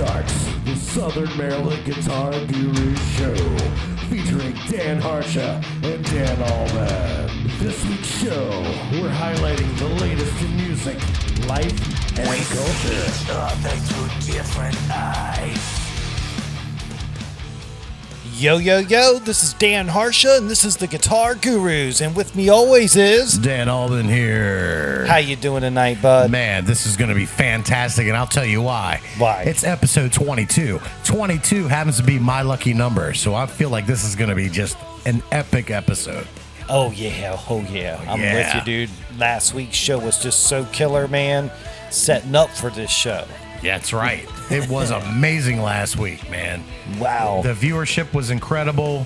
starts the Southern Maryland Guitar Guru Show, featuring Dan Harsha and Dan Allman. This week's show, we're highlighting the latest in music, life, and culture. Through different eyes. Yo, yo, yo, this is Dan Harsha, and this is the Guitar Gurus, and with me always is... Dan Allman here. How you doing tonight, bud? Man, this is going to be fantastic, and I'll tell you why. Why? It's episode 22. 22 happens to be my lucky number, so I feel like this is going to be just an epic episode. Oh, yeah, I'm with you, dude. Last week's show was just so killer, man. Setting up for this show. That's right. It was amazing last week, man. Wow. The viewership was incredible.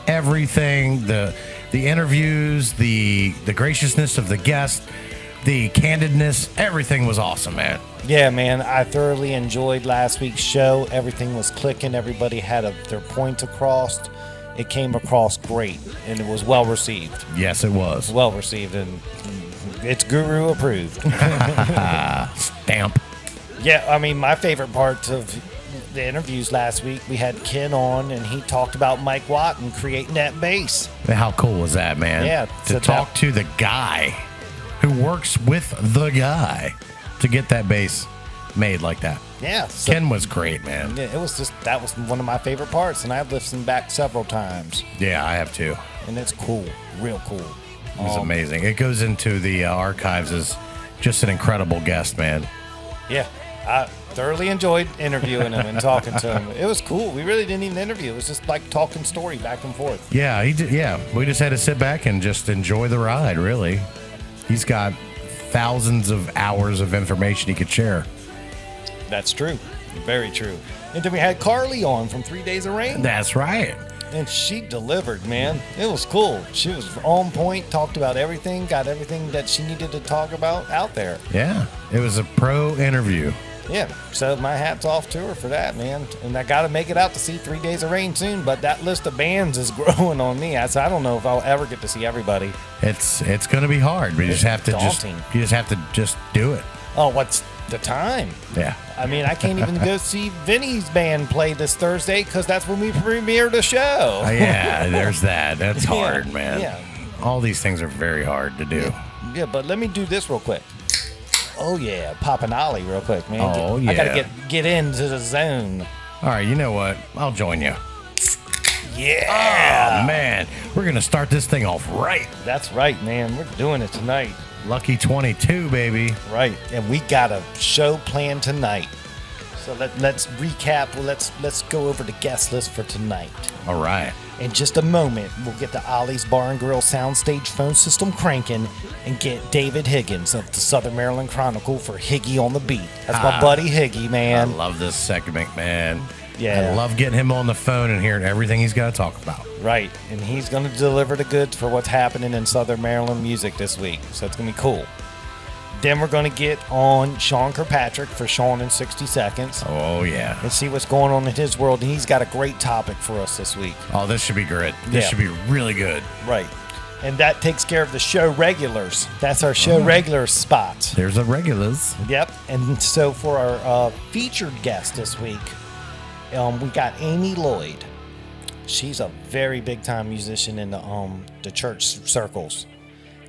Everything, the interviews, the graciousness of the guest, the candidness, everything was awesome, man. Yeah, man, I thoroughly enjoyed last week's show. Everything was clicking. Everybody had their point across. It came across great, and it was well received. Yes, it was. Well received, and it's Guru approved. Stamp. Yeah, I mean, my favorite parts of the interviews last week, we had Ken on, and he talked about Mike Watt and creating that bass. How cool was that, man? Yeah. To talk to the guy who works with the guy to get that bass made like that. Yeah. So, Ken was great, man. yeah, that was one of my favorite parts, and I've listened back several times. Yeah, I have too. And it's cool, real cool. It was amazing. It goes into the archives as just an incredible guest, man. Yeah. I thoroughly enjoyed interviewing him and talking to him. It was cool. We really didn't even interview. It was just like talking story back and forth. Yeah, he did. Yeah, we just had to sit back and just enjoy the ride, really. He's got thousands of hours of information he could share. That's true. Very true. And then we had Carly on from 3 Days of Rain. That's right. And she delivered, man. It was cool. She was on point, talked about everything, got everything that she needed to talk about out there. Yeah, it was a pro interview. Yeah, so my hat's off to her for that, man. And I got to make it out to see 3 Days of Rain soon, but that list of bands is growing on me. I don't know if I'll ever get to see everybody. It's going to be hard. But you just have to just do it. Oh, what's the time? Yeah. I mean, I can't even go see Vinny's band play this Thursday because that's when we premiere the show. Yeah, there's that. That's hard, man. Yeah. All these things are very hard to do. Yeah, but let me do this real quick. Oh, yeah. Pop an ollie real quick, man. Oh, yeah. I got to get into the zone. All right, you know what? I'll join you. Yeah. Oh, man. We're going to start this thing off right. That's right, man. We're doing it tonight. Lucky 22, baby. Right. And we got a show planned tonight. So let's recap. Well, let's go over the guest list for tonight. All right. In just a moment, we'll get the Ollie's Bar and Grill soundstage phone system cranking and get David Higgins of the Southern Maryland Chronicle for Higgy on the Beat. That's my buddy Higgy, man. I love this segment, man. Yeah. I love getting him on the phone and hearing everything he's got to talk about. Right. And he's going to deliver the goods for what's happening in Southern Maryland music this week. So it's going to be cool. Then we're going to get on Sean Kirkpatrick for Sean in 60 Seconds. Oh, yeah. And see what's going on in his world. And he's got a great topic for us this week. Oh, this should be great. This should be really good. Right. And that takes care of the show regulars. That's our show regulars spot. There's the regulars. Yep. And so for our featured guest this week, we got Amy Lloyd. She's a very big time musician in the church circles.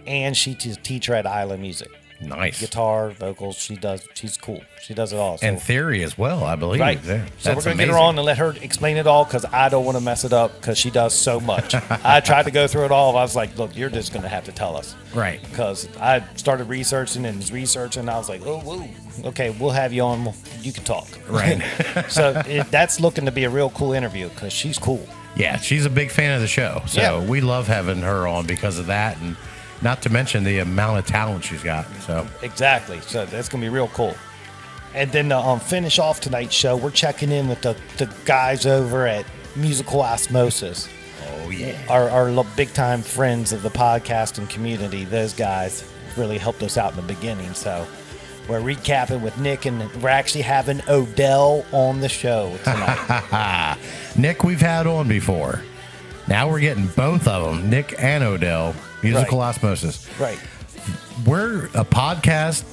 And she's a teacher at Island Music. Nice. Guitar, vocals, she's cool. She does it all. So. And theory as well, I believe. Right. Yeah, so we're going to get her on and let her explain it all because I don't want to mess it up because she does so much. I tried to go through it all. I was like, look, you're just going to have to tell us. Right. Because I started researching and I was like, oh, whoa. Okay, we'll have you on. You can talk. Right. So that's looking to be a real cool interview because she's cool. Yeah, she's a big fan of the show. So we love having her on because of that. And not to mention the amount of talent she's got. So exactly. So that's going to be real cool. And then to finish off tonight's show, we're checking in with the guys over at Musical Osmosis. Oh, yeah. Our big-time friends of the podcasting community. Those guys really helped us out in the beginning. So we're recapping with Nick, and we're actually having Odell on the show tonight. Nick we've had on before. Now we're getting both of them, Nick and Odell, Musical Osmosis. Right. We're a podcast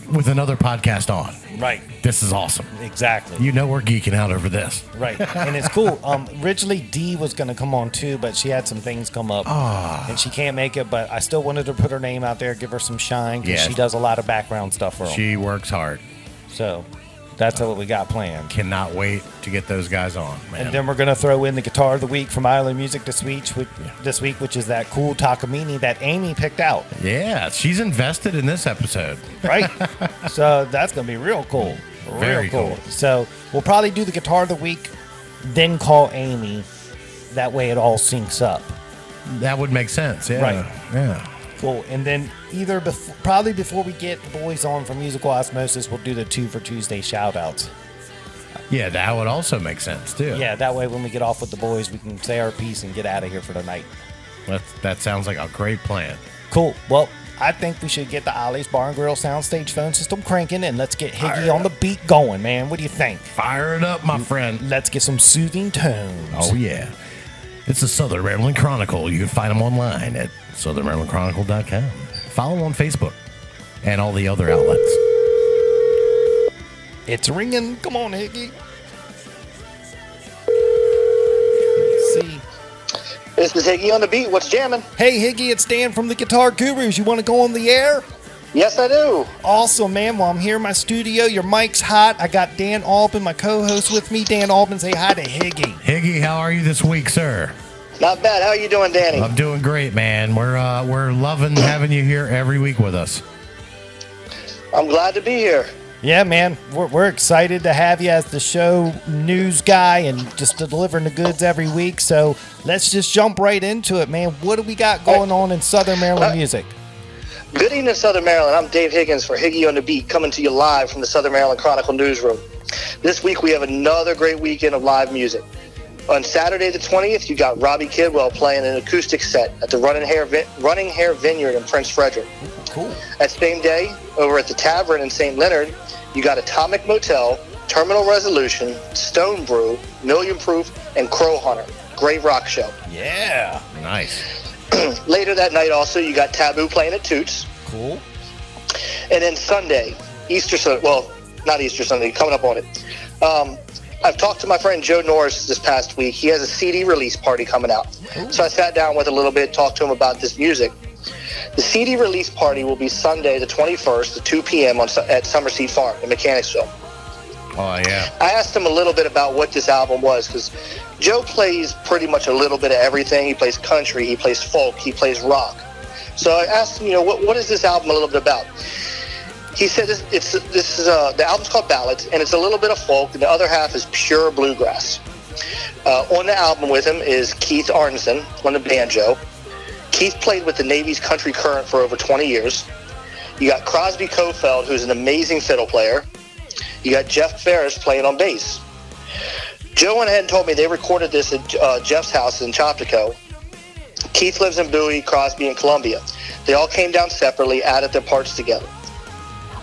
with another podcast on. Right. This is awesome. Exactly. You know we're geeking out over this. Right. And it's cool. Originally, Dee was going to come on too, but she had some things come up. And she can't make it, but I still wanted to put her name out there, give her some shine, because she does a lot of background stuff for them. She works hard. So that's what we got planned. Cannot wait to get those guys on, man. And then we're going to throw in the Guitar of the Week from Island Music this week, which is that cool Takamine that Amy picked out. Yeah, she's invested in this episode. Right? So that's going to be real cool. Very cool. So we'll probably do the Guitar of the Week, then call Amy. That way it all syncs up. That would make sense, yeah. Right. Yeah. Cool. And then probably before we get the boys on for Musical Osmosis, we'll do the 2 for Tuesday shout-outs. Yeah, that would also make sense, too. Yeah, that way when we get off with the boys, we can say our piece and get out of here for the night. That sounds like a great plan. Cool. Well, I think we should get the Ollie's Bar and Grill soundstage phone system cranking, and let's get Higgy on the beat going, man. What do you think? Fire it up, my friend. Let's get some soothing tones. Oh, yeah. It's the Southern Maryland Chronicle. You can find them online at southernmarylandchronicle.com. Follow them on Facebook and all the other outlets. It's ringing. Come on, Higgy. Let's see. This is Higgy on the beat. What's jamming? Hey, Higgy, it's Dan from the Guitar Gurus. You want to go on the air? Yes, I do. Awesome, man. Well, I'm here in my studio. Your mic's hot. I got Dan Albin, my co-host, with me. Dan Albin, say hi to Higgy. Higgy, how are you this week, sir? Not bad. How are you doing, Danny? I'm doing great, man. We're loving having you here every week with us. I'm glad to be here. Yeah, man. We're excited to have you as the show news guy and just delivering the goods every week. So let's just jump right into it, man. What do we got going on in Southern Maryland music? Good evening, Southern Maryland. I'm Dave Higgins for Higgy on the Beat, coming to you live from the Southern Maryland Chronicle newsroom. This week we have another great weekend of live music. On Saturday the 20th, you got Robbie Kidwell playing an acoustic set at the Running Hare Vineyard in Prince Frederick. Cool. That same day, over at the Tavern in St. Leonard, you got Atomic Motel, Terminal Resolution, Stone Brew, Million Proof, and Crow Hunter. Great rock show. Yeah. Nice. Later that night also, you got Taboo playing at Toots. Cool. And then Sunday, Easter Sunday, well, not Easter Sunday, coming up on it. I've talked to my friend Joe Norris this past week. He has a CD release party coming out. Ooh. So I sat down with a little bit, talked to him about this music. The CD release party will be Sunday the 21st at 2 p.m. at Summerseat Farm in Mechanicsville. Oh, yeah. I asked him a little bit about what this album was, because Joe plays pretty much a little bit of everything. He plays country, he plays folk, he plays rock. So I asked him, what is this album a little bit about? He said the album's called Ballads, and it's a little bit of folk, and the other half is pure bluegrass. On the album with him is Keith Arneson on the banjo. Keith played with the Navy's Country Current for over 20 years. You got Crosby Cofeld, who's an amazing fiddle player. You got Jeff Ferris playing on bass. Joe went ahead and told me they recorded this at Jeff's house in Choptico. Keith lives in Bowie, Crosby in Columbia. They all came down separately, added their parts together.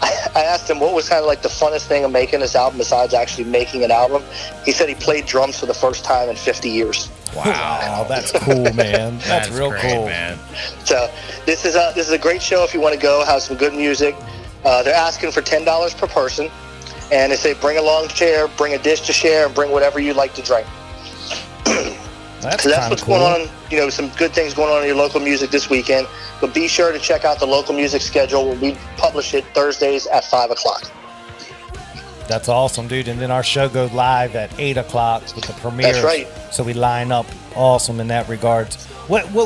I asked him what was kind of like the funnest thing of making this album besides actually making an album. He said he played drums for the first time in 50 years. Wow, that's cool, man. That's real great, cool, man. So this is a great show if you want to go, have some good music. They're asking for $10 per person, and they say bring a long chair, bring a dish to share, and bring whatever you'd like to drink. That's what's cool. going on. Some good things going on in your local music this weekend. But be sure to check out the local music schedule. We publish it Thursdays at 5 o'clock. That's awesome, dude. And then our show goes live at 8 o'clock with the premiere. That's right. So we line up awesome in that regards.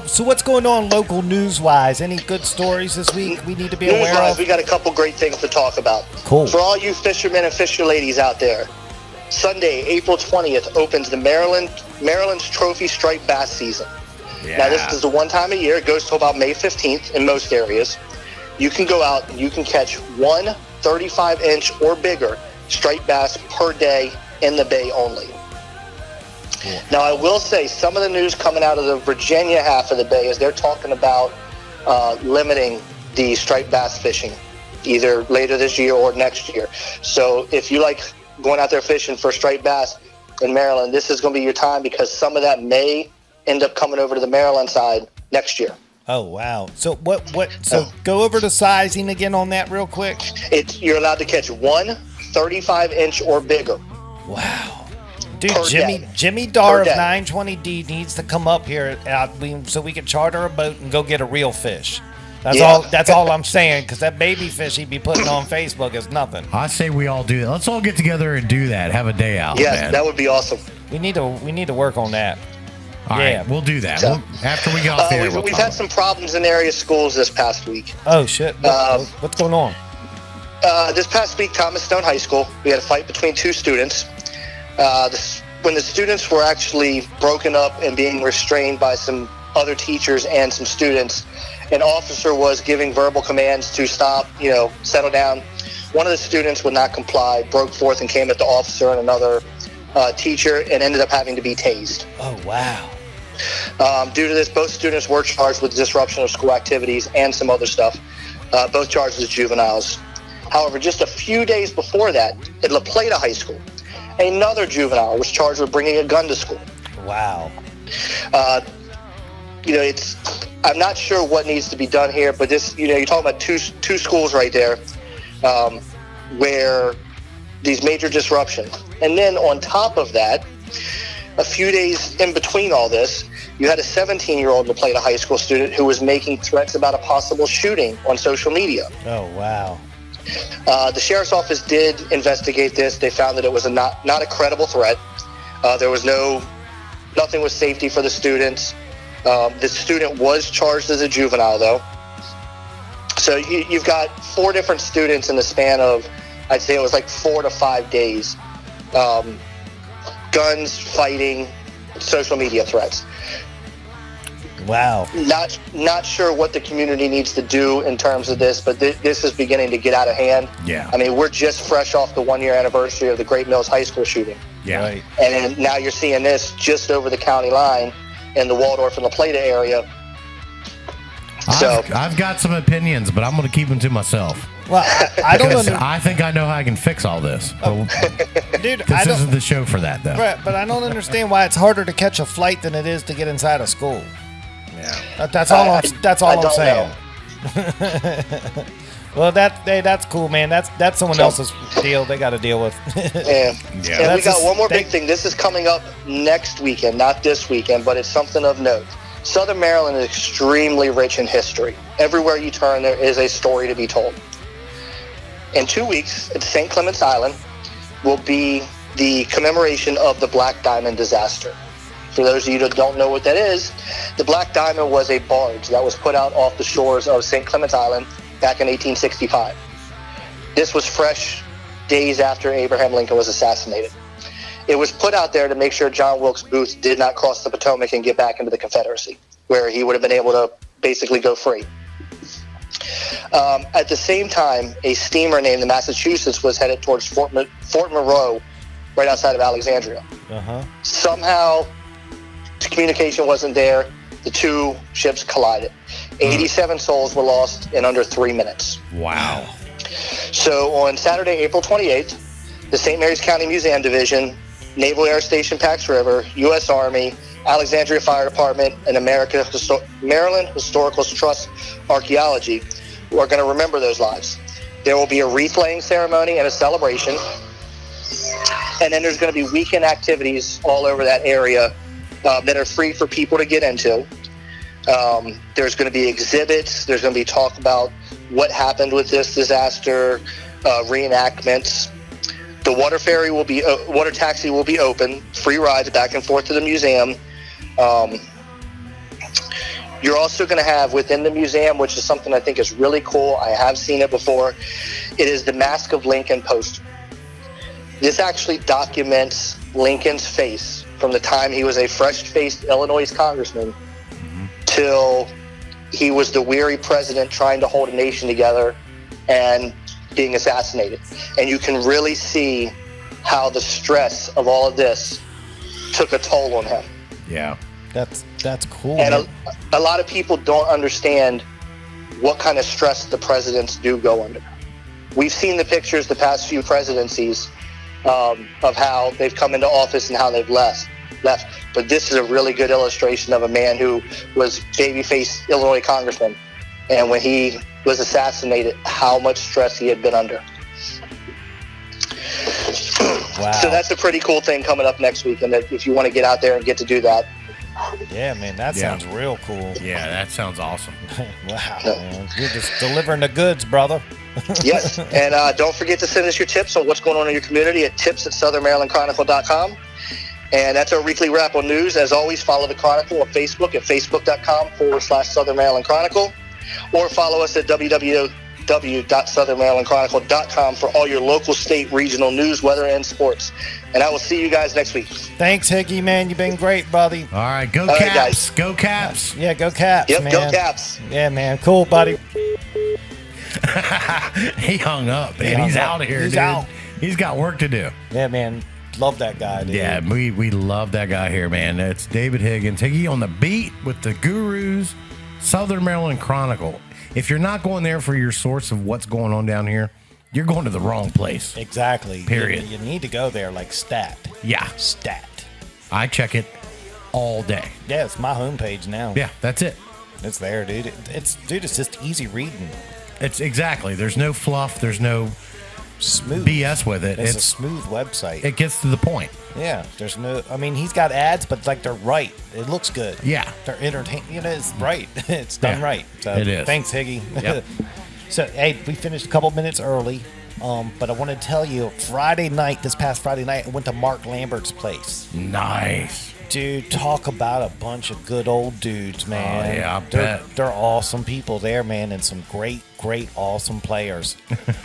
So what's going on local news-wise? Any good stories this week we need to be aware News-wise, of? we got a couple great things to talk about. Cool. For all you fishermen and fisher ladies out there, Sunday, April 20th, opens the Maryland's Trophy Striped Bass season. Yeah. Now, this is the one time a year. It goes till about May 15th in most areas. You can go out and you can catch one 35-inch or bigger striped bass per day in the bay only. Cool. Now, I will say some of the news coming out of the Virginia half of the bay is they're talking about limiting the striped bass fishing either later this year or next year. So if you like going out there fishing for striped bass in Maryland, this is going to be your time because some of that may end up coming over to the Maryland side next year. Oh wow. So so go over the sizing again on that real quick. You're allowed to catch one 35-inch or bigger. Wow. Dude, Per Jimmy day. Jimmy Dar Per of day. 920D needs to come up here so we can charter a boat and go get a real fish. That's Yeah. all. That's all I'm saying. Because that baby fish he'd be putting on Facebook is nothing. I say we all do that. Let's all get together and do that. Have a day out, Yes, man. that would be awesome. We need to work on that. All yeah. right, we'll do that. So- After we get off the air, We've had some problems in area schools this past week. Oh shit. What's going on? This past week, Thomas Stone High School, we had a fight between two students. When the students were actually broken up and being restrained by some other teachers and some students, an officer was giving verbal commands to stop, settle down. One of the students would not comply, broke forth and came at the officer and another teacher and ended up having to be tased. Oh wow. Due to this, both students were charged with disruption of school activities and some other stuff, both charged as juveniles. However, just a few days before that, at Plata High School, another juvenile was charged with bringing a gun to school. Wow. I'm not sure what needs to be done here, but this, you're talking about two schools right there where these major disruptions. And then on top of that, a few days in between all this, you had a 17-year-old Plata High School student who was making threats about a possible shooting on social media. Oh wow. The sheriff's office did investigate this. They found that it was not a credible threat. There was nothing with safety for the students. The student was charged as a juvenile, though. So you've got 4 different students in the span of, I'd say it was like 4 to 5 days. Guns, fighting, social media threats. Wow. Not sure what the community needs to do in terms of this, but this is beginning to get out of hand. Yeah. I mean, we're just fresh off the 1-year anniversary of the Great Mills High School shooting. Yeah. Right. And then now you're seeing this just over the county line in the Waldorf and La Plata area. So I've got some opinions, but I'm going to keep them to myself. Well, I don't Because understand. I think I know how I can fix all this. Dude, This I isn't don't. the show for that, though. But I don't understand why it's harder to catch a flight than it is to get inside a school. Yeah. That's all. That's all I I'm don't saying. know. Well, that's cool, man. That's someone else's deal. They got to deal with. Yeah. Yeah. And we That's got just- one more big thing. This is coming up next weekend, not this weekend, but it's something of note. Southern Maryland is extremely rich in history. Everywhere you turn, there is a story to be told. In 2 weeks, at St. Clement's Island, will be the commemoration of the Black Diamond disaster. For those of you that don't know what that is, the Black Diamond was a barge that was put out off the shores of St. Clement's Island back in 1865. This was fresh days after Abraham Lincoln was assassinated. It was put out there to make sure John Wilkes Booth did not cross the Potomac and get back into the Confederacy, where he would have been able to basically go free. At the same time, a steamer named the Massachusetts was headed towards Fort Monroe, right outside of Alexandria. Somehow, communication wasn't there. The two ships collided. 87 souls were lost in under 3 minutes. Wow. So on Saturday, April 28th, the St. Mary's County Museum Division, Naval Air Station Pax River, U.S. Army, Alexandria Fire Department, and Maryland Historical Trust Archaeology are going to remember those lives. There will be a wreath-laying ceremony and a celebration. And then there's going to be weekend activities all over that area that are free for people to get into. There's going to be exhibits. There's going to be talk about what happened with this disaster, reenactments. The water taxi will be open, free rides back and forth to the museum. You're also going to have within the museum, which is something I think is really cool. I have seen it before. It is the Mask of Lincoln poster. This actually documents Lincoln's face from the time he was a fresh-faced Illinois congressman till he was the weary president trying to hold a nation together and being assassinated. And you can really see how the stress of all of this took a toll on him. Yeah. That's cool. And a lot of people don't understand what kind of stress the presidents do go under. We've seen the pictures the past few presidencies of how they've come into office and how they've left. left. But this is a really good illustration of a man who was babyface Illinois congressman, and when he was assassinated, how much stress he had been under. Wow. So that's a pretty cool thing coming up next week, and if you want to get out there and get to do that. Yeah, man, that sounds real cool. Yeah, that sounds awesome. Wow, man. You're just delivering the goods, brother. Yes, and don't forget to send us your tips on what's going on in your community at tips@southernmarylandchronicle.com. And that's our weekly wrap on news. As always, follow the Chronicle on Facebook at facebook.com/Southern Maryland Chronicle, or follow us at www.southernmarylandchronicle.com for all your local, state, regional news, weather, and sports. And I will see you guys next week. Thanks, Higgy, man. You've been great, buddy. All right, go All Caps. right, guys. Go Caps. Yeah, go Caps, Yep, man. go Caps. Yeah, man. Cool, buddy. He hung up, man. He's out of here, He's dude. out. He's got work to do. Yeah, man. Love that guy, dude. Yeah, we love that guy here, man. It's David Higgins. Higgy on the beat with the Gurus, Southern Maryland Chronicle. If you're not going there for your source of what's going on down here, you're going to the wrong place. Exactly. Period. You need to go there like stat. Yeah. Stat. I check it all day. Yeah, it's my homepage now. Yeah, that's it. It's there, dude. It's just easy reading. It's exactly. There's no fluff. There's no Smooth. BS with it. It's a smooth website. It gets to the point. Yeah, there's no. I mean, he's got ads, but like they're right. It looks good. Yeah. They're entertaining. You know, it's right. It's done Yeah, right. So it is. Thanks, Higgy. Yep. So hey, we finished a couple minutes early, but I want to tell you, this past Friday night, I went to Mark Lambert's place. Nice. Dude, talk about a bunch of good old dudes, man. Oh, yeah, I they're, bet. They're awesome people there, man, and some great, awesome players.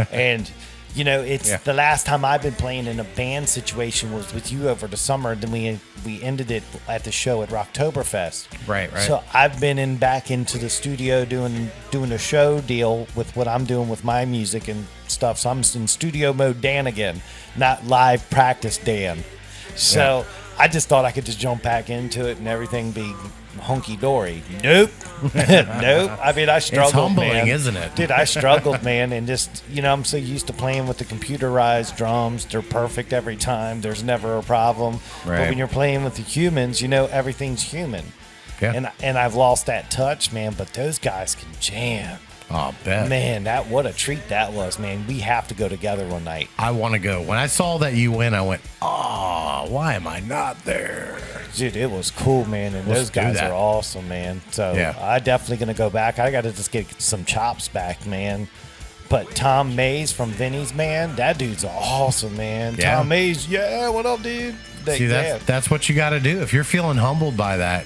And, you know, it's the last time I've been playing in a band situation was with you over the summer. Then we ended it at the show at Rocktoberfest. Right. So I've been back into the studio doing a show deal with what I'm doing with my music and stuff. So I'm in studio mode Dan again, not live practice Dan. So I just thought I could just jump back into it and everything be hunky-dory. Nope. Nope. I mean, I struggled, It's humbling, man. isn't it? Dude, I struggled, man. And just, you know, I'm so used to playing with the computerized drums. They're perfect every time. There's never a problem. Right. But when you're playing with the humans, you know, everything's human. Yeah. And I've lost that touch, man. But those guys can jam. Oh, bet. Man, what a treat that was, man. We have to go together one night. I want to go. When I saw that you went, I went, oh, why am I not there? Dude, it was cool, man, and Let's those do guys that. are awesome, man. So Yeah. I definitely gonna go back. I got to just get some chops back, man. But Tom Mays from Vinny's, man, that dude's awesome, man. Yeah. Tom Mays, yeah, what up, dude? See, that's what you got to do. If you're feeling humbled by that,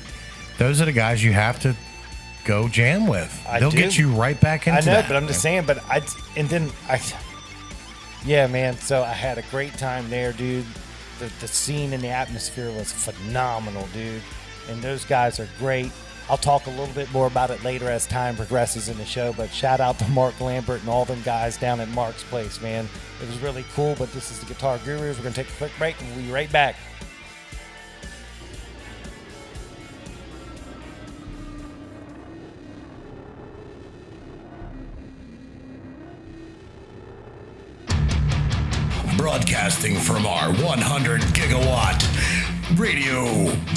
those are the guys you have to go jam with. They'll get you right back into I know, that. but I'm just saying. Yeah, man. So I had a great time there, dude. The scene and the atmosphere was phenomenal, dude. And those guys are great. I'll talk a little bit more about it later as time progresses in the show, but shout out to Mark Lambert and all them guys down at Mark's place, man. It was really cool, but this is the Guitar Gurus. We're going to take a quick break, and we'll be right back. Broadcasting from our 100 gigawatt radio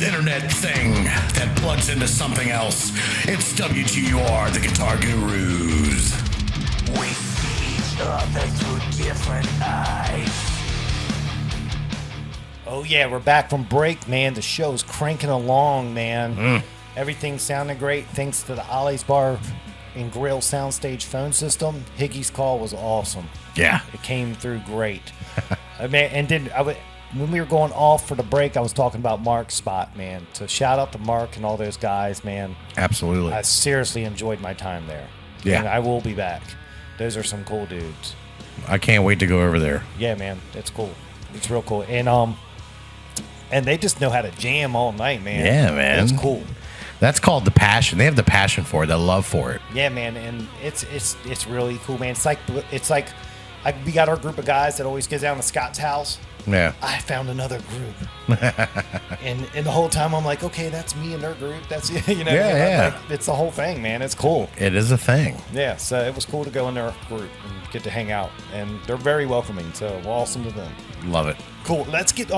internet thing that plugs into something else. It's WGUR, the Guitar Gurus. We see each other through different eyes. Oh, yeah, we're back from break, man. The show's cranking along, man. Everything's sounding great thanks to the Ollie's Bar and Grill soundstage phone system. Higgy's call was awesome. Yeah. It came through great. I mean, and then when we were going off for the break, I was talking about Mark's spot, man. So shout out to Mark and all those guys, man. Absolutely. I seriously enjoyed my time there. Yeah. And I will be back. Those are some cool dudes. I can't wait to go over there. Yeah, man. It's cool. It's real cool. And they just know how to jam all night, man. Yeah, man. It's cool. That's called the passion. They have the passion for it, the love for it. Yeah, man, and it's really cool, man. It's like we got our group of guys that always goes down to Scott's house. Yeah. I found another group, and the whole time I'm like, okay, that's me and their group. That's Yeah. Like, it's the whole thing, man. It's cool. It is a thing. Yeah, so it was cool to go in their group and get to hang out, and they're very welcoming. So awesome to them. Love it. Cool. Let's get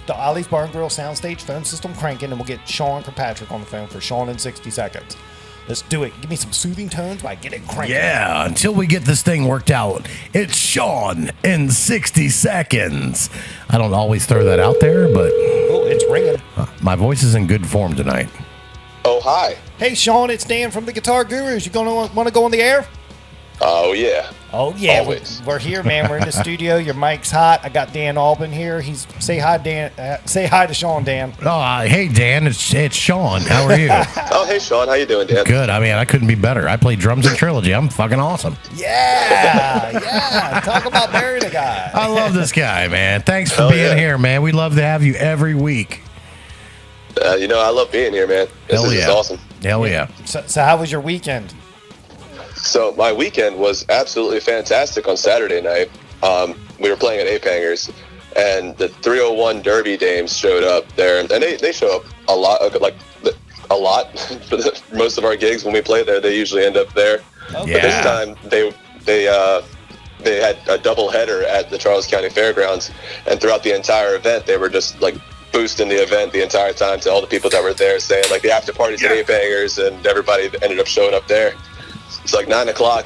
the Ollie's Bar and Grill soundstage phone system cranking, and we'll get Sean Kirkpatrick on the phone for Sean in 60 seconds. Let's do it. Give me some soothing tones while I get it cranking. Yeah, until we get this thing worked out. It's Sean in 60 seconds. I don't always throw that out there, but Oh, it's ringing. my voice is in good form tonight. Oh, hi. Hey, Sean, it's Dan from the Guitar Gurus. You gonna want to go on the air? Oh, yeah. Oh yeah, Always. we're here, man. We're in the studio. Your mic's hot. I got Dan Albin here. Say hi, Dan. Say hi to Sean, Dan. Oh, hey, Dan, it's Sean. How are you? Oh, hey, Sean. How you doing, Dan? Good. I mean, I couldn't be better. I play drums in Trilogy. I'm fucking awesome. Yeah. Talk about burying a guy. I love this guy, man. Thanks for Hell being yeah. here, man. We love to have you every week. I love being here, man. This Hell is yeah. awesome. Hell yeah. So how was your weekend? So my weekend was absolutely fantastic on Saturday night. We were playing at Ape Hangers, and the 301 Derby Dames showed up there, and they show up a lot, a lot for most of our gigs. When we play there, they usually end up there. Okay. But this time they had a double header at the Charles County Fairgrounds, and throughout the entire event, they were just like boosting the event the entire time to all the people that were there, saying like the after parties at Ape Hangers, and everybody ended up showing up there. It's like 9 o'clock,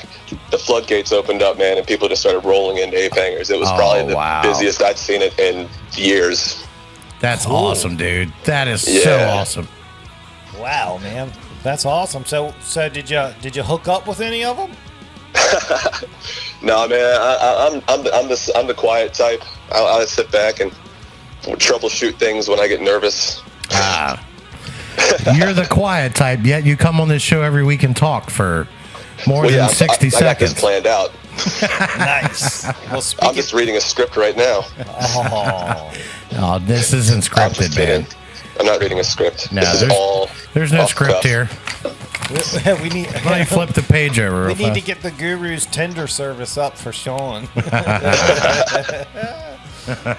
the floodgates opened up, man, and people just started rolling into Ape Hangers. It was probably the busiest I'd seen it in years. That's awesome, dude. That is so Yeah. awesome. Wow, man, that's awesome. So did you hook up with any of them? No, man, I'm the quiet type. I sit back and troubleshoot things when I get nervous. Ah. You're the quiet type, yet you come on this show every week and talk for more than 60 I got seconds. this planned out. Nice. Well, I'm just reading a script right now. Oh, this isn't I'm scripted, just man. kidding. I'm not reading a script. No, This is all there's no off the script cuff. here. we need Why don't you flip the page over? we real need to fast? get the Guru's Tinder service up for Sean.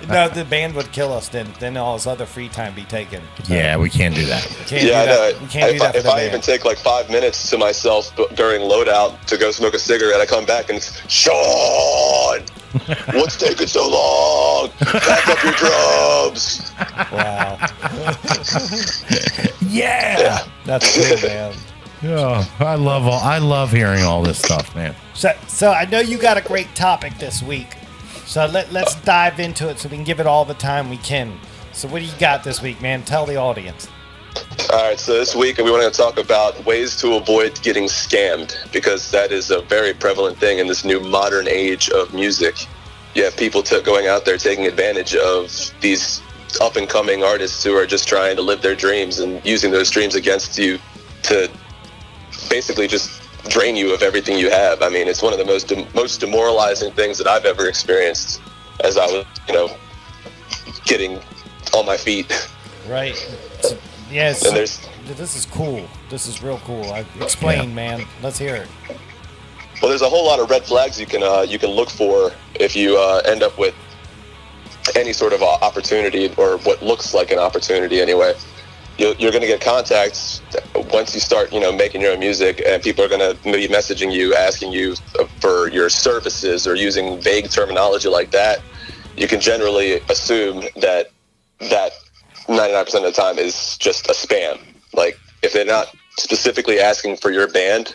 No, the band would kill us. Then all his other free time be taken. Yeah, we can't do that. Can't Yeah, I do know. that. We can't do that for If the I band. even take like 5 minutes to myself during loadout to go smoke a cigarette, I come back and it's Sean. What's taking so long? Pack up your drums. Wow, Yeah. that's cool, man. Oh, I love hearing all this stuff, man. So I know you got a great topic this week. So let's dive into it so we can give it all the time we can. So what do you got this week, man? Tell the audience. All right, so this week we want to talk about ways to avoid getting scammed, because that is a very prevalent thing in this new modern age of music. You have people going out there taking advantage of these up-and-coming artists who are just trying to live their dreams and using those dreams against you to basically just drain you of everything you have. I mean, it's one of the most demoralizing things that I've ever experienced as I was, getting on my feet. Right. So, yes. And This is cool. This is real cool. Explain, man. Let's hear it. Well, there's a whole lot of red flags you can look for if you end up with any sort of opportunity, or what looks like an opportunity anyway. You're going to get contacts once you start, making your own music, and people are going to be messaging you, asking you for your services, or using vague terminology like that. You can generally assume that 99% of the time is just a spam. Like, if they're not specifically asking for your band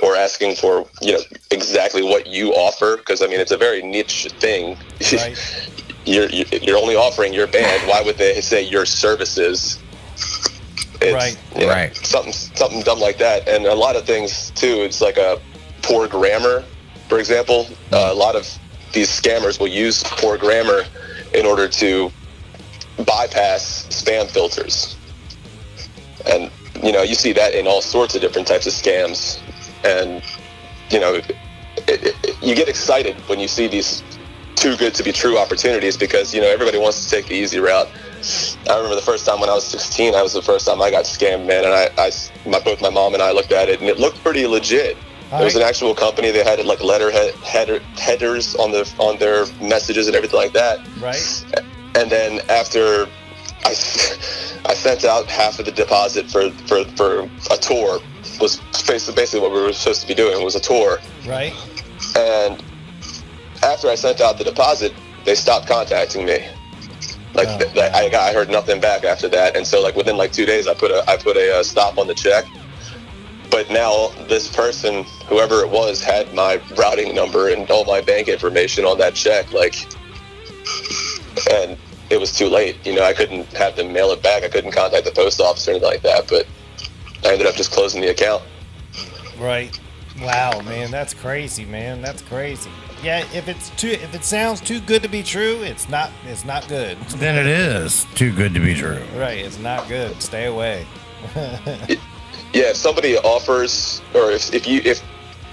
or asking for, exactly what you offer, because, I mean, it's a very niche thing. Right. You're only offering your band. Why would they say your services? It's, Right. Something dumb like that. And a lot of things too, it's like a poor grammar, for example. A lot of these scammers will use poor grammar in order to bypass spam filters. And you see that in all sorts of different types of scams. And you get excited when you see these too good to be true opportunities, because everybody wants to take the easy route. I remember the first time when I was 16, that was the first time I got scammed, man. And both my mom and I looked at it, and it looked pretty legit. It was an actual company. They had like headers on their messages and everything like that. Right. And then after I sent out half of the deposit for a tour, was basically what we were supposed to be doing, was a tour. Right. And after I sent out the deposit, they stopped contacting me. Like I heard nothing back after that, and so like within like 2 days, I put a stop on the check. But now this person, whoever it was, had my routing number and all my bank information on that check, like, and it was too late. You know, I couldn't have them mail it back. I couldn't contact the post office or anything like that, but I ended up just closing the account. Right. Wow, man, that's crazy, man. That's crazy. Yeah, if it sounds too good to be true, it's not good. Then it is too good to be true. Right, it's not good. Stay away. Yeah, if somebody offers, or if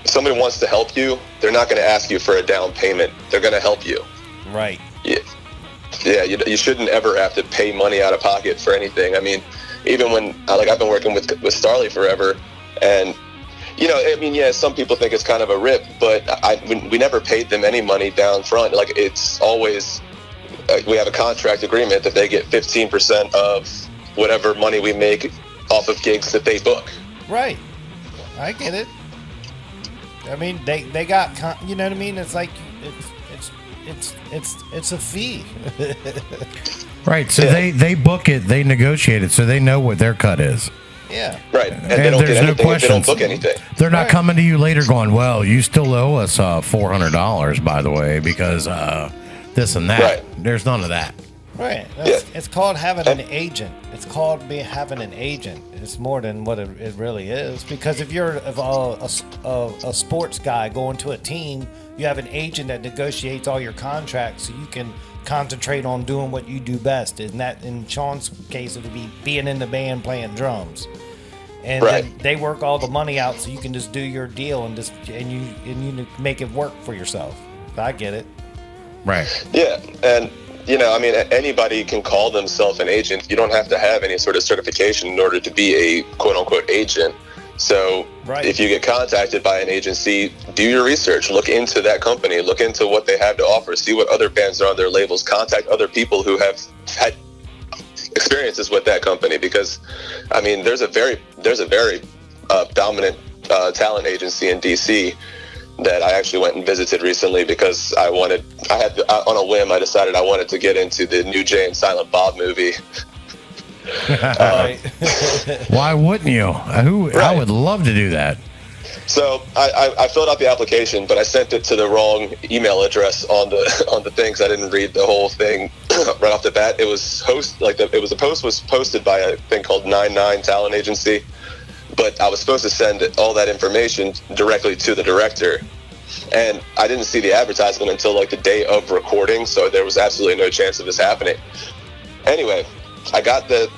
somebody wants to help you, they're not going to ask you for a down payment. They're going to help you. Right. Yeah, you shouldn't ever have to pay money out of pocket for anything. I mean, even when I've been working with Starley forever, and you know, I mean, yeah, some people think it's kind of a rip, but we never paid them any money down front. Like, it's always we have a contract agreement that they get 15% of whatever money we make off of gigs that they book. Right. I get it. I mean, they got, you know what I mean? It's like it's a fee. Right. So Yeah. they book it, they negotiate it, so they know what their cut is. Yeah. Right, and they don't get anything if they don't book anything. They're not Right. coming to you later going, well, you still owe us $400, by the way, because this and that. Right. There's none of that. Right. Yeah. It's called having an agent. It's called having an agent. It's more than what it really is. Because if you're a sports guy going to a team, you have an agent that negotiates all your contracts so you can concentrate on doing what you do best. And that, in Sean's case, it would be being in the band playing drums. And Right. then they work all the money out so you can just do your deal and you make it work for yourself. I get it. Right. Yeah, and you know, I mean, anybody can call themselves an agent. You don't have to have any sort of certification in order to be a quote-unquote agent. So Right. if you get contacted by an agency, do your research, look into that company, look into what they have to offer, see what other bands are on their labels, contact other people who have had experiences with that company, because I mean, there's a very dominant talent agency in DC that I actually went and visited recently because on a whim, I decided I wanted to get into the new Jay and Silent Bob movie. Right. Why wouldn't you? I Right. would love to do that. So I filled out the application, but I sent it to the wrong email address on the things. I didn't read the whole thing right off the bat. It was the post was posted by a thing called 99 Talent Agency, but I was supposed to send all that information directly to the director, and I didn't see the advertisement until like the day of recording, so there was absolutely no chance of this happening. Anyway, I got the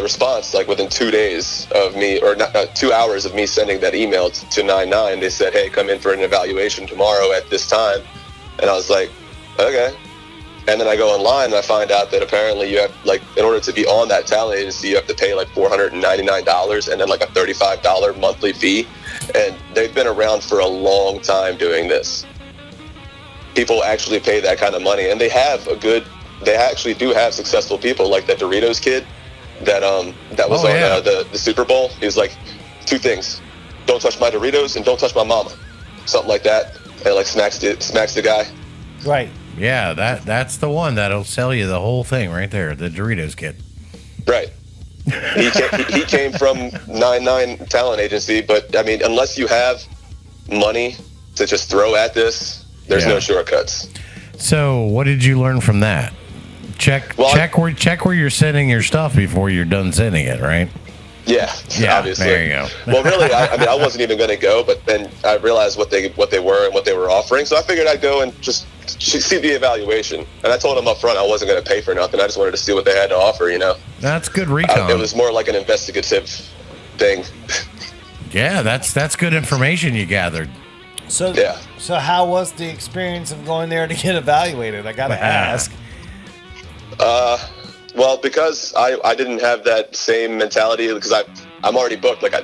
response like within 2 days of me, or 2 hours of me sending that email to 99. They said, hey, come in for an evaluation tomorrow at this time. And I was like, okay. And then I go online and I find out that apparently you have, like, in order to be on that talent agency, you have to pay like $499 and then like a $35 monthly fee. And they've been around for a long time doing this. People actually pay that kind of money, and they actually do have successful people, like that Doritos kid that was on the Super Bowl. He was like, two things: don't touch my Doritos and don't touch my mama, something like that, and like smacks the guy. Right. Yeah, that's the one that'll sell you the whole thing right there, the Doritos kid. Right. He came from 99 Talent Agency, but I mean, unless you have money to just throw at this, there's no shortcuts. So, what did you learn from that? Check where you're sending your stuff before you're done sending it, right? Yeah, obviously. There you go. Well, really, I wasn't even going to go, but then I realized what they were and what they were offering, so I figured I'd go and just see the evaluation. And I told them up front I wasn't going to pay for nothing. I just wanted to see what they had to offer, you know. That's good recon. It was more like an investigative thing. Yeah, that's good information you gathered. So how was the experience of going there to get evaluated? I gotta ask. Well, because I didn't have that same mentality, because I'm already booked. Like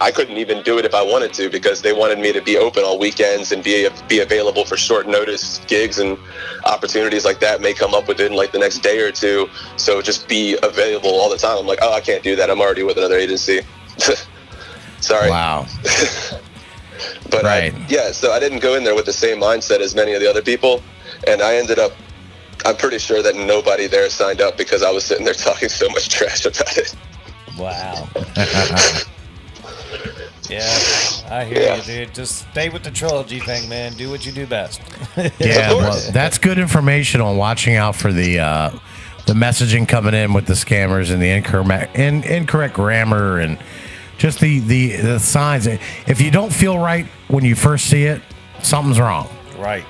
I couldn't even do it if I wanted to, because they wanted me to be open on weekends and be available for short notice gigs, and opportunities like that may come up within like the next day or two. So just be available all the time. I'm like, oh, I can't do that. I'm already with another agency. Sorry. Wow. But right. So I didn't go in there with the same mindset as many of the other people, and I ended up I'm pretty sure that nobody there signed up because I was sitting there talking so much trash about it. Wow. Yeah, I hear you, dude. Just stay with the trilogy thing, man. Do what you do best. Yeah, well, that's good information on watching out for the messaging coming in with the scammers and the incorrect grammar and just the signs. If you don't feel right when you first see it, something's wrong. Right.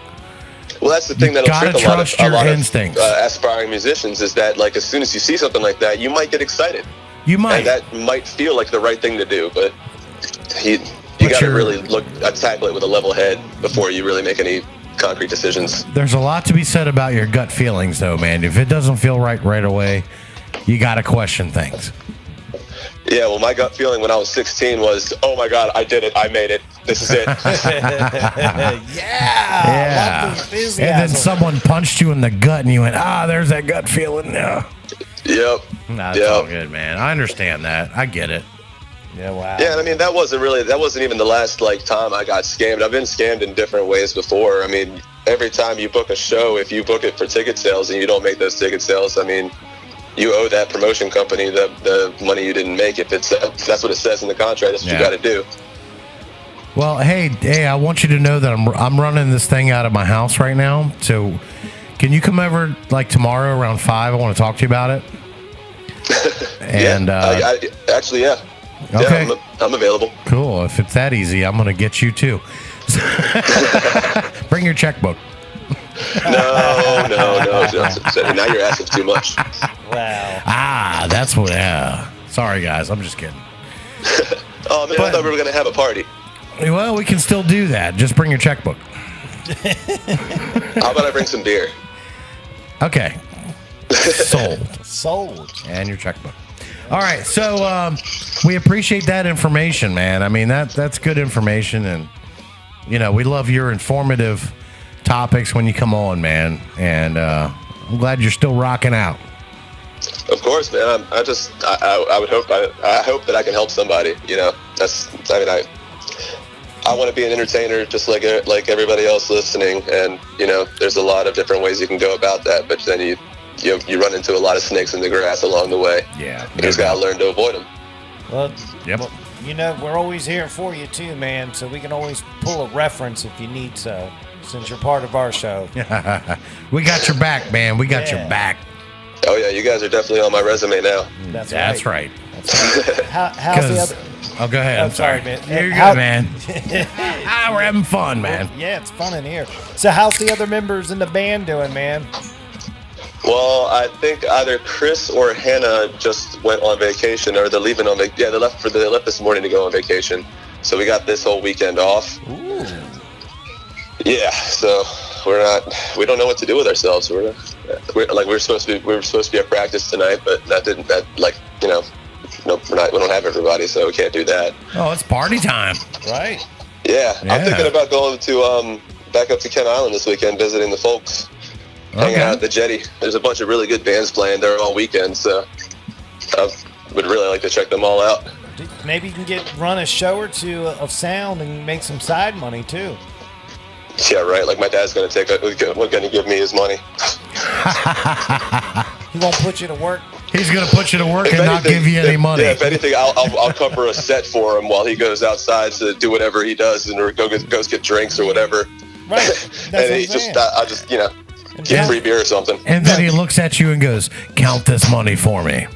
Well, that's the thing that'll gotta trick a lot trust of your instincts. Aspiring musicians is that, like, as soon as you see something like that, you might get excited. You might. And that might feel like the right thing to do, but you But got to you're- really tackle it with a level head before you really make any concrete decisions. There's a lot to be said about your gut feelings, though, man. If it doesn't feel right away, you got to question things. Yeah, well, my gut feeling when I was 16 was, oh my God, I did it. I made it. This is it. Yeah. Love the enthusiasm. And then someone punched you in the gut, and you went, there's that gut feeling. Yeah. Yep. Nah, it's Yep. all good, man. I understand that. I get it. Yeah, wow. Yeah, and I mean, that wasn't even the last, like, time I got scammed. I've been scammed in different ways before. I mean, every time you book a show, if you book it for ticket sales and you don't make those ticket sales, I mean, you owe that promotion company the money you didn't make. If that's what it says in the contract, that's what you got to do. Well, hey, I want you to know that I'm running this thing out of my house right now. So, can you come over like tomorrow around 5? I want to talk to you about it. And actually, yeah. Okay. Yeah, I'm available. Cool. If it's that easy, I'm going to get you too. Bring your checkbook. No. Now you're asking too much. Wow. That's what. Sorry, guys. I'm just kidding. Oh man, I thought we were gonna have a party. Well, we can still do that. Just bring your checkbook. How about I bring some beer? Okay. Sold. And your checkbook. All right. So we appreciate that information, man. I mean, that's good information. And, we love your informative topics when you come on, man. And I'm glad you're still rocking out. Of course, man. I hope that I can help somebody. I want to be an entertainer just like everybody else listening, and there's a lot of different ways you can go about that, but then you run into a lot of snakes in the grass along the way. Yeah, you just gotta learn to avoid them. Well, yep. We're always here for you too, man, so we can always pull a reference if you need so, since you're part of our show. We got your back, man. We got your back. Oh yeah, you guys are definitely on my resume now. That's right. How's the other? Oh, go ahead. I'm sorry, man. You're good, man. We're having fun, man. Yeah, it's fun in here. So how's the other members in the band doing, man? Well, I think either Chris or Hannah just went on vacation, or they're leaving on vacation. Yeah, they left this morning to go on vacation. So we got this whole weekend off. Ooh. Yeah, so we don't know what to do with ourselves. We were supposed to be at practice tonight, but we don't have everybody, so we can't do that. Oh, it's party time. Right. Yeah. I'm thinking about going to back up to Kent Island this weekend, visiting the folks, hanging out at the Jetty. There's a bunch of really good bands playing there all weekend, so I would really like to check them all out. Maybe you can run a show or two of sound and make some side money too. Yeah, right. Like my dad's going to give me his money. He won't put you to work. He's going to put you to work and not give you any money. Yeah, if anything, I'll cover a set for him while he goes outside to do whatever he does, or goes get drinks or whatever. Right. That's and I'll just get free beer or something. And then he looks at you and goes, "Count this money for me."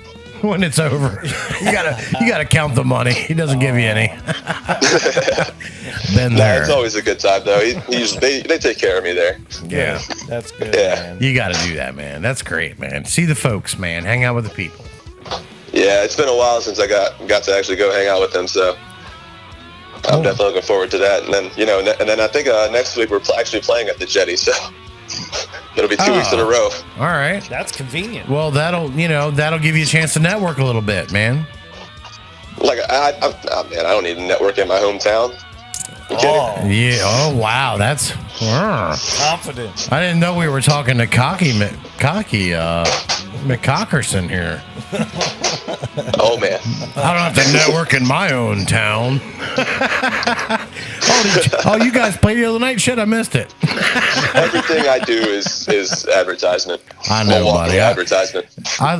When it's over, you gotta count the money. He doesn't give you any. Been there. It's always a good time though. They take care of me there. Yeah, that's good. Yeah, man. You got to do that, man. That's great, man. See the folks, man. Hang out with the people. Yeah, it's been a while since I got to actually go hang out with them, so I'm definitely looking forward to that. And then I think next week we're actually playing at the Jetty, so it'll be 2 weeks in a row. All right, that's convenient. Well, that'll give you a chance to network a little bit, man. Like I don't need to network in my hometown. Yeah. Oh wow, that's confident. I didn't know we were talking to cocky McCockerson here. Oh man. I don't have to network in my own town. Oh, you guys played the other night? Shit, I missed it. Everything I do is advertisement. I know, Milwaukee buddy. Advertisement.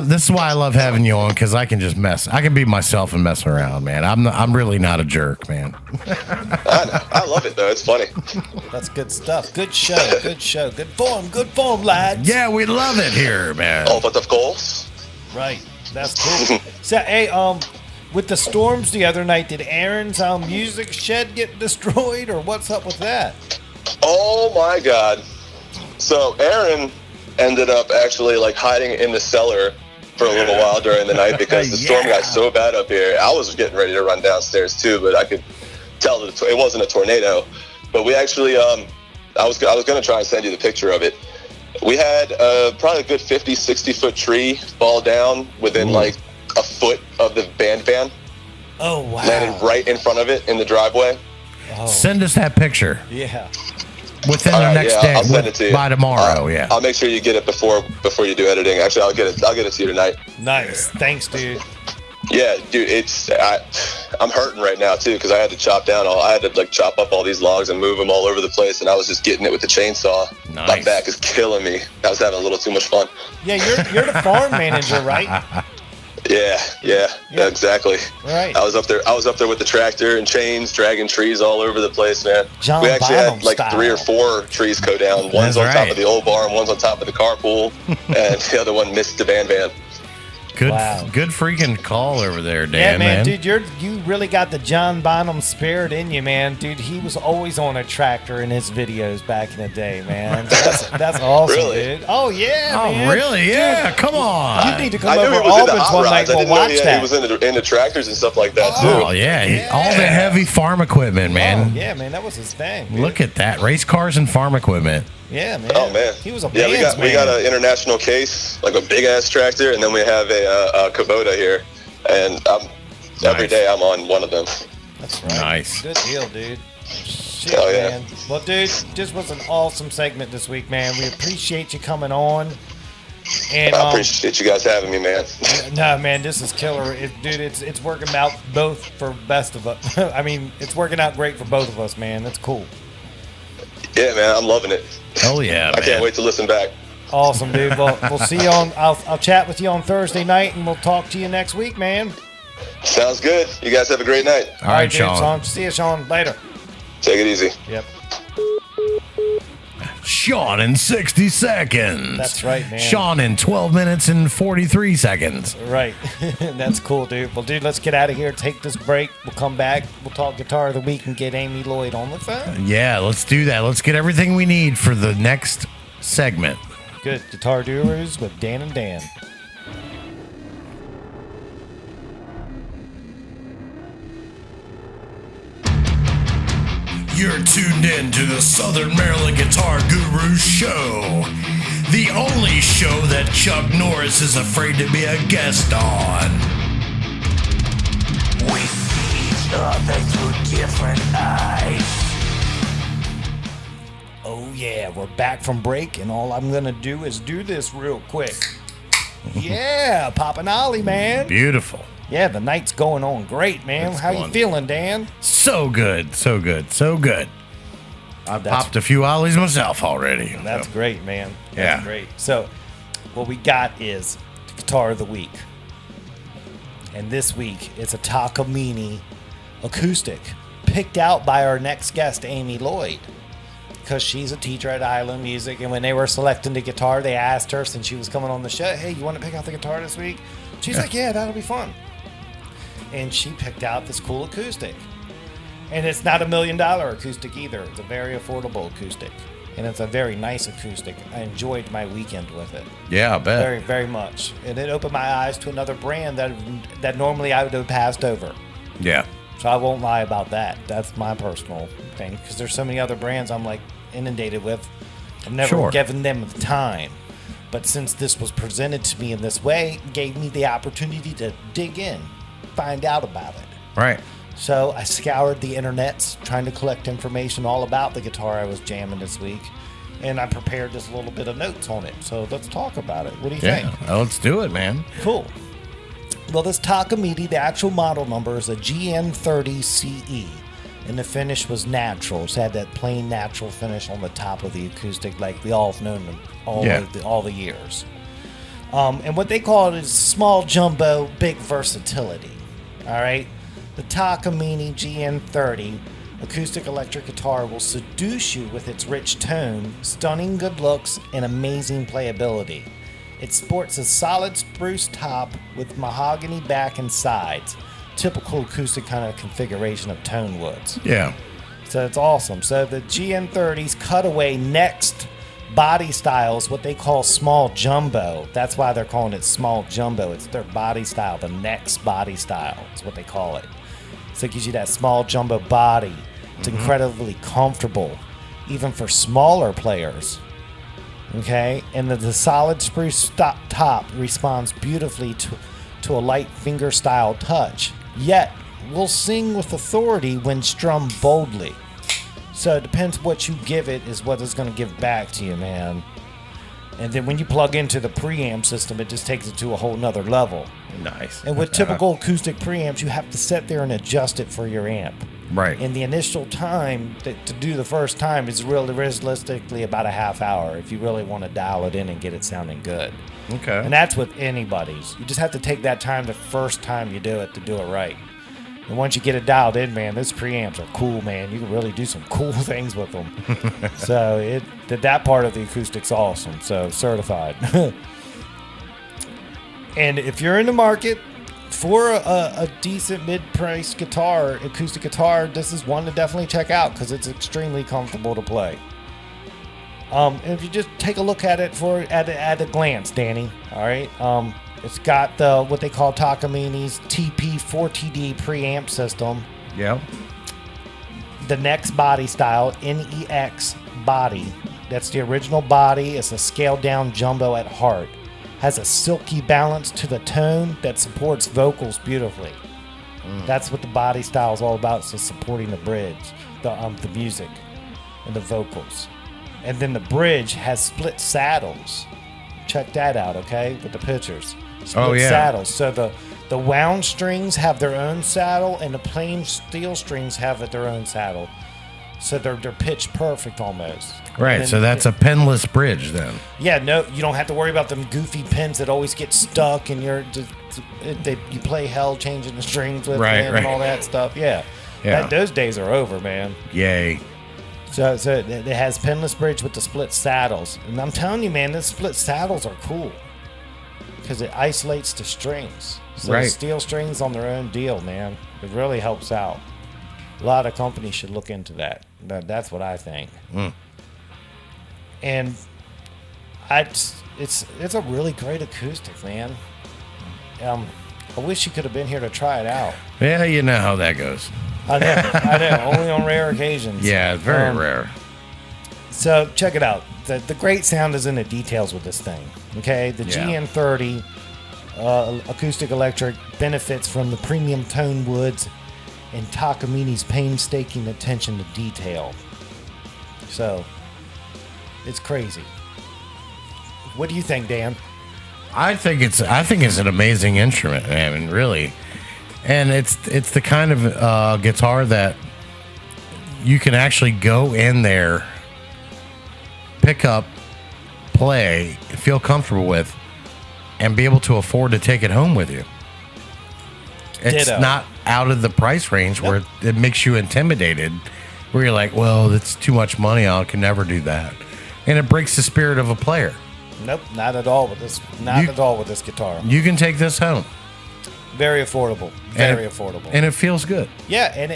This is why I love having you on, because I can just mess. I can be myself and mess around, man. I'm really not a jerk, man. I know. I love it though. It's funny. That's good stuff. Good show. Good show. Good form, lads. Yeah, we love it here, man. Oh, but of course. Right. That's cool. So, hey, with the storms the other night, did Aaron's music shed get destroyed, or what's up with that? Oh my God. So Aaron ended up actually like hiding in the cellar for a little while during the night because the storm got so bad up here. I was getting ready to run downstairs too, but I could tell that it wasn't a tornado. But we actually, I was going to try and send you the picture of it. We had probably a good 50, 60-foot tree fall down within like a foot of the band van. Oh, wow. Landed right in front of it in the driveway. Oh. Send us that picture Yeah. within the next day. I'll send it to you By tomorrow, yeah. I'll make sure you get it before you do editing. Actually, I'll get it to you tonight. Nice. Thanks, dude. Yeah, dude, I'm hurting right now too because I had to chop up all these logs and move them all over the place, and I was just getting it with the chainsaw. Nice. My back is killing me. I was having a little too much fun. Yeah, you're the farm manager, right? Yeah, exactly. Right. I was up there with the tractor and chains, dragging trees all over the place, man. John we actually Bonham had like style. 3 or 4 trees go down. One's That's on top right. of the old barn, one's on top of the carpool, and the other one missed the van. Good, Wow. good freaking call over there, Yeah, Dan, man, dude, you really got the John Bonham spirit in you, man. Dude, he was always on a tractor in his videos back in the day, man. That's awesome, Really? dude. Oh yeah, Oh, man. really? Yeah, come on. You need to I come knew over he was into Albans hot one rods. night I and didn't we'll know watch he that. was into tractors and stuff like that too. Oh, yeah. All the heavy farm equipment, man. Oh, yeah, man, that was his thing. Dude. Look at that. Race cars and farm equipment. Yeah, man. Oh man, He was a yeah. man's We got an international case, like a big ass tractor, and then we have a Kubota here, and every day I'm on one of them. That's right. Nice. Good deal, dude. Shit, Oh, yeah. man. Well, dude, this was an awesome segment this week, man. We appreciate you coming on. And I appreciate you guys having me, man. no, man, this is killer, dude. It's working out both for best of us. I mean, it's working out great for both of us, man. That's cool. Yeah, man, I'm loving it. Oh, yeah, I can't wait to listen back. Awesome, dude. Well, we'll see you on. I'll chat with you on Thursday night, and we'll talk to you next week, man. Sounds good. You guys have a great night. All right, dude, Sean. See you, Sean. Later. Take it easy. Yep. Sean in 60 seconds. That's right, man. Sean in 12 minutes and 43 seconds. Right. That's cool, dude. Well, dude, let's get out of here. Take this break. We'll come back. We'll talk Guitar of the Week and get Amy Lloyd on the phone. Yeah, let's do that. Let's get everything we need for the next segment. Good. Guitar Gurus with Dan and Dan. You're tuned in to the Southern Maryland Guitar Guru Show, the only show that Chuck Norris is afraid to be a guest on. We see each other through different eyes. Oh, yeah. We're back from break, and all I'm going to do is do this real quick. Yeah. Poppin' Ollie, man. Beautiful. Yeah, the night's going on great, man. It's How you going- feeling, Dan? So good, so good, so good. I've That's- popped a few ollies myself already. That's so. great, man. That's Yeah. great. So, what we got is the Guitar of the Week. And this week, it's a Takamine acoustic, picked out by our next guest, Amy Lloyd, because she's a teacher at Island Music. And when they were selecting the guitar, they asked her, since she was coming on the show, hey, you want to pick out the guitar this week? She's like, yeah, that'll be fun. And she picked out this cool acoustic. And it's not $1 million acoustic either. It's a very affordable acoustic. And it's a very nice acoustic. I enjoyed my weekend with it. Yeah, I bet. Very, very much. And it opened my eyes to another brand that normally I would have passed over. Yeah. So I won't lie about that. That's my personal thing. Because there's so many other brands I'm like inundated with. I've never Sure. given them the time. But since this was presented to me in this way, it gave me the opportunity to dig in, find out about it. Right. So I scoured the internets trying to collect information all about the guitar I was jamming this week. And I prepared just a little bit of notes on it. So let's talk about it. What do you Yeah. think? Well, let's do it, man. Cool. Well, this Takamine, the actual model number is a GN30CE, and the finish was natural. It's had that plain natural finish on the top of the acoustic, like we all have known them all the years. And what they call it is small jumbo, big versatility. All right, the Takamine GN30 acoustic electric guitar will seduce you with its rich tone, stunning good looks, and amazing playability. It sports a solid spruce top with mahogany back and sides. Typical acoustic kind of configuration of tone woods. Yeah. So it's awesome. So the GN30's cutaway next body style is what they call small jumbo. That's why they're calling it small jumbo. It's their body style, the next body style is what they call it. So it gives you that small jumbo body. It's incredibly comfortable, even for smaller players. Okay, and the solid spruce top responds beautifully to a light finger style touch, yet will sing with authority when strummed boldly. So it depends what you give it is what it's going to give back to you, man. And then when you plug into the preamp system, it just takes it to a whole nother level. Nice. And with typical acoustic preamps, you have to sit there and adjust it for your amp. Right. And the initial time to do the first time is really realistically about a half hour if you really want to dial it in and get it sounding good. Okay. And that's with anybody's. You just have to take that time the first time you do it to do it right. And once you get it dialed in, man, those preamps are cool, man. You can really do some cool things with them. So that part of the acoustic's awesome. So certified. And if you're in the market for a decent mid-price guitar, acoustic guitar, this is one to definitely check out because it's extremely comfortable to play. And if you just take a look at it at a glance, Danny, all right, it's got the what they call Takamine's TP4TD preamp system. Yeah. The next body style, NEX body. That's the original body. It's a scaled down jumbo at heart. Has a silky balance to the tone that supports vocals beautifully. That's what the body style is all about. It's just supporting the bridge, the music, and the vocals. And then the bridge has split saddles. Check that out, okay? With the pictures. Split saddles. So the wound strings have their own saddle, and the plain steel strings have their own saddle. So they're pitched perfect almost. Right, so that's a pinless bridge then. Yeah, no, you don't have to worry about them goofy pins that always get stuck and you play hell changing the strings with them and all that stuff. Yeah. Those days are over, man. Yay. So it has pinless bridge with the split saddles. And I'm telling you, man, the split saddles are cool because it isolates the strings. So the steel strings on their own deal, man. It really helps out. A lot of companies should look into that. That's what I think. And it's a really great acoustic, man. I wish you could have been here to try it out. Yeah, you know how that goes. I know. Only on rare occasions. Yeah, it's very rare. So check it out. The great sound is in the details with this thing. Okay, the GN30 acoustic electric benefits from the premium tone woods and Takamine's painstaking attention to detail. So it's crazy. What do you think, Dan? I think it's an amazing instrument. I mean, really, and it's the kind of guitar that you can actually go in there, pick up, play, feel comfortable with, and be able to afford to take it home with you. It's Ditto. not out of the price range where it makes you intimidated, where you're like, well, it's too much money. I can never do that. And it breaks the spirit of a player. Nope, not at all with this. At all with this guitar. You can take this home. Very affordable. Very affordable. And it feels good. Yeah, and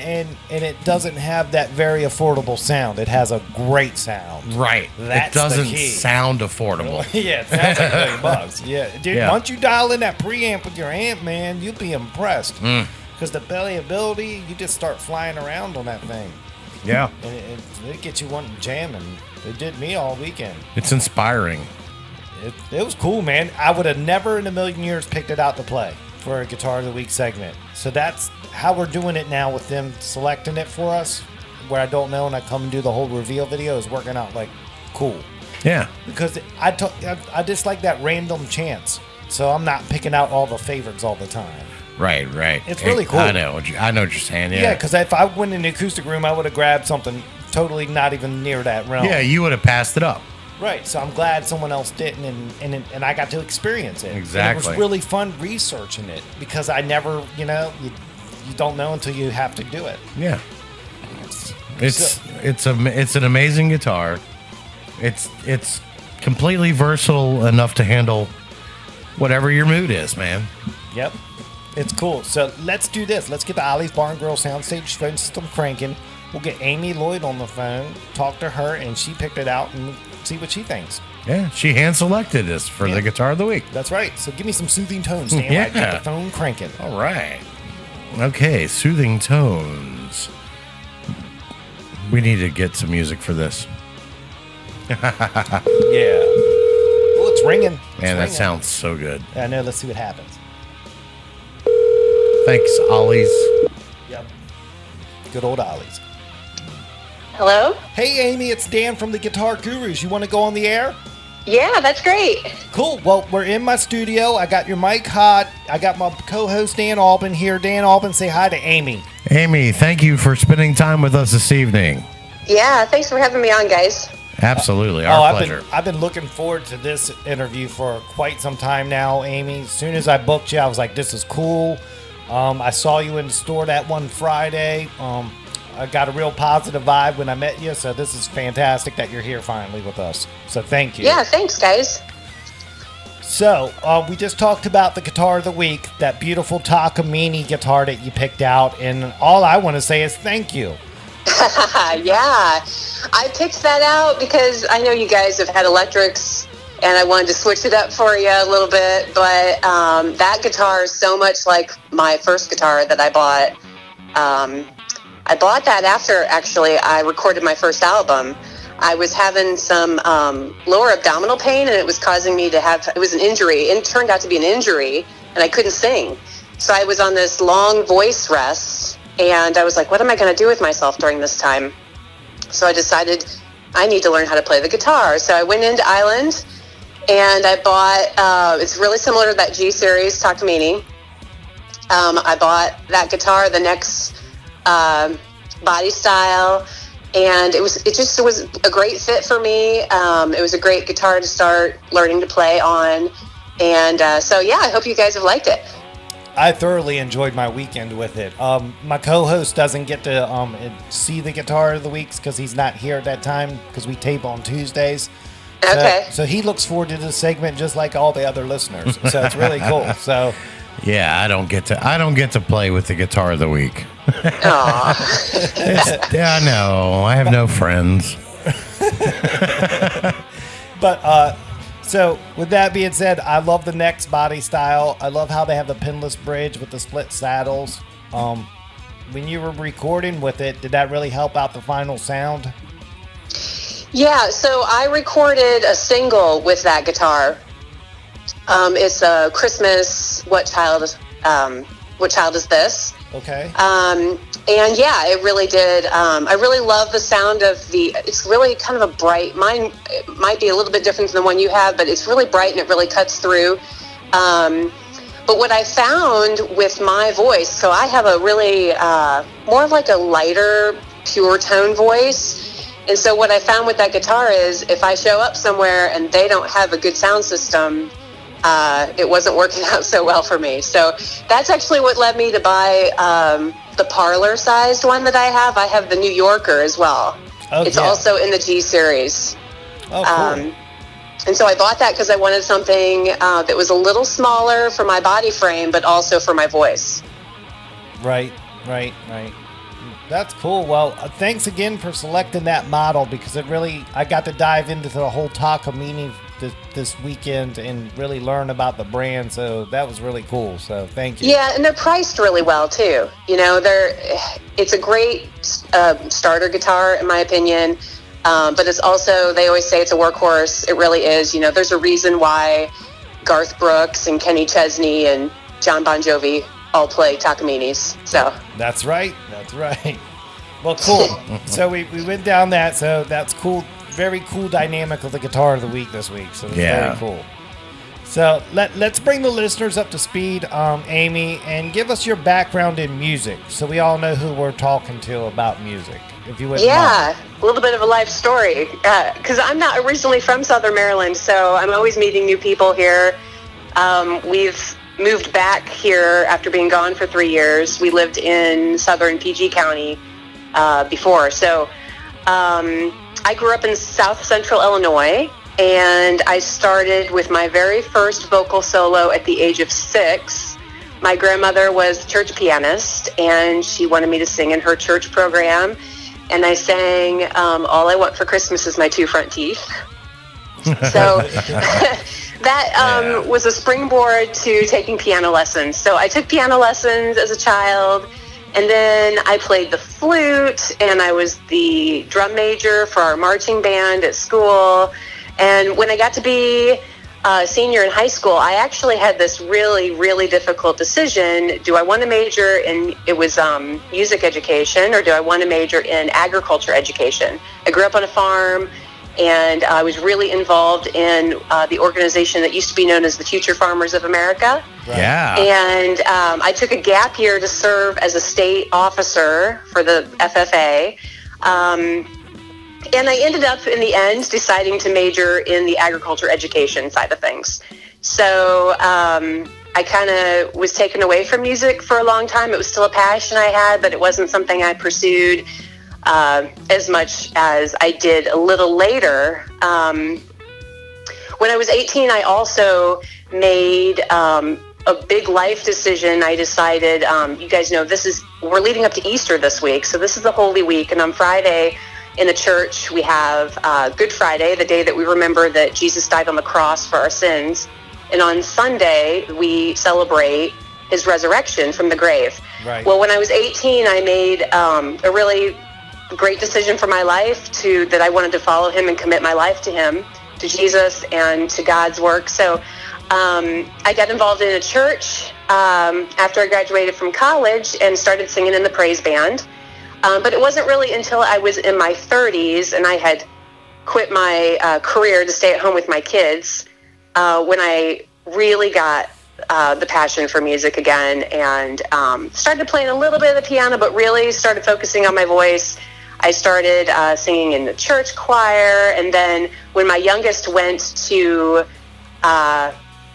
it doesn't have that very affordable sound. It has a great sound. Right. That's it doesn't the key. sound affordable. Yeah, it sounds like $1 million. Yeah, dude. Yeah. Once you dial in that preamp with your amp, man, you'll be impressed. Because the bellyability, you just start flying around on that thing. Yeah. And it gets you wanting to jam, and it did me all weekend. It's inspiring. It was cool, man. I would have never in a million years picked it out to play for a Guitar of the Week segment. So that's how we're doing it now with them selecting it for us, where I don't know and I come and do the whole reveal video is working out like cool. Yeah. Because I just like that random chance. so I'm not picking out all the favorites all the time. Right. It's really cool. I know what you're saying. Yeah, because if I went in the acoustic room, I would have grabbed something totally not even near that realm. Yeah, you would have passed it up. Right, so I'm glad someone else didn't, and I got to experience it. Exactly. And it was really fun researching it because I never, you don't know until you have to do it. Yeah, it's an amazing guitar. It's completely versatile enough to handle whatever your mood is, man. Yep, it's cool. So let's do this. Let's get the Ollie's Barn Grill soundstage phone system cranking. We'll get Amy Lloyd on the phone, talk to her, and she picked it out and see what she thinks. Yeah, she hand selected this for the guitar of the week. That's right. So give me some soothing tones, Dan. Yeah. Get the phone cranking. All right. Okay, soothing tones. We need to get some music for this. Yeah. Oh, it's ringing. Man, that sounds so good. I know. Let's see what happens. Thanks, Ollie's. Yep. Good old Ollie's. Hello? Hey, Amy, it's Dan from the Guitar Gurus. You want to go on the air? Yeah, that's great. Cool. Well, we're in my studio. I got your mic hot. I got my co-host, Dan Albin, here. Dan Albin, say hi to Amy. Amy, thank you for spending time with us this evening. Yeah, thanks for having me on, guys. Absolutely. Our pleasure. I've been looking forward to this interview for quite some time now, Amy. As soon as I booked you, I was like, this is cool. I saw you in the store that one Friday. I got a real positive vibe when I met you, so this is fantastic that you're here finally with us. So thank you. Yeah, thanks, guys. So we just talked about the guitar of the week, that beautiful Takamine guitar that you picked out, and all I want to say is thank you. Yeah, I picked that out because I know you guys have had electrics, and I wanted to switch it up for you a little bit, but that guitar is so much like my first guitar that I bought. I bought that after, actually, I recorded my first album. I was having some lower abdominal pain, and it was causing me to it was an injury. It turned out to be an injury, and I couldn't sing. So I was on this long voice rest, and I was like, what am I going to do with myself during this time? So I decided I need to learn how to play the guitar. So I went into Island, and I bought, it's really similar to that G Series Takamine. I bought that guitar, the next body style, and it was a great fit for me. It was a great guitar to start learning to play on, and so yeah, I hope you guys have liked it. I thoroughly enjoyed my weekend with it. My co-host doesn't get to see the guitar of the weeks because he's not here at that time because we tape on Tuesdays. Okay. So he looks forward to this segment just like all the other listeners. So it's really cool. So yeah, I don't get to play with the guitar of the week. Yeah, I know. I have no friends. But so with that being said, I love the next body style. I love how they have the pinless bridge with the split saddles. When you were recording with it, did that really help out the final sound? Yeah, so I recorded a single with that guitar. It's a Christmas, What Child Is This? Okay. And yeah, it really did. I really love the sound of it's really kind of a bright, mine might be a little bit different than the one you have, but it's really bright and it really cuts through. But what I found with my voice, so I have a really, more of like a lighter, pure tone voice. And so what I found with that guitar is if I show up somewhere and they don't have a good sound system, it wasn't working out so well for me. So that's actually what led me to buy the parlor-sized one that I have. I have the New Yorker as well. Oh, it's yeah. also in the G series. Oh, cool. And so I bought that because I wanted something that was a little smaller for my body frame, but also for my voice. Right. That's cool. Well, thanks again for selecting that model because I got to dive into the whole Takamine this weekend and really learn about the brand. So that was really cool. So thank you. Yeah, and they're priced really well too. You know, it's a great starter guitar in my opinion. But it's also, they always say it's a workhorse. It really is. You know, there's a reason why Garth Brooks and Kenny Chesney and John Bon Jovi all play Takamines. So That's right. Well, cool. So we went down that. So that's cool. Very cool dynamic of the guitar of the week this week. So it's Yeah. very cool. So let's bring the listeners up to speed, Amy, and give us your background in music so we all know who we're talking to about music, if you wouldn't mind. A little bit of a life story, because I'm not originally from Southern Maryland, so I'm always meeting new people here. We've moved back here after being gone for 3 years. We lived in southern PG County before, so I grew up in South Central Illinois. And I started with my very first vocal solo at the age of 6. My grandmother was a church pianist, and she wanted me to sing in her church program. And I sang All I Want for Christmas Is My Two Front Teeth. So that was a springboard to taking piano lessons. So I took piano lessons as a child, and then I played the flute, and I was the drum major for our marching band at school. And when I got to be a senior in high school, I actually had this really, really difficult decision. Do I want to major in, it was music education, or do I want to major in agriculture education? I grew up on a farm, and I was really involved in the organization that used to be known as the Future Farmers of America. Right. Yeah. And I took a gap year to serve as a state officer for the FFA. And I ended up, in the end, deciding to major in the agriculture education side of things. So I kind of was taken away from music for a long time. It was still a passion I had, but it wasn't something I pursued as much as I did a little later. When I was 18, I also made a big life decision. I decided, you guys know, we're leading up to Easter this week, so this is the Holy Week, and on Friday, in the church, we have Good Friday, the day that we remember that Jesus died on the cross for our sins. And on Sunday, we celebrate his resurrection from the grave. Right. Well, when I was 18, I made a really great decision for my life that I wanted to follow him and commit my life to him, to Jesus and to God's work. So I got involved in a church after I graduated from college and started singing in the praise band. But it wasn't really until I was in my 30s and I had quit my career to stay at home with my kids when I really got the passion for music again, and started playing a little bit of the piano, but really started focusing on my voice. I started singing in the church choir, and then when my youngest went to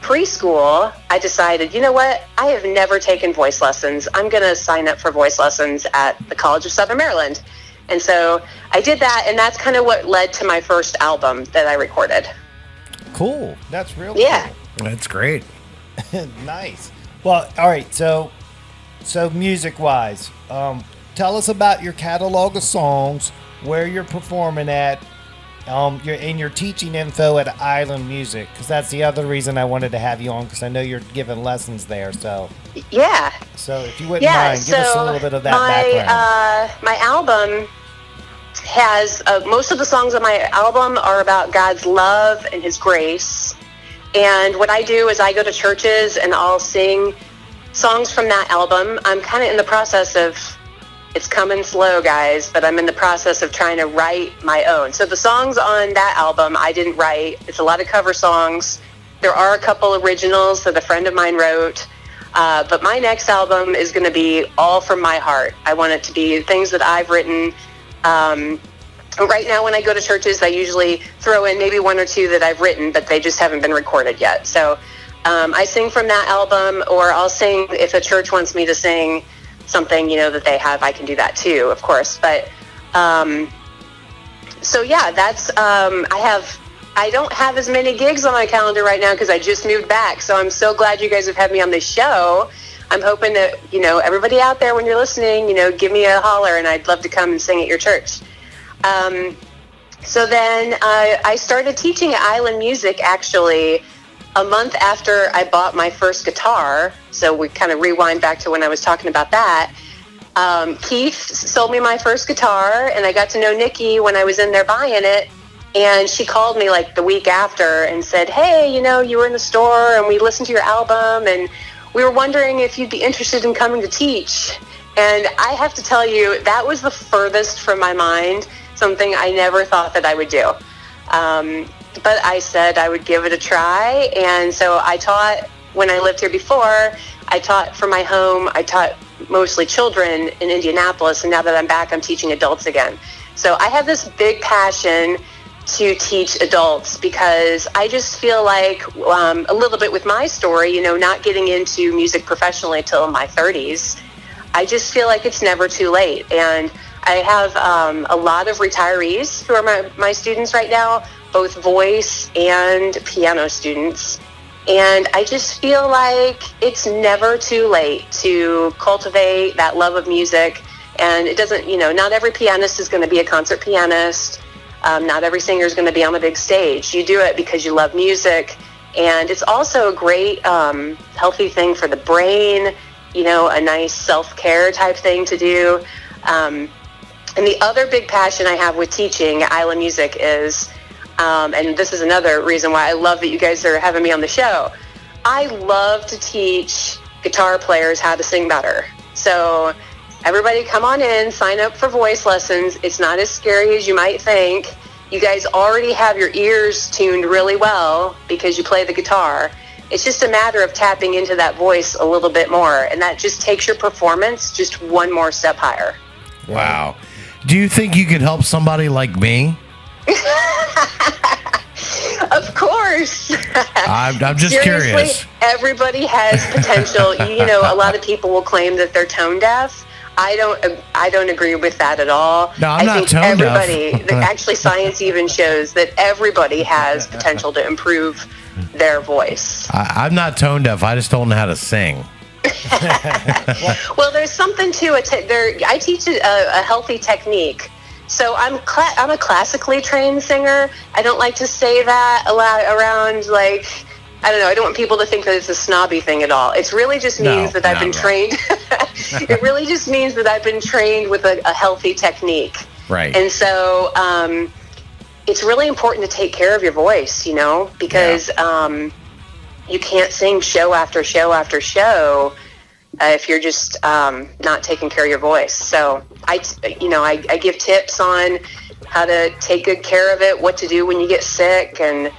preschool, I decided, you know what, I have never taken voice lessons. I'm going to sign up for voice lessons at the College of Southern Maryland. And so I did that, and that's kind of what led to my first album that I recorded. Cool. That's real Yeah. cool. That's great. Nice. Well, all right, so music-wise, tell us about your catalog of songs, where you're performing at, your teaching info at Island Music, because that's the other reason I wanted to have you on, because I know you're giving lessons there. So Yeah. So if you wouldn't mind, give us a little bit of that background. My album has most of the songs on my album are about God's love and his grace. And what I do is I go to churches and I'll sing songs from that album. I'm kind of in the process of, it's coming slow, guys, but I'm in the process of trying to write my own. So the songs on that album I didn't write. It's a lot of cover songs. There are a couple originals that a friend of mine wrote. But my next album is going to be all from my heart. I want it to be things that I've written. Right now when I go to churches, I usually throw in maybe one or two that I've written, but they just haven't been recorded yet. So I sing from that album, or I'll sing if a church wants me to sing something, that they have, I can do that too, of course. But so yeah, that's I don't have as many gigs on my calendar right now because I just moved back. So I'm so glad you guys have had me on this show. I'm hoping that, everybody out there, when you're listening, give me a holler, and I'd love to come and sing at your church. So then I started teaching at Island Music actually a month after I bought my first guitar. So we kind of rewind back to when I was talking about that. Keith sold me my first guitar, and I got to know Nikki when I was in there buying it. And she called me like the week after and said, hey, you were in the store and we listened to your album and we were wondering if you'd be interested in coming to teach. And I have to tell you, that was the furthest from my mind, something I never thought that I would do. but I said I would give it a try. And so I taught when I lived here before. I taught from my home. I taught mostly children in Indianapolis. And now that I'm back, I'm teaching adults again. So I have this big passion to teach adults because I just feel like a little bit with my story, you know, not getting into music professionally until my 30s, I just feel like it's never too late. And I have a lot of retirees who are my students right now, both voice and piano students. And I just feel like it's never too late to cultivate that love of music. And it doesn't, you know, not every pianist is going to be a concert pianist. Not every singer is going to be on the big stage. You do it because you love music. And it's also a great, healthy thing for the brain, you know, a nice self-care type thing to do. And the other big passion I have with teaching Isla music is, and this is another reason why I love that you guys are having me on the show, I love to teach guitar players how to sing better. So everybody come on in, sign up for voice lessons. It's not as scary as you might think. You guys already have your ears tuned really well because you play the guitar. It's just a matter of tapping into that voice a little bit more, and that just takes your performance just one more step higher. Wow. Do you think you could help somebody like me? Of course. I'm just Seriously, curious. Everybody has potential. You know, a lot of people will claim that they're tone deaf. I don't agree with that at all. No, I'm not think tone deaf. everybody, actually science even shows that everybody has potential to improve their voice. I'm not tone deaf. I just don't know how to sing. Well, there's something to it. I teach a healthy technique. So I'm a classically trained singer. I don't like to say that a lot around, like, I don't know. I don't want people to think that it's a snobby thing at all. It really just means that I've been trained. It really just means that I've been trained with a healthy technique. Right. And so it's really important to take care of your voice, you know, because you can't sing show after show after show if you're just not taking care of your voice. So I give tips on how to take good care of it, what to do when you get sick, and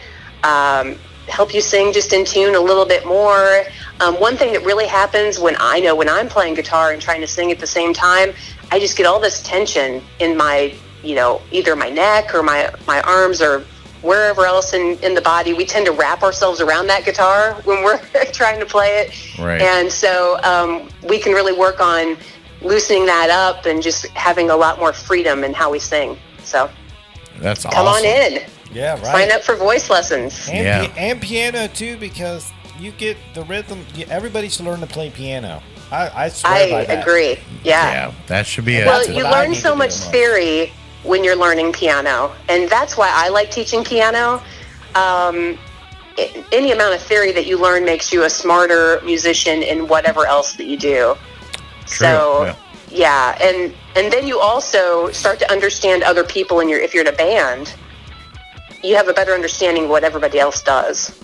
help you sing just in tune a little bit more. One thing that really happens when I'm playing guitar and trying to sing at the same time, I just get all this tension in my, you know, either my neck or my arms or wherever else in the body. We tend to wrap ourselves around that guitar when we're trying to play it. Right. And so we can really work on loosening that up and just having a lot more freedom in how we sing. So that's awesome. Come on in. Yeah, right. Sign up for voice lessons. And, and piano too, because you get the rhythm. Everybody should learn to play piano. I swear by that. Agree. Yeah. Yeah, that should be it. Well, you learn so much theory when you're learning piano, and that's why I like teaching piano. Any amount of theory that you learn makes you a smarter musician in whatever else that you do. True. So, yeah, and then you also start to understand other people if you're in a band. You have a better understanding of what everybody else does.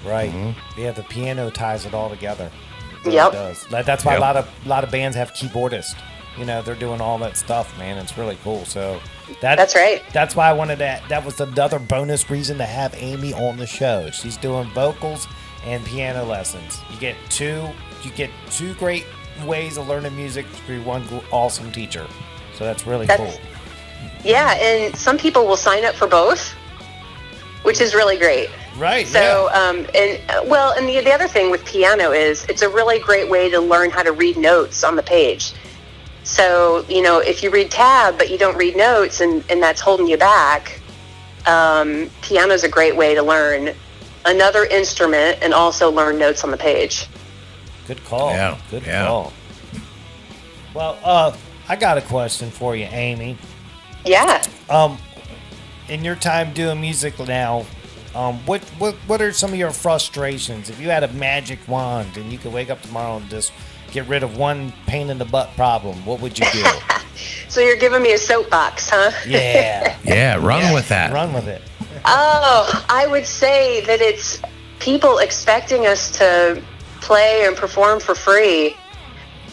Right. Mm-hmm. Yeah, the piano ties it all together. It really Yep. does. That's why a lot of bands have keyboardists. You know, they're doing all that stuff, man. It's really cool. So that's right. That's why I wanted to. That was another bonus reason to have Amy on the show. She's doing vocals and piano lessons. You get two great ways of learning music through one awesome teacher. So that's really cool. Yeah, and some people will sign up for both, which is really great. Right. So, and the other thing with piano is it's a really great way to learn how to read notes on the page. So, you know, if you read tab but you don't read notes and that's holding you back, piano's a great way to learn another instrument and also learn notes on the page. Good call. Yeah. Good call. Well, I got a question for you, Amy. Yeah. In your time doing music now, what are some of your frustrations? If you had a magic wand and you could wake up tomorrow and just get rid of one pain in the butt problem, what would you do? So you're giving me a soapbox, huh? Yeah. Yeah, run with that. Run with it. Oh, I would say that it's people expecting us to play and perform for free.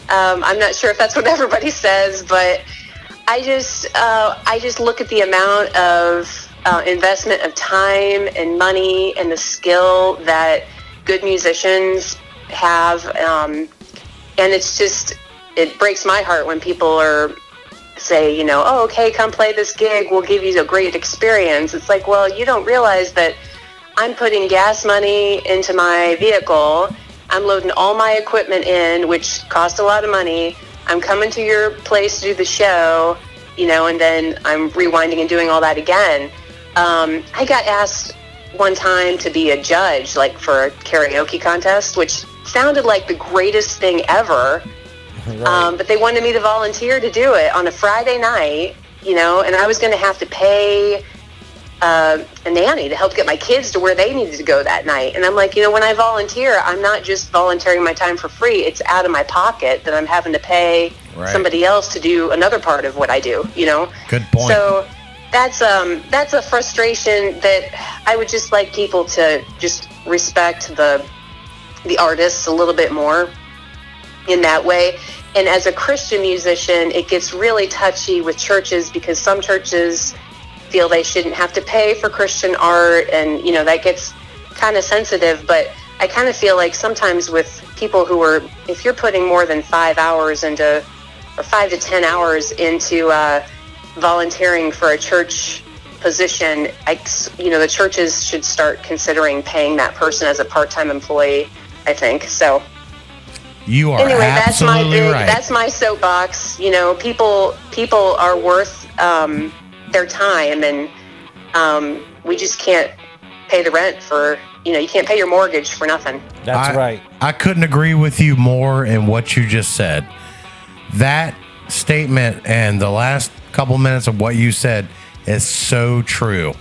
I'm not sure if that's what everybody says, but I just look at the amount of investment of time and money and the skill that good musicians have. And it breaks my heart when people say, oh, okay, come play this gig. We'll give you a great experience. It's like, well, you don't realize that I'm putting gas money into my vehicle. I'm loading all my equipment in, which costs a lot of money. I'm coming to your place to do the show, and then I'm rewinding and doing all that again. I got asked one time to be a judge, like for a karaoke contest, which sounded like the greatest thing ever. Right. But they wanted me to volunteer to do it on a Friday night, and I was going to have to pay a nanny to help get my kids to where they needed to go that night. And I'm like, when I volunteer, I'm not just volunteering my time for free. It's out of my pocket that I'm having to pay somebody else to do another part of what I do, Good point. So that's a frustration that I would just like people to just respect the artists a little bit more in that way. And as a Christian musician, it gets really touchy with churches because some churches feel they shouldn't have to pay for Christian art, and that gets kind of sensitive. But I kind of feel like sometimes with people if you're putting more than 5 hours into, or 5 to 10 hours into volunteering for a church position, the churches should start considering paying that person as a part-time employee, I think. So you are anyway, absolutely right. That's my soapbox. People are worth their time, and we just can't pay the rent for, you can't pay your mortgage for nothing. That's right. I couldn't agree with you more in what you just said. That statement and the last couple minutes of what you said is so true.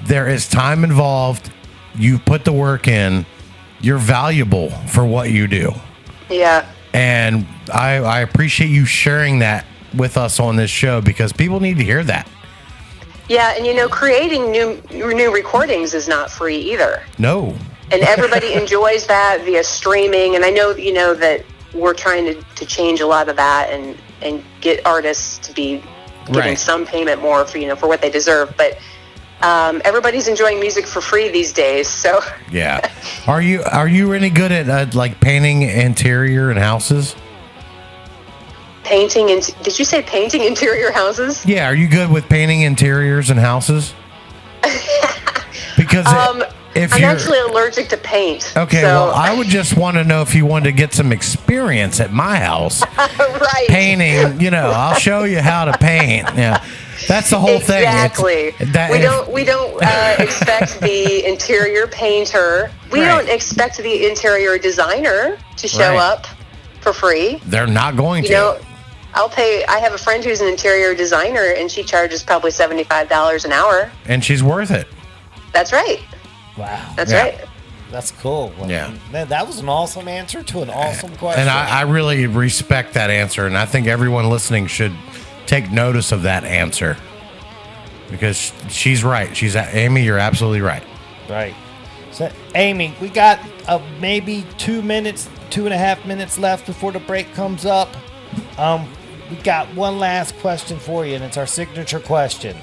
There is time involved. You put the work in. You're valuable for what you do. Yeah. And I appreciate you sharing that with us on this show because people need to hear that. Yeah, and creating new recordings is not free either. No. And everybody enjoys that via streaming, and I know that we're trying to change a lot of that and get artists to be getting some payment more for what they deserve, but everybody's enjoying music for free these days. So yeah. Are you any good at like painting interior and houses? Did you say painting interior houses? Yeah, are you good with painting interiors and houses? Because I'm actually allergic to paint. Okay, well, I would just want to know if you wanted to get some experience at my house. Right. Painting, I'll show you how to paint. Yeah. That's the whole thing. Exactly. We don't expect the interior painter. We don't expect the interior designer to show up for free. They're not going to. I'll pay. I have a friend who's an interior designer, and she charges probably $75 an hour. And she's worth it. That's right. Wow. That's right. That's cool. Well, yeah. Man, that was an awesome answer to an awesome question. And I really respect that answer, and I think everyone listening should take notice of that answer because she's right. Amy, you're absolutely right. Right. So, Amy, we got maybe 2.5 minutes left before the break comes up. We got one last question for you, and it's our signature question.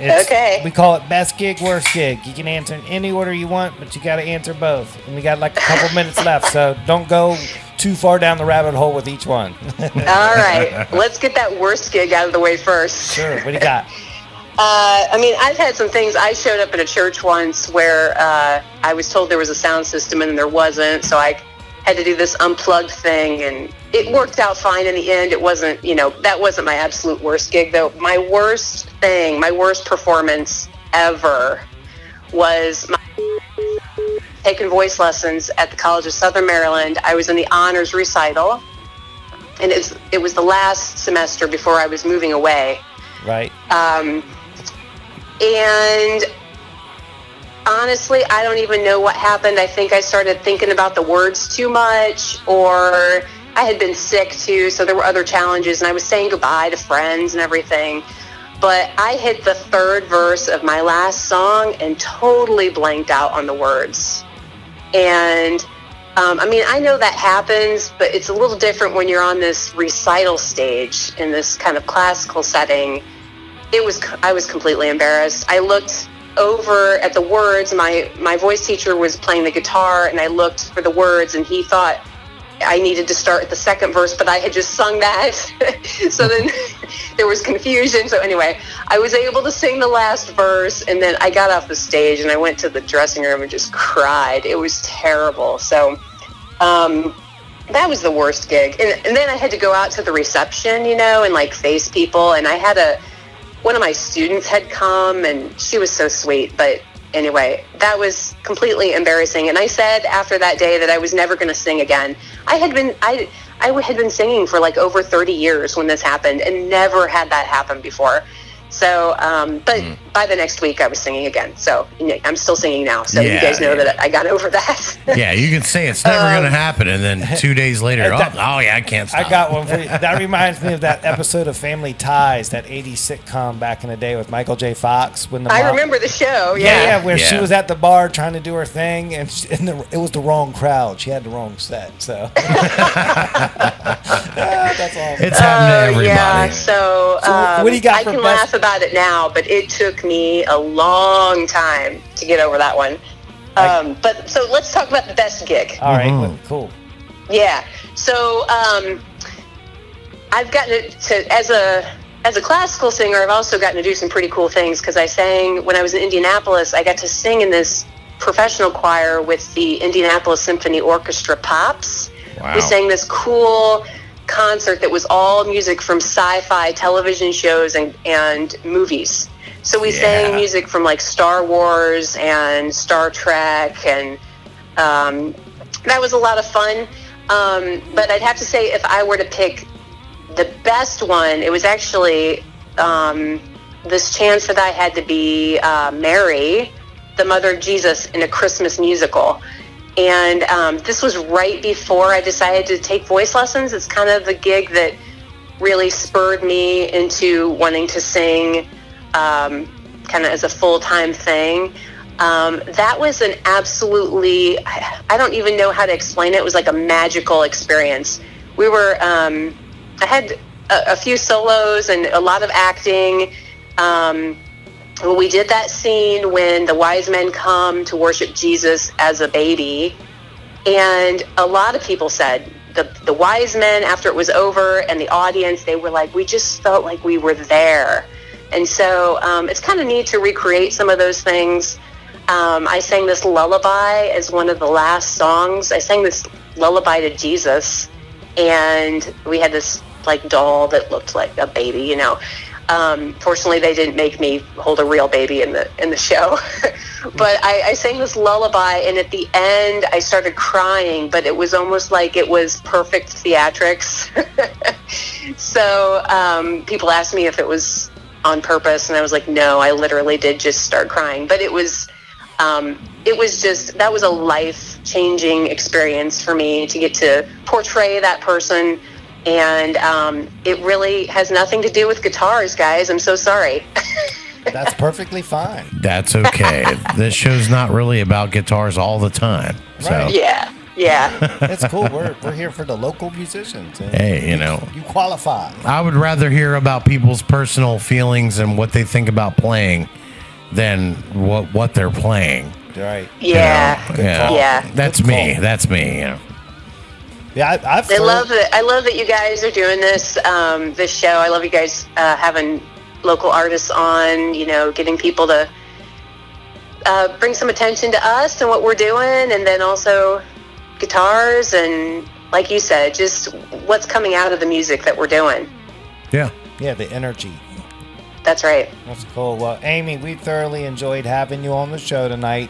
Okay. We call it best gig, worst gig. You can answer in any order you want, but you got to answer both. And we got like a couple minutes left, so don't go too far down the rabbit hole with each one. All right. Let's get that worst gig out of the way first. Sure. What do you got? I've had some things. I showed up at a church once where I was told there was a sound system and there wasn't, so I had to do this unplugged thing, and it worked out fine in the end. It wasn't, that wasn't my absolute worst gig, though. My worst performance ever was taking voice lessons at the College of Southern Maryland. I was in the honors recital, and it was the last semester before I was moving away. Right. And honestly, I don't even know what happened. I think I started thinking about the words too much, or I had been sick too, so there were other challenges, and I was saying goodbye to friends and everything. But I hit the third verse of my last song and totally blanked out on the words. And I know that happens, but it's a little different when you're on this recital stage in this kind of classical setting. I was completely embarrassed. I looked over at the words. My voice teacher was playing the guitar, and I looked for the words, and he thought I needed to start at the second verse, but I had just sung that. So then there was confusion. So anyway, I was able to sing the last verse, and then I got off the stage and I went to the dressing room and just cried. It was terrible. So that was the worst gig. And then I had to go out to the reception, and like face people. And I had one of my students had come, and she was so sweet, but anyway, that was completely embarrassing. And I said after that day that I was never going to sing again. I had been singing for like over 30 years when this happened, and never had that happen before. So, but by the next week I was singing again. So I'm still singing now. So you guys know that I got over that. Yeah, you can say it's never going to happen, and then 2 days later, I can't stop. I got one for you. That reminds me of that episode of Family Ties, that 80s sitcom back in the day with Michael J. Fox. I remember the show. Yeah, where she was at the bar trying to do her thing, and it was the wrong crowd. She had the wrong set. So that's awesome. It's happened to everybody. Yeah. So what do you got I can laugh about it now, but it took me a long time to get over that one. But so let's talk about the best gig. All right, cool. Yeah. So I've gotten to as a classical singer, I've also gotten to do some pretty cool things, because I sang when I was in Indianapolis. I got to sing in this professional choir with the Indianapolis Symphony Orchestra Pops. Wow. We sang this cool concert that was all music from sci-fi television shows and movies. So we sang music from like Star Wars and Star Trek, and that was a lot of fun. But I'd have to say, if I were to pick the best one, it was actually this chance that I had to be Mary, the mother of Jesus, in a Christmas musical. And this was right before I decided to take voice lessons. It's kind of the gig that really spurred me into wanting to sing kind of as a full-time thing. That was an absolutely, I don't even know how to explain it. It was like a magical experience. We were, I had a few solos and a lot of acting. We did that scene when the wise men come to worship Jesus as a baby, and a lot of people said the wise men, after it was over, and the audience, they were like, we just felt like we were there. And so it's kind of neat to recreate some of those things. I sang this lullaby as one of the last songs. I sang this lullaby to Jesus, and we had this like doll that looked like a baby, Fortunately, they didn't make me hold a real baby in the show. But I sang this lullaby, and at the end, I started crying, but it was almost like it was perfect theatrics. So people asked me if it was on purpose, and I was like, no, I literally did just start crying. But it was just, that was a life-changing experience for me to get to portray that person. And it really has nothing to do with guitars, guys. I'm so sorry. That's perfectly fine. That's okay. This show's not really about guitars all the time. So. Right. Yeah. It's cool. We're here for the local musicians. And hey, you qualify. I would rather hear about people's personal feelings and what they think about playing than what they're playing. Right. Yeah. Yeah. That's me. That's me. Yeah, I love it. I love that you guys are doing this show. I love you guys having local artists on. Getting people to bring some attention to us and what we're doing, and then also guitars and, like you said, just what's coming out of the music that we're doing. Yeah, the energy. That's right. That's cool. Well, Amy, we thoroughly enjoyed having you on the show tonight.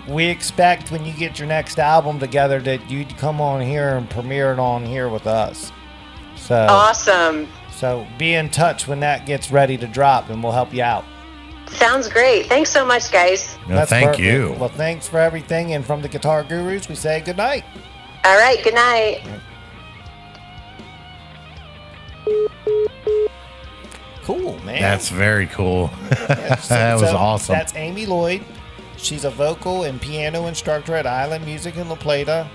We expect when you get your next album together that you'd come on here and premiere it on here with us. So awesome. So be in touch when that gets ready to drop, and we'll help you out. Sounds great. Thanks so much, guys. No, thank you. Well, thanks for everything. And from the Guitar Gurus, we say good night. All right. Good night. Cool, man. That's very cool. That was awesome. That's Amy Lloyd. She's a vocal and piano instructor at Island Music in La Plata.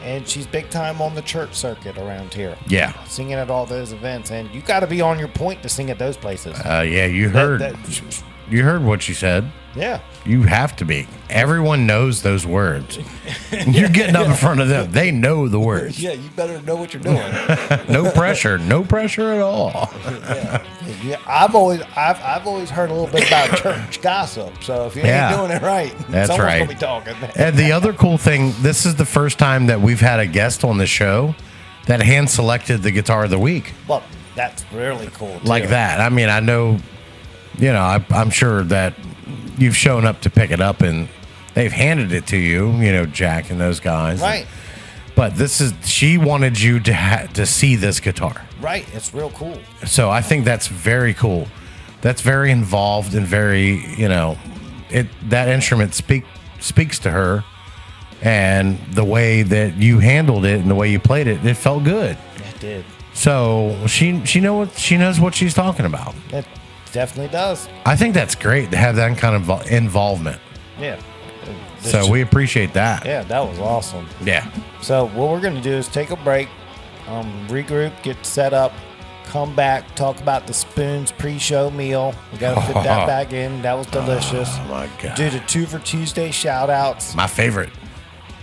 And she's big time on the church circuit around here. Yeah. Singing at all those events. And you got to be on your point to sing at those places. Yeah, you heard. You heard what she said. Yeah. You have to be. Everyone knows those words. You're getting up in front of them. They know the words. Yeah, you better know what you're doing. No pressure. No pressure at all. Yeah, I've always heard a little bit about church gossip. So if you ain't doing it right, that's someone's right. gonna be talking. And the other cool thing, this is the first time that we've had a guest on the show that hand selected the guitar of the week. Well, that's really cool. Too. Like that. I mean, I know, I'm sure that you've shown up to pick it up and they've handed it to you, Jack and those guys. Right. But she wanted you to see this guitar. Right. It's real cool. So I think that's very cool. That's very involved and very, that instrument speaks to her, and the way that you handled it and the way you played it, it felt good. It did. So she knows what she's talking about. It definitely does. I think that's great to have that kind of involvement. Yeah. So we appreciate that. Yeah, that was awesome. Yeah. So what we're going to do is take a break, regroup, get set up, come back, talk about the Spoons pre-show meal. We got to fit that back in. That was delicious. Oh, my God. Do the 2 for Tuesday shout-outs. My favorite.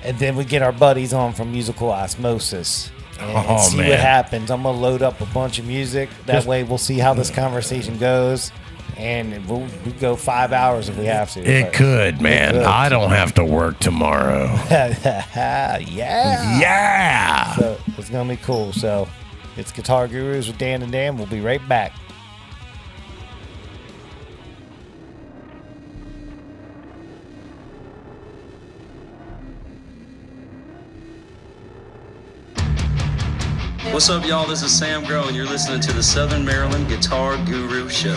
And then we get our buddies on from musical Osmosis. And see man. what happens. I'm going to load up a bunch of music. That way we'll see how this conversation goes. And we'll go 5 hours if we have to. It could, man. I don't have to work tomorrow. Yeah. Yeah. So it's going to be cool. So it's Guitar Gurus with Dan and Dan. We'll be right back. What's up, y'all? This is Sam Grow, and you're listening to the Southern Maryland Guitar Guru Show.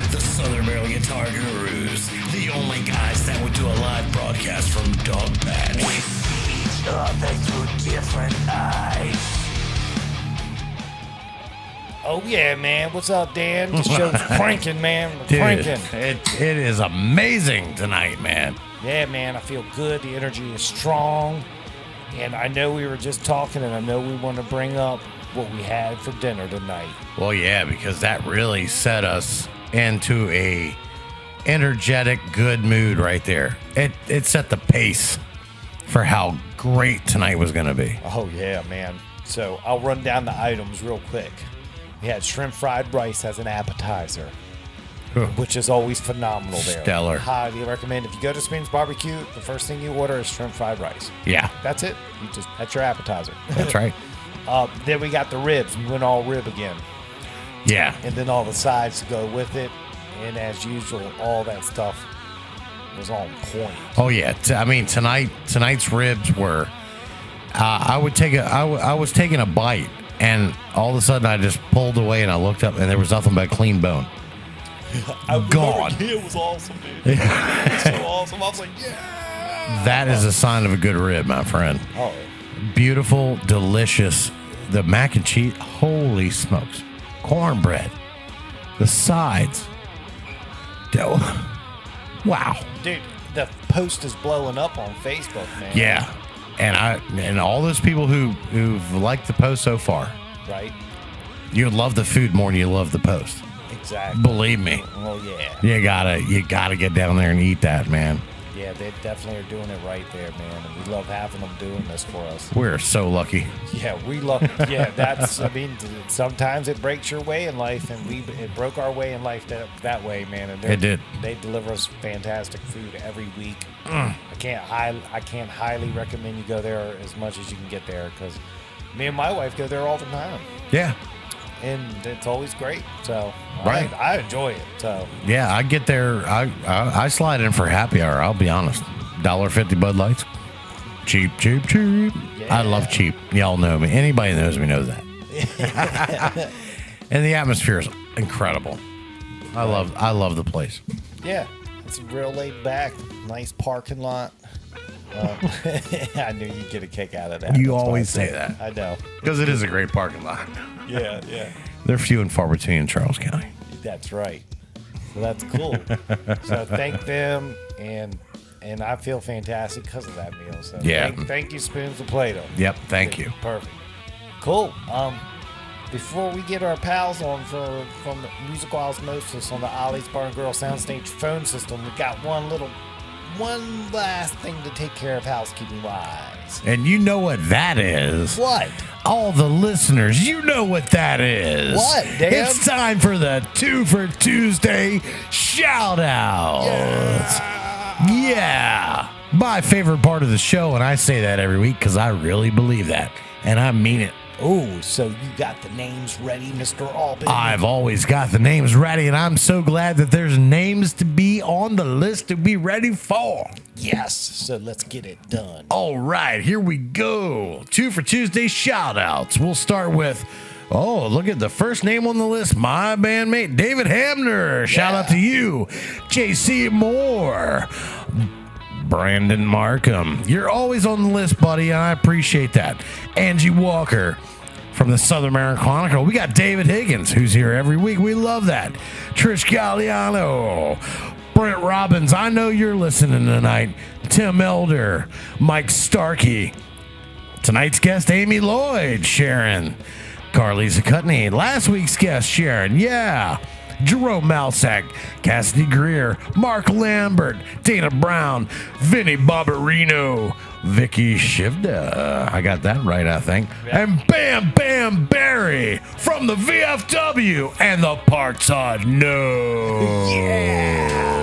The Southern Maryland Guitar Gurus, the only guys that would do a live broadcast from Dog Patch. We see each other through different eyes. Oh, yeah, man. What's up, Dan? This show's cranking, man. We're Dude, cranking. it is amazing tonight, man. Yeah, man. I feel good. The energy is strong. And I know we were just talking, and I know we want to bring up what we had for dinner tonight. Well, yeah, because that really set us into a energetic, good mood right there. It set the pace for how great tonight was going to be. Oh, yeah, man. So I'll run down the items real quick. We had shrimp fried rice as an appetizer, which is always phenomenal there. Stellar. Highly recommend. If you go to Spoon's Barbecue, the first thing you order is shrimp fried rice. Yeah. That's it. That's your appetizer. That's right. Then we got the ribs. We went all rib again. Yeah. And then all the sides to go with it. And as usual, all that stuff was on point. Oh, yeah. I mean, tonight's ribs were, I was taking a bite, and all of a sudden I just pulled away and I looked up and there was nothing but clean bone. Gone. It was awesome, dude. It was so awesome. I was like, yeah. That is a sign of a good rib, my friend. Oh. Beautiful, delicious. The mac and cheese, holy smokes. Cornbread. The sides. Wow. Dude, the post is blowing up on Facebook, man. Yeah. And all those people who've liked the post so far. Right? You love the food more than you love the post. Exactly. Believe me. Oh, yeah. You gotta get down there and eat that, man. Yeah, they definitely are doing it right there, man. And we love having them doing this for us. We're so lucky. Yeah, we love. Yeah, I mean, sometimes it breaks your way in life, and it broke our way in life that way, man. And it did. They deliver us fantastic food every week. I can't highly recommend you go there as much as you can get there, because me and my wife go there all the time. Yeah. And it's always great. So right. I enjoy it. So yeah, I get there. I slide in for happy hour. I'll be honest. $1.50 Bud Lights. Cheap. Yeah. I love cheap. Y'all know me. Anybody that knows me knows that. And the atmosphere is incredible. I love the place. Yeah, it's real laid back, nice parking lot. I knew you'd get a kick out of that. You always say that. I know. Because it is a great parking lot. Yeah. They're few and far between in Charles County. That's right. So that's cool. So thank them, and and I feel fantastic because of that meal. So Yeah. thank you, Spoons of Plata. Yep, thank you. Perfect. Cool. Before we get our pals on from the Musical Osmosis on the Ollie's Bar and Grill Soundstage phone system, we got one last thing to take care of housekeeping wise. And you know what that is? What? All the listeners, you know what that is. What, Dan? It's time for the 2 for Tuesday shout outs. Yeah. My favorite part of the show, and I say that every week because I really believe that. And I mean it. Oh, so you got the names ready, Mr. Albin? I've always got the names ready, and I'm so glad that there's names to be on the list to be ready for. Yes, so let's get it done. All right, here we go. 2 for Tuesday shout outs. We'll start with, oh, look at the first name on the list. My bandmate, David Hamner. Shout out to you. JC Moore. Brandon Markham. You're always on the list, buddy, and I appreciate that. Angie Walker from the Southern Maryland Chronicle. We got David Higgins, who's here every week. We love that. Trish Galliano. Brent Robbins, I know you're listening tonight. Tim Elder. Mike Starkey. Tonight's guest, Amy Lloyd. Sharon. Carly Zakutney. Last week's guest, Sharon. Yeah. Jerome Malsack, Cassidy Greer, Mark Lambert, Dana Brown, Vinny Barbarino, Vicky Shivda. I got that right, I think. Yeah. And Bam Bam Barry from the VFW and the Parts No. Yeah.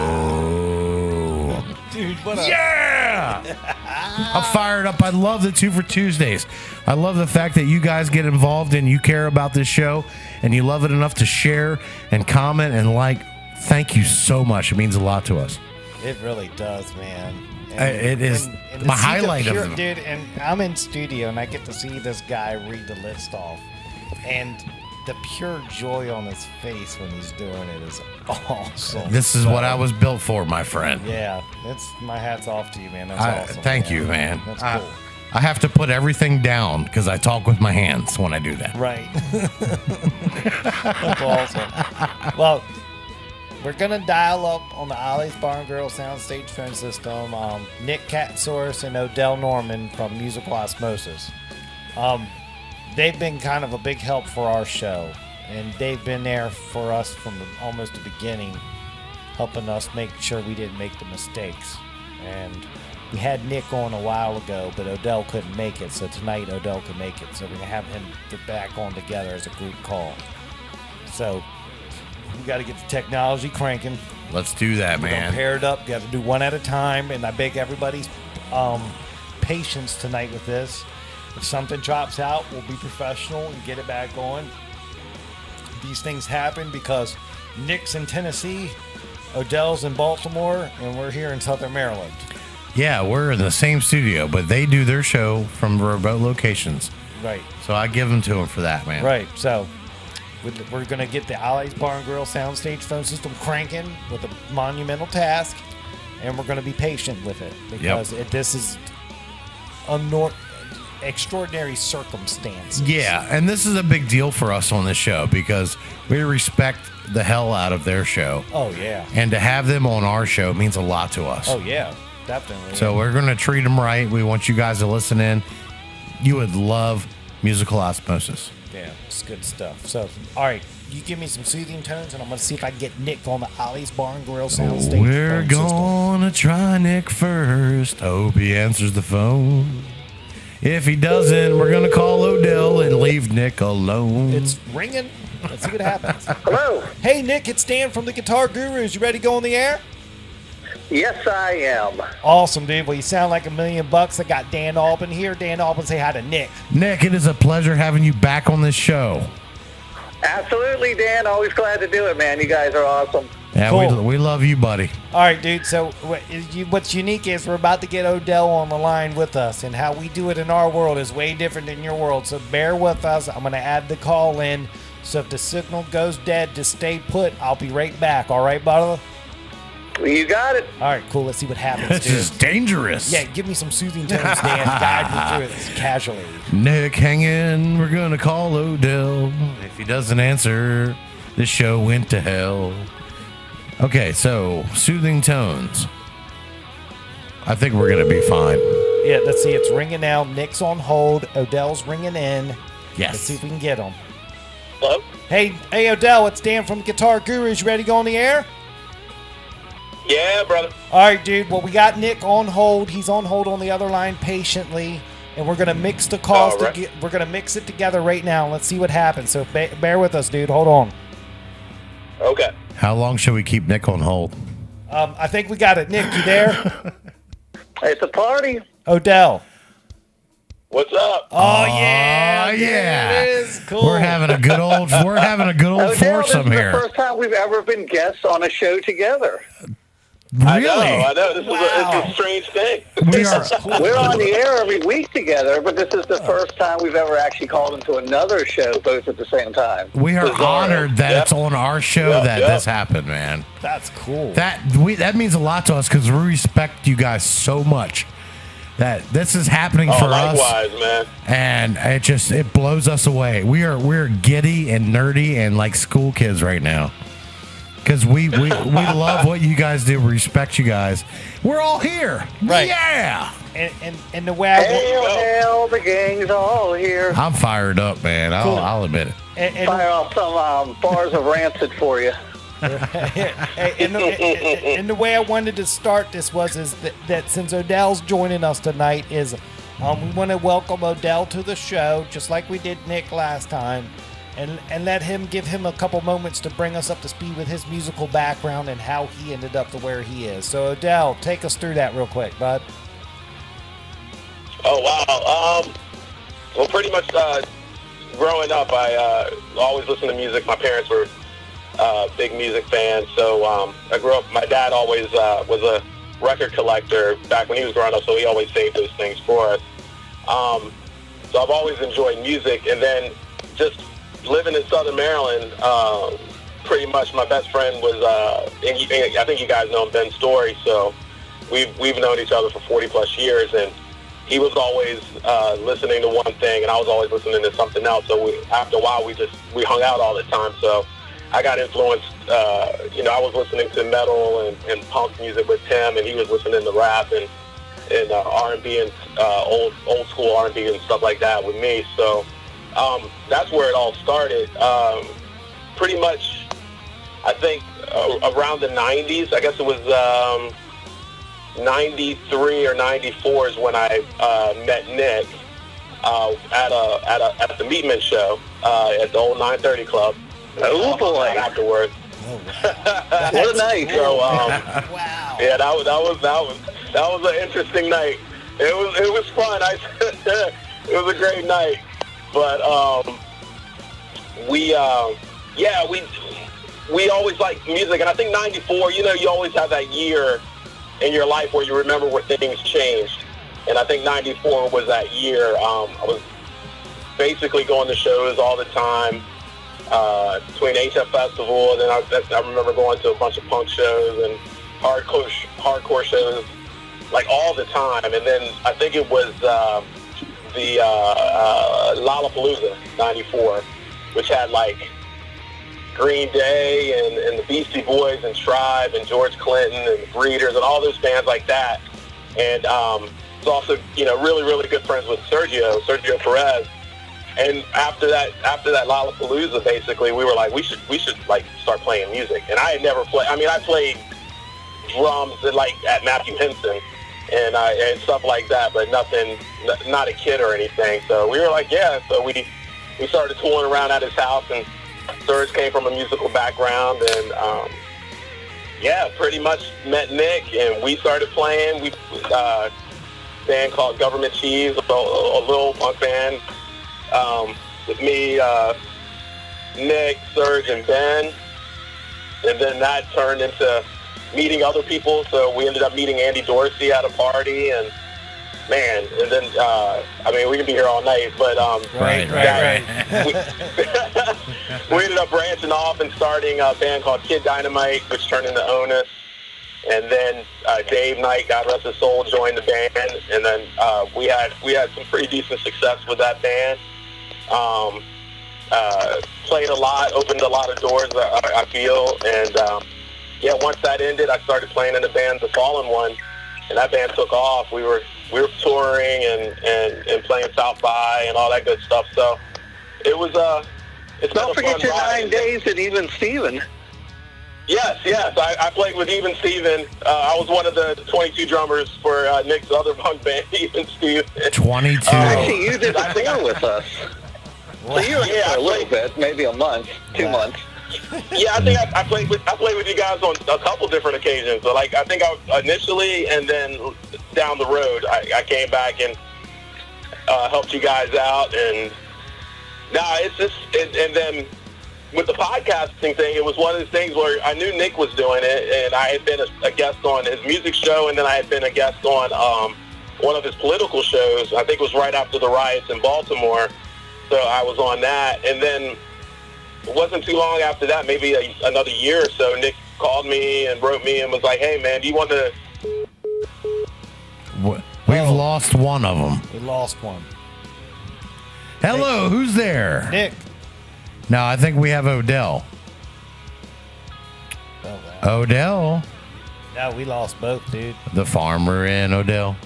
Dude, what up? Yeah. I'm fired up. I love the 2 for Tuesdays. I love the fact that you guys get involved and you care about this show and you love it enough to share and comment and like. Thank you so much. It means a lot to us. It really does, man. It is my highlight of them. Dude, and I'm in studio and I get to see this guy read the list off. And the pure joy on his face when he's doing it is awesome. This is what I was built for, my friend. Yeah, my hat's off to you, man. That's awesome. Thank you, man. That's cool. I have to put everything down because I talk with my hands when I do that. Right. That's awesome. Well, we're going to dial up on the Ollie's Bar and Grill Soundstage phone system Nick Katsouros and Odell Norman from Musical Osmosis. They've been kind of a big help for our show, and they've been there for us from almost the beginning, helping us make sure we didn't make the mistakes. And we had Nick on a while ago, but Odell couldn't make it, so tonight Odell can make it. So we're going to have him get back on together as a group call. So we got to get the technology cranking. Let's do that, man. Paired up, got to do one at a time, and I beg everybody's patience tonight with this. If something drops out, we'll be professional and get it back on. These things happen because Nick's in Tennessee, Odell's in Baltimore, and we're here in Southern Maryland. Yeah, we're in the same studio, but they do their show from remote locations. Right. So I give them to them for that, man. Right. So we're going to get the Ollie's Bar and Grill soundstage phone system cranking with a monumental task, and we're going to be patient with it because this is extraordinary circumstances. Yeah, and this is a big deal for us on this show because we respect the hell out of their show. Oh, yeah. And to have them on our show means a lot to us. Oh, yeah, definitely. So we're going to treat them right. We want you guys to listen in. You would love Musical Osmosis. Yeah, it's good stuff. So, all right, you give me some soothing tones, and I'm going to see if I can get Nick on the Ollie's Bar and Grill soundstage. We're going to try Nick first. Hope he answers the phone. If he doesn't, we're going to call Odell and leave Nick alone. It's ringing. Let's see what happens. Hello. Hey, Nick, it's Dan from the Guitar Gurus. You ready to go on the air? Yes, I am. Awesome, dude. Well, you sound like $1 million. I got Dan Albin here. Dan Albin, say hi to Nick. Nick, it is a pleasure having you back on this show. Absolutely, Dan. Always glad to do it, man. You guys are awesome. Yeah, cool. we love you, buddy. All right, dude. So what's unique is we're about to get Odell on the line with us, and how we do it in our world is way different than your world. So bear with us. I'm going to add the call in. So if the signal goes dead, just stay put. I'll be right back. All right, brother? You got it. All right, cool. Let's see what happens, This dude. is dangerous. Yeah, give me some soothing tones, Dan. Guide me through it casually. Nick, hang in. We're going to call Odell. If he doesn't answer, this show went to hell. Okay, so soothing tones. I think we're going to be fine. Yeah, let's see. It's ringing now. Nick's on hold. Odell's ringing in. Yes. Let's see if we can get him. Hello? Hey, Odell, it's Dan from Guitar Gurus. You ready to go on the air? Yeah, brother. All right, dude. Well, we got Nick on hold. He's on hold on the other line patiently, and we're gonna mix the calls. All right. We're gonna mix it together right now. Let's see what happens. So bear with us, dude. Hold on. Okay. How long should we keep Nick on hold? I think we got it. Nick, you there? It's a party. Odell. What's up? Oh yeah, yeah. it is cool. We're having a good old foursome here. This is the first time we've ever been guests on a show together. Really? I know. This Wow. is a strange thing. We are. We're on the air every week together, but this is the first time we've ever actually called into another show both at the same time. We are honored that Yep. it's on our show that this happened, man. That's cool. That means a lot to us because we respect you guys so much. That this is happening for us, Likewise, man. and it blows us away. We're giddy and nerdy and like school kids right now because we love what you guys do. We respect you guys. We're all here, Right. Yeah. And the way I Hail, the gang's all here. I'm fired up, man. I'll admit it. and Fire off some bars of Rancid for you. and the way I wanted to start this is that since Odell's joining us tonight we want to welcome Odell to the show just like we did Nick last time and let him give him a couple moments to bring us up to speed with his musical background and how he ended up to where he is. So Odell, take us through that real quick, bud. Oh, wow. Well, pretty much growing up, I always listened to music. My parents were big music fans, so I grew up. My dad always was a record collector back when he was growing up, so he always saved those things for us. So I've always enjoyed music, and then just living in Southern Maryland, pretty much my best friend was, I think you guys know him, Ben Story, so we've known each other for 40 plus years, and he was always listening to one thing, and I was always listening to something else, so after a while we hung out all the time, so I got influenced, I was listening to metal and punk music with him, and he was listening to rap and R&B and old school R&B and stuff like that with me. So that's where it all started. Pretty much, I think around the 90s, I guess it was 93 or 94 is when I met Nick at the Meatman show at the old 930 Club. Oh boy! Afterwards, What a night! so Wow. yeah, that was an interesting night. It was fun. It was a great night, but we always liked music, and I think '94. You always have that year in your life where you remember where things changed, and I think '94 was that year. I was basically going to shows all the time. Between HF Festival, and then I remember going to a bunch of punk shows and hardcore shows, like all the time. And then I think it was the Lollapalooza '94, which had like Green Day and the Beastie Boys and Tribe and George Clinton and the Breeders and all those bands like that. And it's also really really good friends with Sergio Perez. And after that Lollapalooza, basically, we were like, we should like start playing music. And I had never played. I mean, I played drums at Matthew Henson and stuff like that, but nothing, not a kid or anything. So we were like, yeah. So we started tooling around at his house, and Serge came from a musical background, and pretty much met Nick, and we started playing. We a band called Government Cheese, a little punk band. With me, Nick, Serge, and Ben, and then that turned into meeting other people. So we ended up meeting Andy Dorsey at a party, and man, and then we can be here all night, but Right. we ended up branching off and starting a band called Kid Dynamite, which turned into Onus. And then Dave Knight, God rest his soul, joined the band, and then we had some pretty decent success with that band. Played a lot, opened a lot of doors, I feel, and once that ended, I started playing in the band The Fallen One, and that band took off. We were touring and playing South by and all that good stuff. So it was it's Don't been a forget fun your ride. 9 days at Even Steven. Yes. I played with Even Steven. I was one of the 22 drummers for Nick's other punk band, Even Steven. 22. Actually, you did a tour with us. So you were here for a little bit, maybe a month, 2 months. Yeah, I think I played with you guys on a couple different occasions. So like I think initially, and then down the road, I came back and helped you guys out. And it's just and then with the podcasting thing, it was one of those things where I knew Nick was doing it, and I had been a guest on his music show, and then I had been a guest on one of his political shows. I think it was right after the riots in Baltimore. So I was on that, and then it wasn't too long after that, maybe another year or so, Nick called me and wrote me and was like, hey, man, do you want to... We've lost one of them. We lost one. Hello, who's there? Nick. No, I think we have Odell. Oh, wow. Odell. No, we lost both, dude. The farmer and Odell.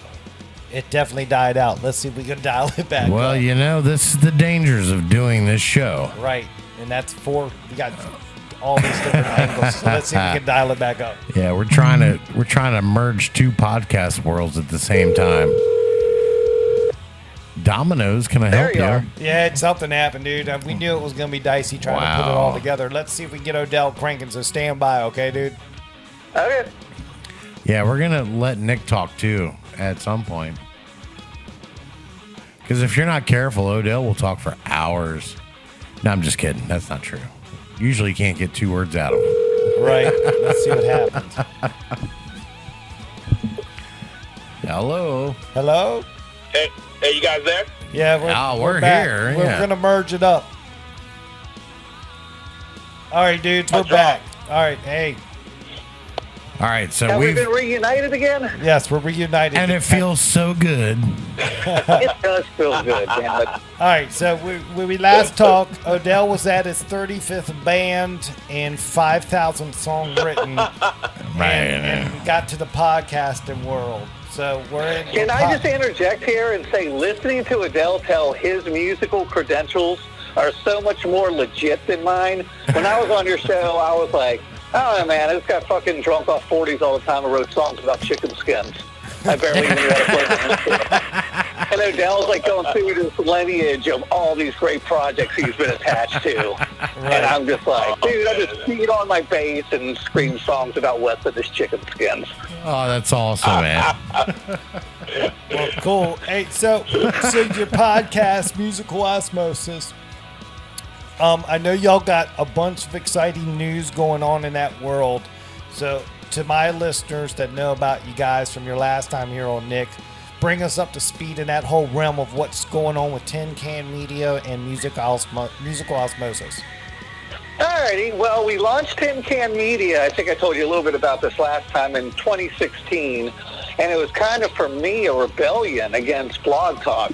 It definitely died out. Let's see if we can dial it back Well, up. you know, this is the dangers of doing this show. Right. And that's we got all these different angles. So let's see if we can dial it back up. Yeah, we're trying to merge two podcast worlds at the same time. Domino's, can I help you? Yeah, something happened, dude. We knew it was going to be dicey trying to put it all together. Let's see if we can get Odell cranking, so stand by, okay, dude? Okay. Yeah, we're going to let Nick talk, too, at some point. Because if you're not careful, Odell will talk for hours. No, I'm just kidding. That's not true. Usually you can't get 2 words out of him. Right. Let's see what happens. Hello. Hello? Hey, you guys there? Yeah, we're back. here. We're Yeah. going to merge it up. All right, dudes, we're back. All right, hey. All right, so Have we been reunited again? Yes, we're reunited. And it feels so good. It does feel good, damn it. All right, so when we last talked, Odell was at his 35th band and 5,000 songs written. And we got to the podcasting world. So we're in. Can I just interject here and say, listening to Odell tell his musical credentials are so much more legit than mine. When I was on your show, I was like, oh, man, I just got fucking drunk off 40s all the time and wrote songs about chicken skins. I barely even knew how to play the instrument. And Odell's like going through this lineage of all these great projects he's been attached to. And I'm just like, dude, I just beat on my bass and scream songs about what's in this chicken skins. Oh, that's awesome, man. Well, cool. Hey, so your podcast, Musical Osmosis. I know y'all got a bunch of exciting news going on in that world. So to my listeners that know about you guys from your last time here on Nick, bring us up to speed in that whole realm of what's going on with Tin Can Media and Musical Osmosis. Alrighty, well, we launched Tin Can Media. I think I told you a little bit about this last time in 2016, and it was kind of, for me, a rebellion against Blog Talk.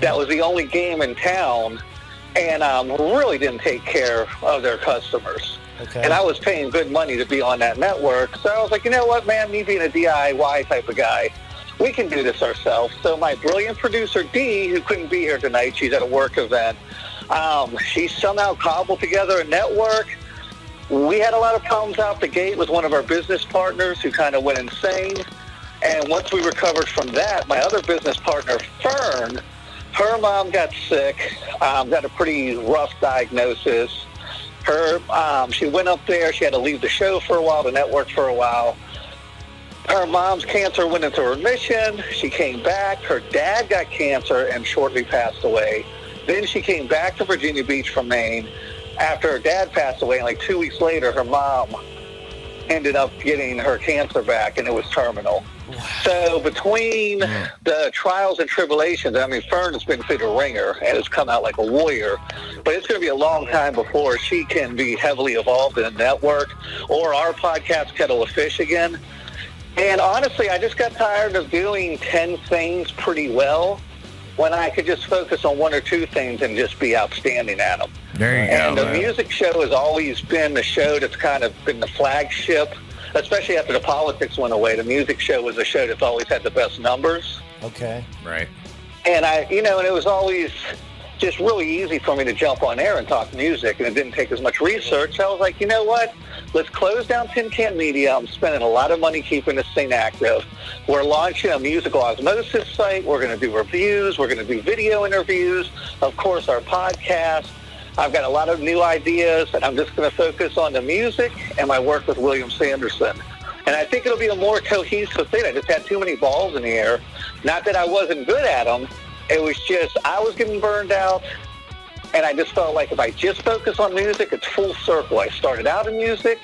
That was the only game in town, and really didn't take care of their customers. Okay. And I was paying good money to be on that network, so I was like, you know what, man, me being a DIY type of guy, we can do this ourselves. So my brilliant producer, Dee, who couldn't be here tonight, she's at a work event, she somehow cobbled together a network. We had a lot of problems out the gate with one of our business partners who kind of went insane. And once we recovered from that, my other business partner, Fern, her mom got sick, got a pretty rough diagnosis. She went up there. She had to leave the show for a while, the network for a while. Her mom's cancer went into remission. She came back. Her dad got cancer and shortly passed away. Then she came back to Virginia Beach from Maine. After her dad passed away, and like 2 weeks later, her mom ended up getting her cancer back, and it was terminal. So between the trials and tribulations, I mean, Fern has been through the ringer and has come out like a warrior, but it's going to be a long time before she can be heavily involved in a network or our podcast, Kettle of Fish, again. And honestly, I just got tired of doing 10 things pretty well when I could just focus on 1 or 2 things and just be outstanding at them. There you go. And the music show has always been the show that's kind of been the flagship especially after the politics went away. The music show was a show that's always had the best numbers. Okay. Right. And and it was always just really easy for me to jump on air and talk music, and it didn't take as much research. I was like, you know what? Let's close down Tin Can Media. I'm spending a lot of money keeping this thing active. We're launching a musical osmosis site. We're going to do reviews. We're going to do video interviews. Of course, our podcast. I've got a lot of new ideas, and I'm just going to focus on the music and my work with William Sanderson. And I think it'll be a more cohesive thing. I just had too many balls in the air. Not that I wasn't good at them. It was just I was getting burned out, and I just felt like if I just focus on music, it's full circle. I started out in music.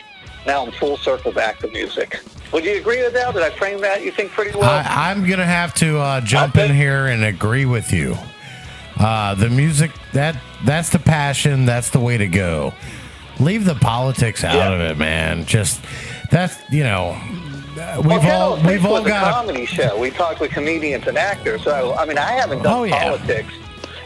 Now I'm full circle back to music. Would you agree with that? Did I frame that, you think, pretty well? I'm going to have to jump in here and agree with you. The music, that's the passion. That's the way to go. Leave the politics out of it, man. Just, that's, we've all got a comedy show. We talk with comedians and actors. So, I haven't done politics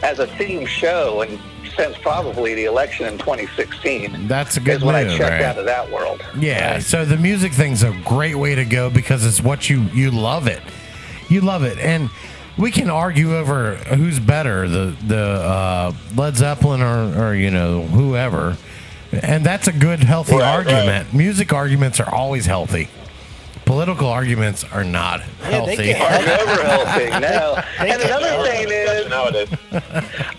as a theme show since probably the election in 2016. That's a good when move, I checked right? out of that world. Yeah, right. So the music thing's a great way to go because it's what you love it. You love it. And we can argue over who's better, the Led Zeppelin or whoever. And that's a good, healthy argument. Right. Music arguments are always healthy. Political arguments are not healthy. They are never healthy. No. And another thing is,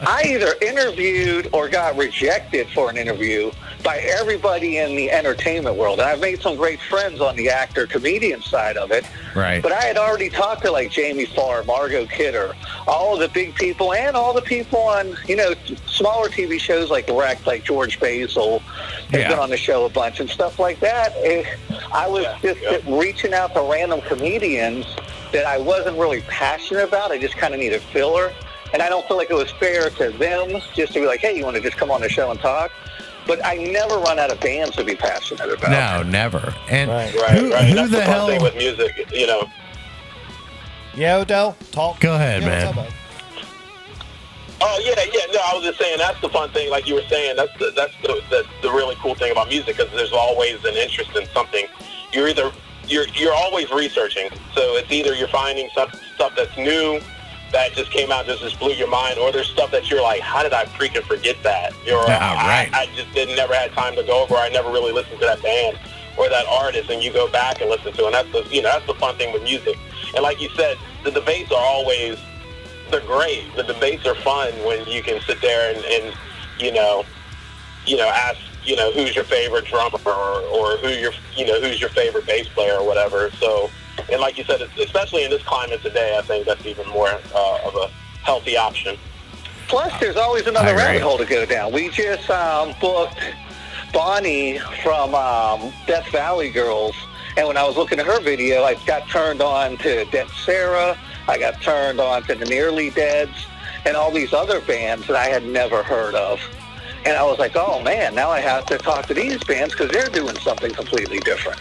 I either interviewed or got rejected for an interview by everybody in the entertainment world. And I've made some great friends on the actor-comedian side of it. Right. But I had already talked to like Jamie Farr, Margot Kidder, all of the big people, and all the people on, smaller TV shows like Wrecked, like George Basil has been on the show a bunch and stuff like that. I was just reaching out to random comedians that I wasn't really passionate about. I just kind of needed filler. And I don't feel like it was fair to them just to be like, hey, you want to just come on the show and talk? But I never run out of bands to be passionate about. No, never. And who that's the hell thing with music, Yeah, Odell, talk. Go ahead, man. Oh yeah. No, I was just saying that's the fun thing. Like you were saying, that's the really cool thing about music because there's always an interest in something. You're always researching. So it's either you're finding stuff that's new that just came out just blew your mind, or there's stuff that you're like, how did I freaking forget that? I just never had time to go over. I never really listened to that band or that artist, and you go back and listen to it. And that's the fun thing with music. And like you said, the debates are always they're great. The debates are fun when you can sit there and ask who's your favorite drummer or who's your favorite bass player or whatever. So. And like you said, especially in this climate today, I think that's even more of a healthy option. Plus, there's always another rabbit hole to go down. We just booked Bonnie from Death Valley Girls, and when I was looking at her video, I got turned on to Dead Sarah, I got turned on to the Nearly Deads, and all these other bands that I had never heard of. And I was like, oh man, now I have to talk to these bands because they're doing something completely different.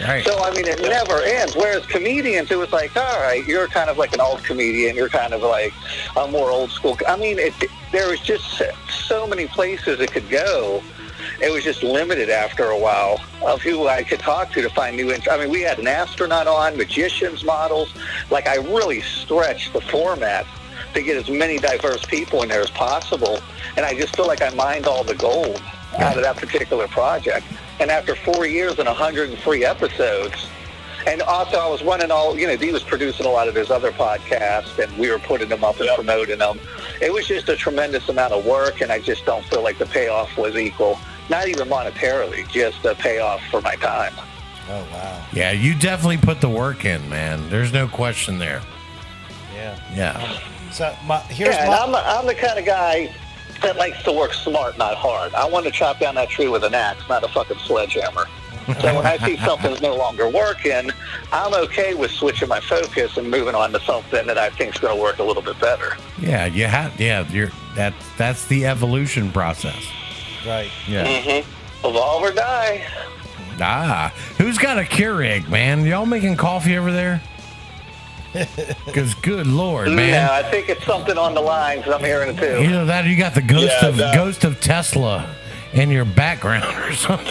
Right. So, it never ends. Whereas comedians, it was like, all right, you're kind of like an old comedian. You're kind of like a more old school. There was just so many places it could go. It was just limited after a while of who I could talk to find new we had an astronaut on, magicians, models. Like, I really stretched the format to get as many diverse people in there as possible. And I just feel like I mined all the gold out of that particular project. And after 4 years and 103 episodes, and also I was running Dee was producing a lot of his other podcasts, and we were putting them up and promoting them. It was just a tremendous amount of work, and I just don't feel like the payoff was equal. Not even monetarily, just the payoff for my time. Oh, wow. Yeah, you definitely put the work in, man. There's no question there. Yeah. I'm the kind of guy that likes to work smart, not hard. I want to chop down that tree with an axe, not a fucking sledgehammer. So when I see something's no longer working, I'm okay with switching my focus and moving on to something that I think is going to work a little bit better. Yeah, that's the evolution process. Right. Yeah. Mm-hmm. Evolve or die. Who's got a Keurig, man? Y'all making coffee over there? Because good Lord, man. Yeah, I think it's something on the line because I'm hearing it too. You got the ghost of Tesla in your background or something.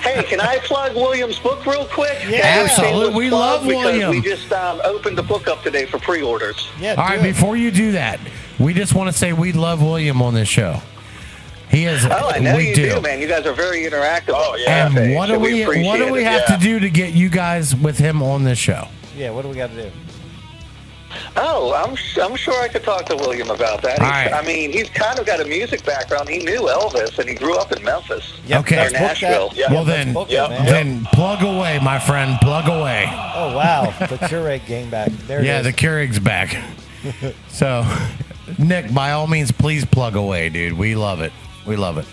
Hey, can I plug William's book real quick? Yeah, absolutely. We love William. We just opened the book up today for pre-orders. Yeah. All right, before you do that, we just want to say we love William on this show. He is. Oh, I know we you do, man. You guys are very interactive. Oh, yeah. And what do we have to do to get you guys with him on this show? Yeah. What do we got to do? Oh, I'm sure I could talk to William about that. All right. I mean, he's kind of got a music background. He knew Elvis, and he grew up in Memphis. Yep, Okay. Or Nashville. Yeah. Well, then, book it, man. then plug away, my friend. Plug away. Oh wow, the Keurig game back. There it Yeah, is. the Keurig's back. So, Nick, by all means, please plug away, dude. We love it. We love it.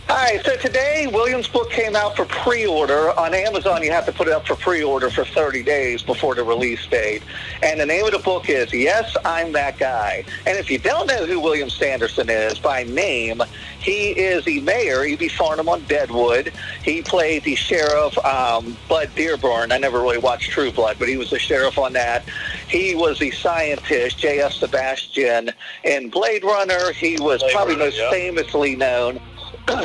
All right, so today William's book came out for pre-order. On Amazon, you have to put it up for pre-order for 30 days before the release date. And the name of the book is Yes, I'm That Guy. And if you don't know who William Sanderson is by name, he is the mayor, E.B. Farnham on Deadwood. He played the sheriff, Bud Dearborn. I never really watched True Blood, but he was the sheriff on that. He was the scientist, J.F. Sebastian, in Blade Runner. He was probably most famously known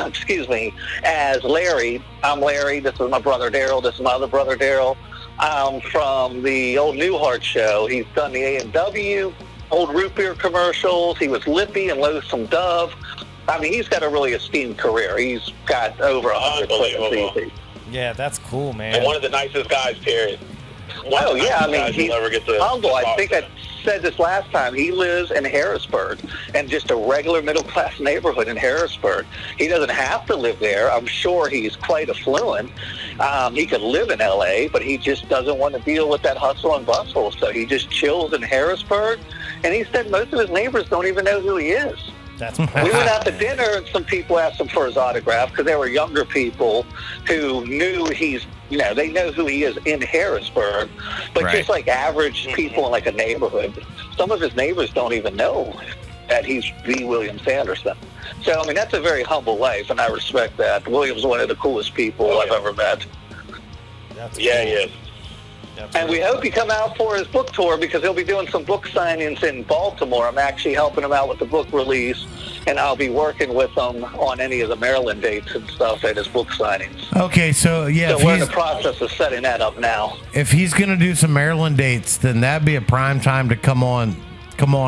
excuse me, as Larry. I'm Larry. This is my brother Daryl. This is my other brother Daryl. From the old Newhart show. He's done the A&W, old root beer commercials. He was Lippy and Loathsome Dove. I mean, he's got a really esteemed career. He's got over 100 clips. Yeah, that's cool, man. And one of the nicest guys, period. Oh, yeah. I mean, he's never get to humble. I think to. I said this last time. He lives in Harrisburg, and just a regular middle-class neighborhood in Harrisburg. He doesn't have to live there. I'm sure he's quite affluent. He could live in L.A., but he just doesn't want to deal with that hustle and bustle. So he just chills in Harrisburg, and he said most of his neighbors don't even know who he is. That's We went out to dinner, and some people asked him for his autograph because there were younger people who knew they know who he is in Harrisburg, but Right. just like average people in like a neighborhood, some of his neighbors don't even know that he's the William Sanderson. So, I mean, that's a very humble life, and I respect that. William's one of the coolest people I've ever met. That's Yeah, cool. he is. And we hope he come out for his book tour because he'll be doing some book signings in Baltimore. I'm actually helping him out with the book release, and I'll be working with him on any of the Maryland dates and stuff at his book signings. Okay, so yeah, So we're in the process of setting that up now. if he's gonna do some Maryland dates, then that'd be a prime time to come on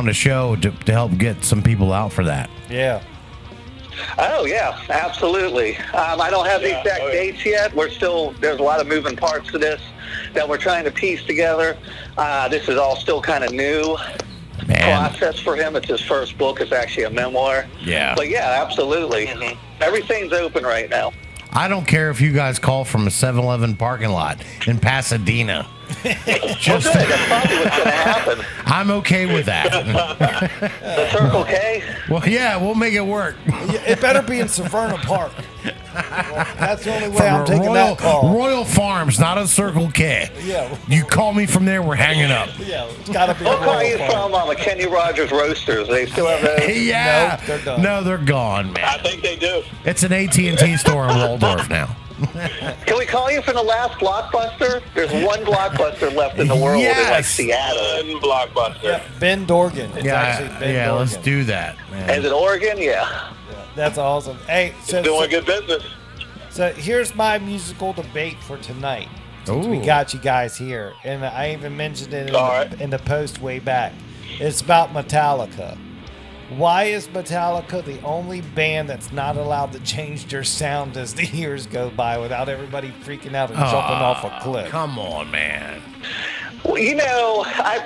the show to help get some people out for that. Yeah. Oh, yeah, absolutely. I don't have the exact dates yet. there's a lot of moving parts to this that we're trying to piece together. This is all still kind of new process for him. It's his first book. It's actually a memoir. Yeah. But yeah, absolutely. Everything's open right now. I don't care if you guys call from a 7-Eleven parking lot in Pasadena. Just good. That's probably what's going to happen. I'm okay with that. The Circle K? Well, yeah, we'll make it work. It better be in Severna Park. Well, that's the only way I'm taking that call. Royal Farms, not a Circle K. Yeah. You call me from there, we're hanging up. Yeah, it's got to be We'll a call you Royal Farm. from a Kenny Rogers Roasters. They still have those? Yeah. No, they're done. No, they're gone, man. I think they do. It's an AT&T store in Waldorf now. Can we call you from the last Blockbuster? There's one Blockbuster left in the world in like Yes. Seattle. One Blockbuster. Yeah, Ben Dorgan. It's actually Ben yeah, Dorgan. let's do that, man. Is it Oregon? Yeah. That's awesome. Hey, Doing good business. So here's my musical debate for tonight. Since we Ooh. got you guys here, and I even mentioned it All right. in the post way back. It's about Metallica. Why is Metallica the only band that's not allowed to change their sound as the years go by without everybody freaking out and jumping off a cliff? Come on, man. Well, you know, I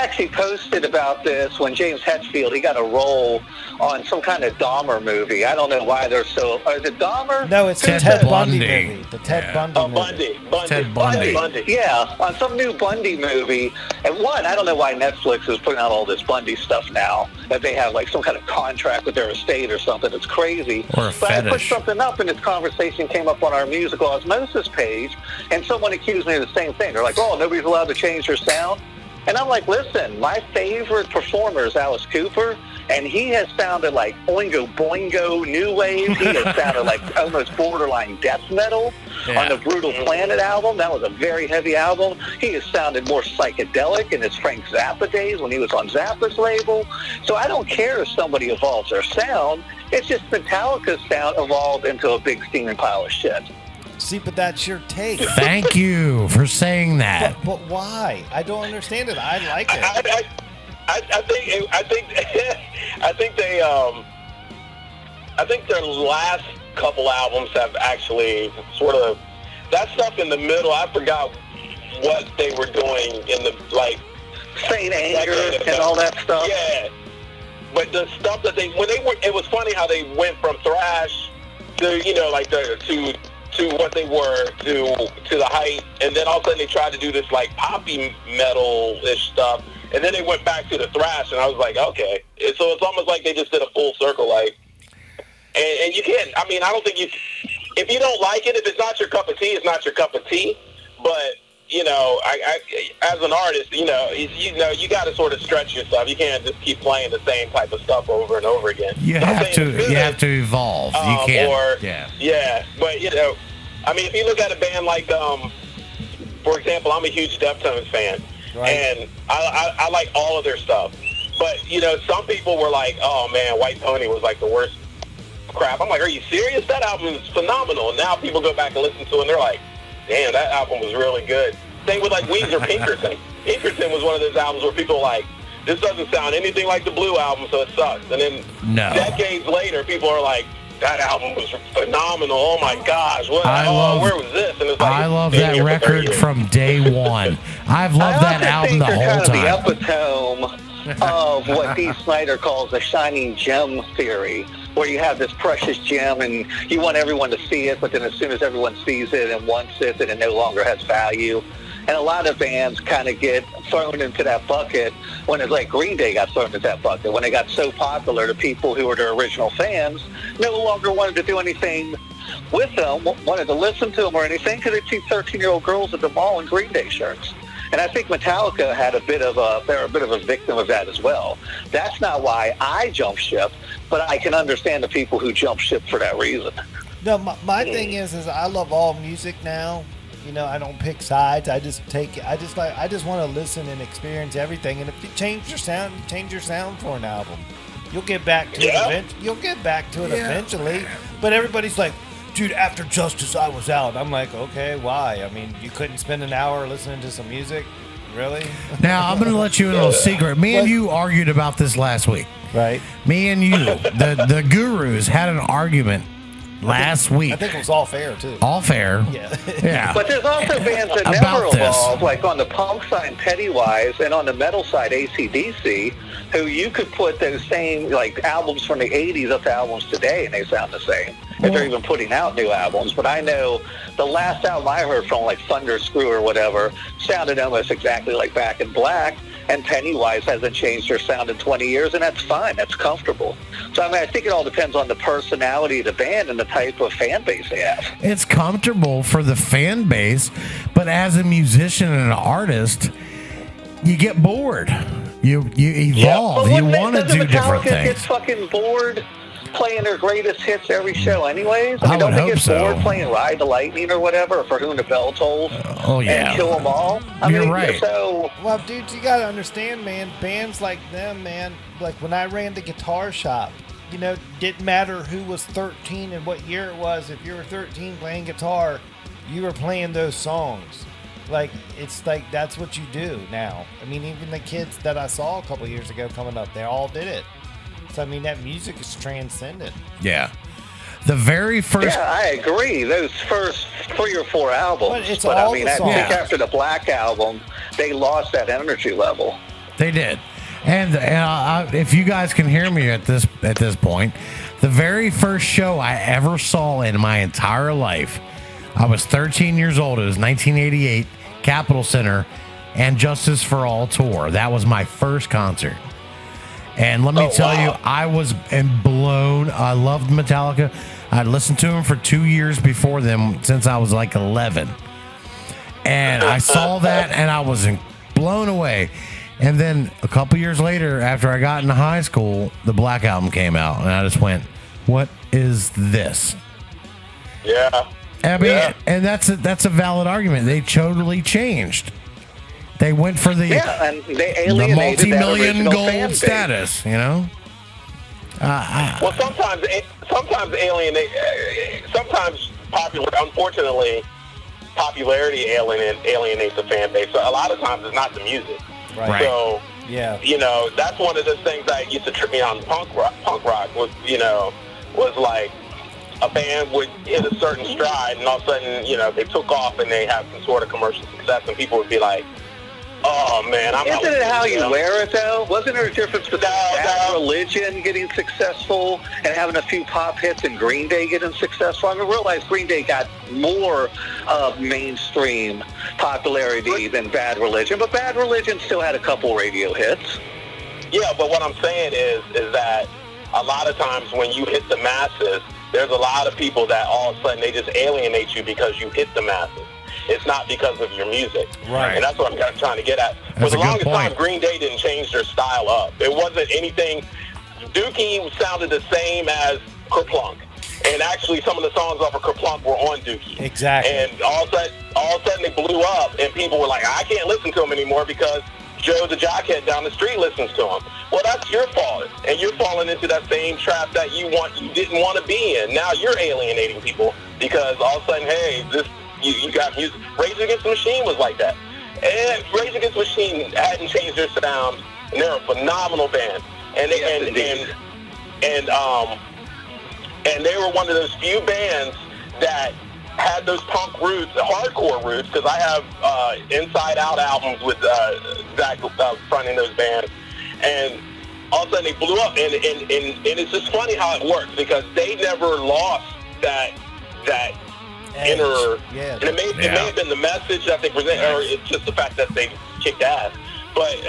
actually posted about this when James Hetfield, he got a role on some kind of Dahmer movie. I don't know why they're so... Is it Dahmer? No, it's the Ted Ted Bundy Bundy. movie. The Ted Yeah. Bundy movie. Bundy. Ted Bundy. Bundy. Yeah, on some new Bundy movie. And one, I don't know why Netflix is putting out all this Bundy stuff now. That they have like some kind of contract with their estate or something. It's crazy. Or a But I put fetish. something up and this conversation came up on our musical Osmosis page. And someone accused me of the same thing. They're like, oh, nobody's allowed to change their sound. And I'm like, listen, my favorite performer is Alice Cooper, and he has sounded like Oingo Boingo New Wave. He has sounded like almost borderline death metal on the Brutal Planet album. That was a very heavy album. He has sounded more psychedelic in his Frank Zappa days when he was on Zappa's label. So I don't care if somebody evolves their sound. It's just Metallica's sound evolved into a big steaming pile of shit. See, but that's your take. Thank you for saying that. But why? I don't understand it. I like it. I think their last couple albums have actually sort of that stuff in the middle. I forgot what they were doing in the Saint Anger and all that stuff. Yeah, but the stuff that it was funny how they went from thrash to to what they were to the height, and then all of a sudden they tried to do this like poppy metal-ish stuff, and then they went back to the thrash, and I was like, okay. And so it's almost like they just did a full circle, and you can't. I mean, I don't think if you don't like it, if it's not your cup of tea, it's not your cup of tea. But I as an artist, you got to sort of stretch yourself. You can't just keep playing the same type of stuff over and over again. You have to evolve. You can't. Yeah. But I mean, if you look at a band like, for example, I'm a huge Deftones fan, right. And I like all of their stuff. But some people were like, "Oh man, White Pony was like the worst crap." I'm like, "Are you serious? That album is phenomenal." And now people go back and listen to it, and they're like, "Damn, that album was really good." Same with like Weezer, Pinkerton. Pinkerton was one of those albums where people were like, "This doesn't sound anything like the Blue album, so it sucks." And then decades later, people are like, "That album was phenomenal. Oh my gosh, where was this?" And it's like, I love that record from day one. I've loved that album the whole time. I think they're kind of the epitome of what Dee Snider calls the shining gem theory, where you have this precious gem and you want everyone to see it, but then as soon as everyone sees it and wants it, then it no longer has value. And a lot of bands kind of get thrown into that bucket when it's like Green Day got thrown into that bucket. When they got so popular, the people who were their original fans no longer wanted to do anything with them, wanted to listen to them or anything, because they'd see 13-year-old girls at the mall in Green Day shirts. And I think Metallica they're a bit of a victim of that as well. That's not why I jump ship, but I can understand the people who jump ship for that reason. No, my thing is I love all music now. I don't pick sides. I just want to listen and experience everything. And if you change your sound for an album. You'll get back to it eventually. But everybody's like, "Dude, after Justice, I was out." I'm like, okay, why? I mean, you couldn't spend an hour listening to some music? Really? Now, I'm going to let you in a little secret. Me and you argued about this last week. Right. Me and you, the gurus, had an argument last week. I think it was all fair, too. All fair. Yeah. But there's also bands that never evolve, like on the punk side, Pennywise, and on the metal side, AC/DC, who you could put those same albums from the 80s up to albums today, and they sound the same. If they're even putting out new albums. But I know the last album I heard from, like Thunderscrew or whatever, sounded almost exactly like Back in Black, and Pennywise hasn't changed their sound in 20 years, and that's fine. That's comfortable. So, I mean, I think it all depends on the personality of the band and the type of fan base they have. It's comfortable for the fan base, but as a musician and an artist, you get bored. You evolve. You want to do different things. Get fucking bored playing their greatest hits every show anyways? I mean, don't they get bored playing Ride the Lightning or whatever, or For Whom the Bell Tolls, and Kill 'Em All? You're right. So, well, dude, you gotta understand, man, bands like them, man, like when I ran the guitar shop, didn't matter who was 13 and what year it was. If you were 13 playing guitar, you were playing those songs. Like, it's like, that's what you do now. I mean, even the kids that I saw a couple years ago coming up, they all did it. So, I mean, that music is transcendent. Yeah. The very first... Yeah, I agree. Those first 3 or 4 albums. But I mean, I think after the Black Album, they lost that energy level. They did. And if you guys can hear me at this point, the very first show I ever saw in my entire life, I was 13 years old. It was 1988, Capitol Center, and Justice for All tour. That was my first concert. And let me tell you, I was blown. I loved Metallica. I'd listened to them for 2 years before them, since I was like 11. And I saw that, and I was blown away. And then a couple years later, after I got into high school, the Black Album came out, and I just went, "What is this?" Yeah. I mean, and that's a valid argument. They totally changed. They went for and they alienated multi-million that gold status, Well, sometimes unfortunately, popularity alienates the fan base. So a lot of times it's not the music. Right. So, yeah, that's one of the things that used to trip me on punk rock was, was like a band would hit a certain stride and all of a sudden, they took off and they had some sort of commercial success and people would be like, oh man, Isn't it how you wear it though? Wasn't there a difference between Bad Religion getting successful and having a few pop hits and Green Day getting successful? I realize Green Day got more mainstream popularity than Bad Religion, but Bad Religion still had a couple radio hits. Yeah, but what I'm saying is that a lot of times when you hit the masses, there's a lot of people that all of a sudden they just alienate you because you hit the masses. It's not because of your music. Right. And that's what I'm kind of trying to get at. For the longest time, Green Day didn't change their style up. It wasn't anything. Dookie sounded the same as Kerplunk. And actually, some of the songs off of Kerplunk were on Dookie. Exactly. And all of a sudden they blew up, and people were like, I can't listen to them anymore because Joe the jockhead down the street listens to them. Well, that's your fault. And you're falling into that same trap that you didn't want to be in. Now you're alienating people because all of a sudden, hey, you got music. Rage Against the Machine was like that. And Rage Against the Machine hadn't changed their sound, and they're a phenomenal band. And they were one of those few bands that had those punk roots, the hardcore roots, because I have Inside Out albums with Zach fronting those bands. And all of a sudden they blew up, and it's just funny how it works because they never lost that inner, and it may have been the message that they present, or it's just the fact that they kicked ass. But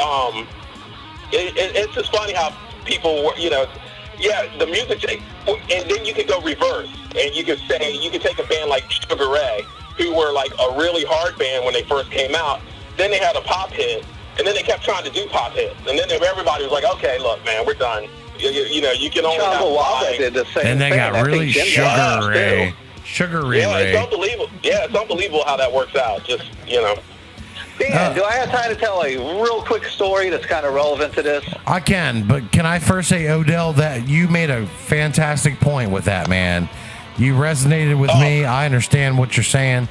it's just funny how people, the music, and then you could go reverse, and you could take a band like Sugar Ray, who were like a really hard band when they first came out. Then they had a pop hit, and then they kept trying to do pop hits, and then everybody was like, okay, look, man, we're done. You can only have five. Did the same And they thing. got really Sugar Ray. Sugar Ray. Yeah, it's unbelievable. Yeah, it's unbelievable how that works out. Just, Dan, do I have time to tell a real quick story that's kind of relevant to this? I can, but can I first say, Odell, that you made a fantastic point with that, man. You resonated with me. I understand what you're saying.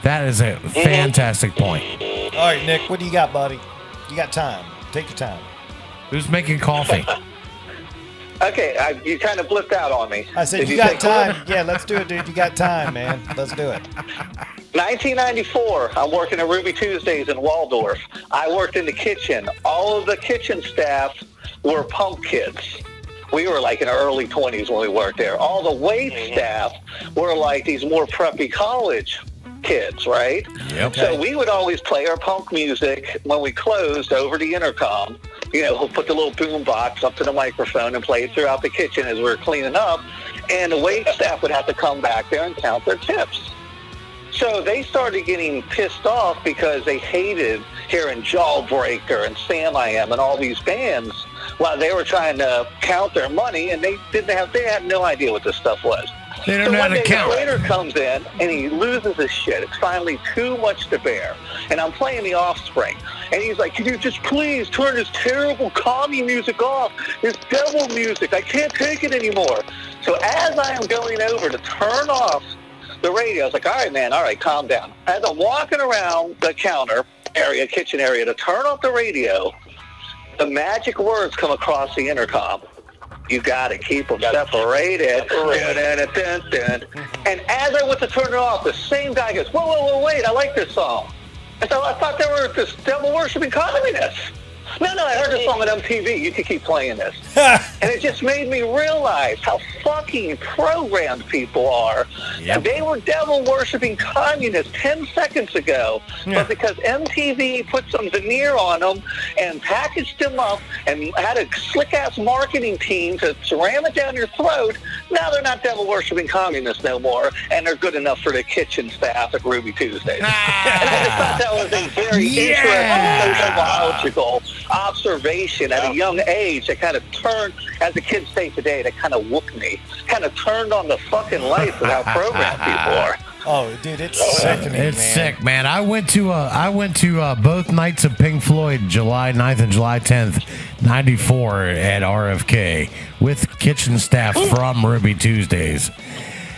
That is a fantastic point. All right, Nick, what do you got, buddy? You got time. Take your time. Who's making coffee? Okay, you kind of blipped out on me. I said, you got time. Yeah, let's do it, dude. You got time, man. Let's do it. 1994, I'm working at Ruby Tuesdays in Waldorf. I worked in the kitchen. All of the kitchen staff were punk kids. We were like in our early 20s when we worked there. All the wait staff were like these more preppy college kids, right? Yep. So we would always play our punk music when we closed over the intercom. We'll put the little boom box up to the microphone and play it throughout the kitchen as we were cleaning up. And the wait staff would have to come back there and count their tips. So they started getting pissed off because they hated hearing Jawbreaker and Sam I Am and all these bands while they were trying to count their money, and they had no idea what this stuff was. They don't know how to count. The waiter comes in and he loses his shit. It's finally too much to bear. And I'm playing The Offspring. And he's like, can you just please turn this terrible commie music off? This devil music. I can't take it anymore. So as I am going over to turn off the radio, I was like, all right, man, all right, calm down. As I'm walking around the counter area, kitchen area, to turn off the radio, the magic words come across the intercom. You got to keep them separated. And as I went to turn it off, the same guy goes, whoa, wait, I like this song. I thought they were this devil-worshipping communists. No, I heard this song on MTV. You could keep playing this. And it just made me realize how fucking programmed people are. Yep. And they were devil-worshipping communists 10 seconds ago. Yeah. But because MTV put some veneer on them and packaged them up and had a slick-ass marketing team to ram it down your throat, now they're not devil-worshipping communists no more, and they're good enough for the kitchen staff at Ruby Tuesdays. And I just thought that was a very interesting sociological observation at a young age that kind of turned, as the kids say today, that kind of whooped me. Kind of turned on the fucking lights of how programmed people are. Oh, dude, it's sickening, It's man. sick, man. I went to both nights of Pink Floyd, July 9th and July 10th, 94 at RFK with kitchen staff from Ruby Tuesdays.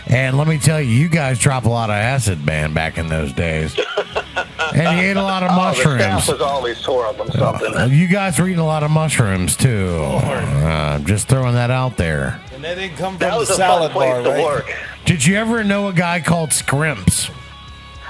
And let me tell you, you guys drop a lot of acid, man, back in those days. And you ate a lot of The mushrooms. staff was always tore up on something. You guys were eating a lot of mushrooms, too. Just throwing that out there. And they didn't come from That the was a salad fun place bar, to right? work. Did you ever know a guy called Scrimps?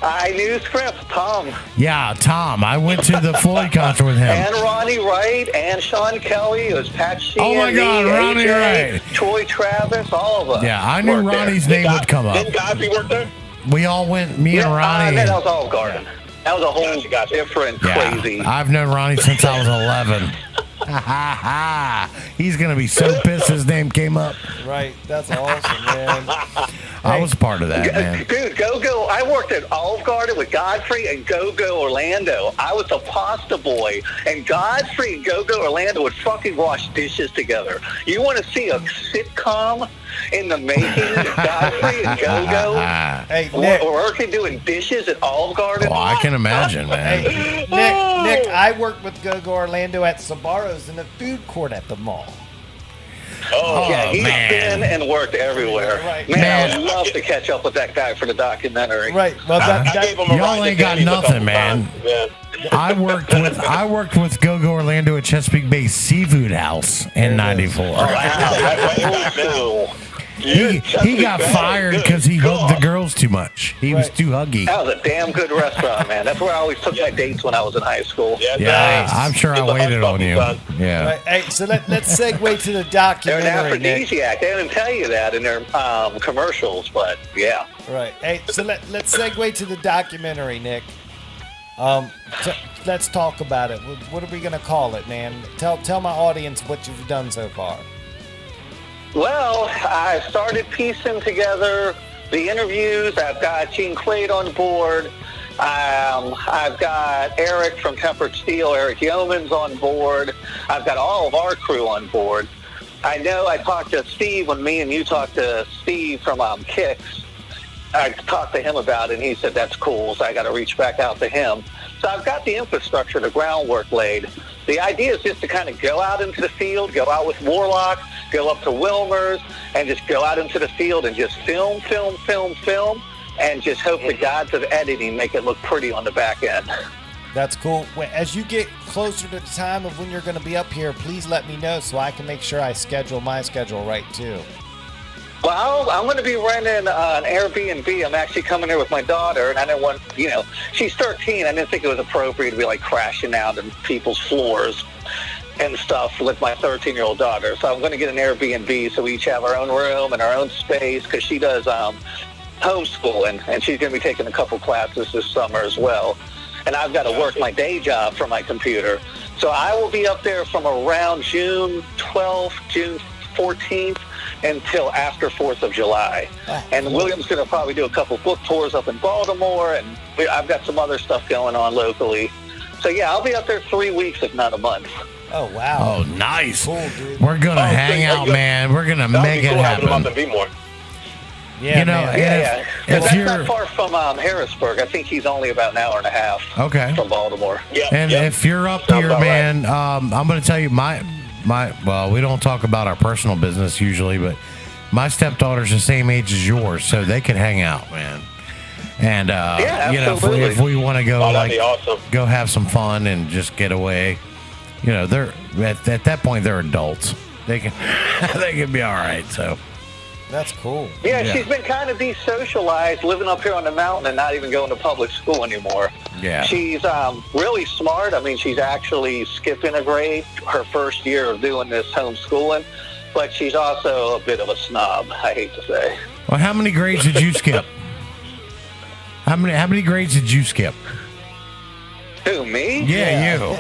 I knew Scripps, Tom, Yeah, Tom. I went to the Floyd concert with him. and Ronnie Wright, and Sean Kelly. It was Pat Sheehan, Oh, my God, me, Ronnie AJ, Wright. Troy Travis, all of us. Yeah, I knew worked there. Ronnie's name would come up. Didn't Godfrey work there? We all went, me and Ronnie. That was Olive Garden. That was a whole Gotcha. different, Yeah, crazy. I've known Ronnie since I was 11. He's going to be so pissed his name came up. Right. That's awesome, man. I was part of that, man. Dude, Go-Go, I worked at Olive Garden with Godfrey and Go-Go Orlando. I was the pasta boy, and Godfrey and Go-Go Orlando would fucking wash dishes together. You want to see a sitcom in the making? Godfrey and Go-Go Hey, Nick. working doing dishes at Olive Garden? Oh, I can imagine, man. Hey, Nick, I worked with Go-Go Orlando at Sbarro's in the food court at the mall. Oh, Yeah, he's man. been and worked everywhere. Right. Man, I'd love to catch up with that guy for the documentary. Right. Well, I gave him a Y'all ride to ain't got Denny's a nothing, couple man. times. Yeah. I worked with Go-Go Orlando at Chesapeake Bay Seafood House in 94. Cool. He got fired because he hugged the girls too much. He was too huggy. That was a damn good restaurant, man. That's where I always took my dates when I was in high school. Yeah, nice. I'm sure I He's a waited hush on you. puppy, son. Yeah. Right. Hey, so let's segue to the They're an documentary, Nick. aphrodisiac. They didn't tell you that in their commercials, but yeah. Right. Hey, so let's segue to the documentary, Nick. Let's talk about it. What are we gonna call it, man? Tell my audience what you've done so far. Well, I started piecing together the interviews. I've got Gene Quaid on board. I've got Eric from Tempered Steel, Eric Yeomans on board. I've got all of our crew on board. I know I talked to Steve when me and you talked to Steve from Kicks. I talked to him about it, and he said that's cool, so I got to reach back out to him. So I've got the infrastructure, the groundwork laid. The idea is just to kind of go out into the field, go out with Warlock, go up to Wilmer's, and just go out into the field and just film, and just hope the gods of editing make it look pretty on the back end. That's cool. As you get closer to the time of when you're going to be up here, please let me know so I can make sure I schedule my schedule right too. Well, I'm going to be renting an Airbnb. I'm actually coming here with my daughter, and I didn't want, she's 13. I didn't think it was appropriate to be like crashing out on people's floors and stuff with my 13-year-old daughter. So I'm going to get an Airbnb so we each have our own room and our own space because she does homeschooling, and she's going to be taking a couple classes this summer as well. And I've got to work my day job from my computer. So I will be up there from around June 12th, June 14th, until after 4th of July. And William's going to probably do a couple book tours up in Baltimore, and I've got some other stuff going on locally. So, yeah, I'll be up there 3 weeks, if not a month. Oh, wow. Oh, nice. Cool, dude. We're going to hang out, man. We're going to make it happen. Yeah, you know, man. Yeah. if That's you're, not far from Harrisburg. I think he's only about an hour and a half from Baltimore. And if you're up Sounds here, about man, I'm going to tell you well, we don't talk about our personal business usually, but my stepdaughter's the same age as yours, so they can hang out, man. And if we want to go, that'd be awesome. go have some fun and just get away, they're at that point they're adults. They can be all right. So that's cool. Yeah, she's been kind of desocialized, living up here on the mountain and not even going to public school anymore. Yeah. She's really smart. I mean, she's actually skipping a grade her first year of doing this homeschooling, but she's also a bit of a snob, I hate to say. Well, how many grades did you skip? How many grades did you skip? Who, me? Yeah, you.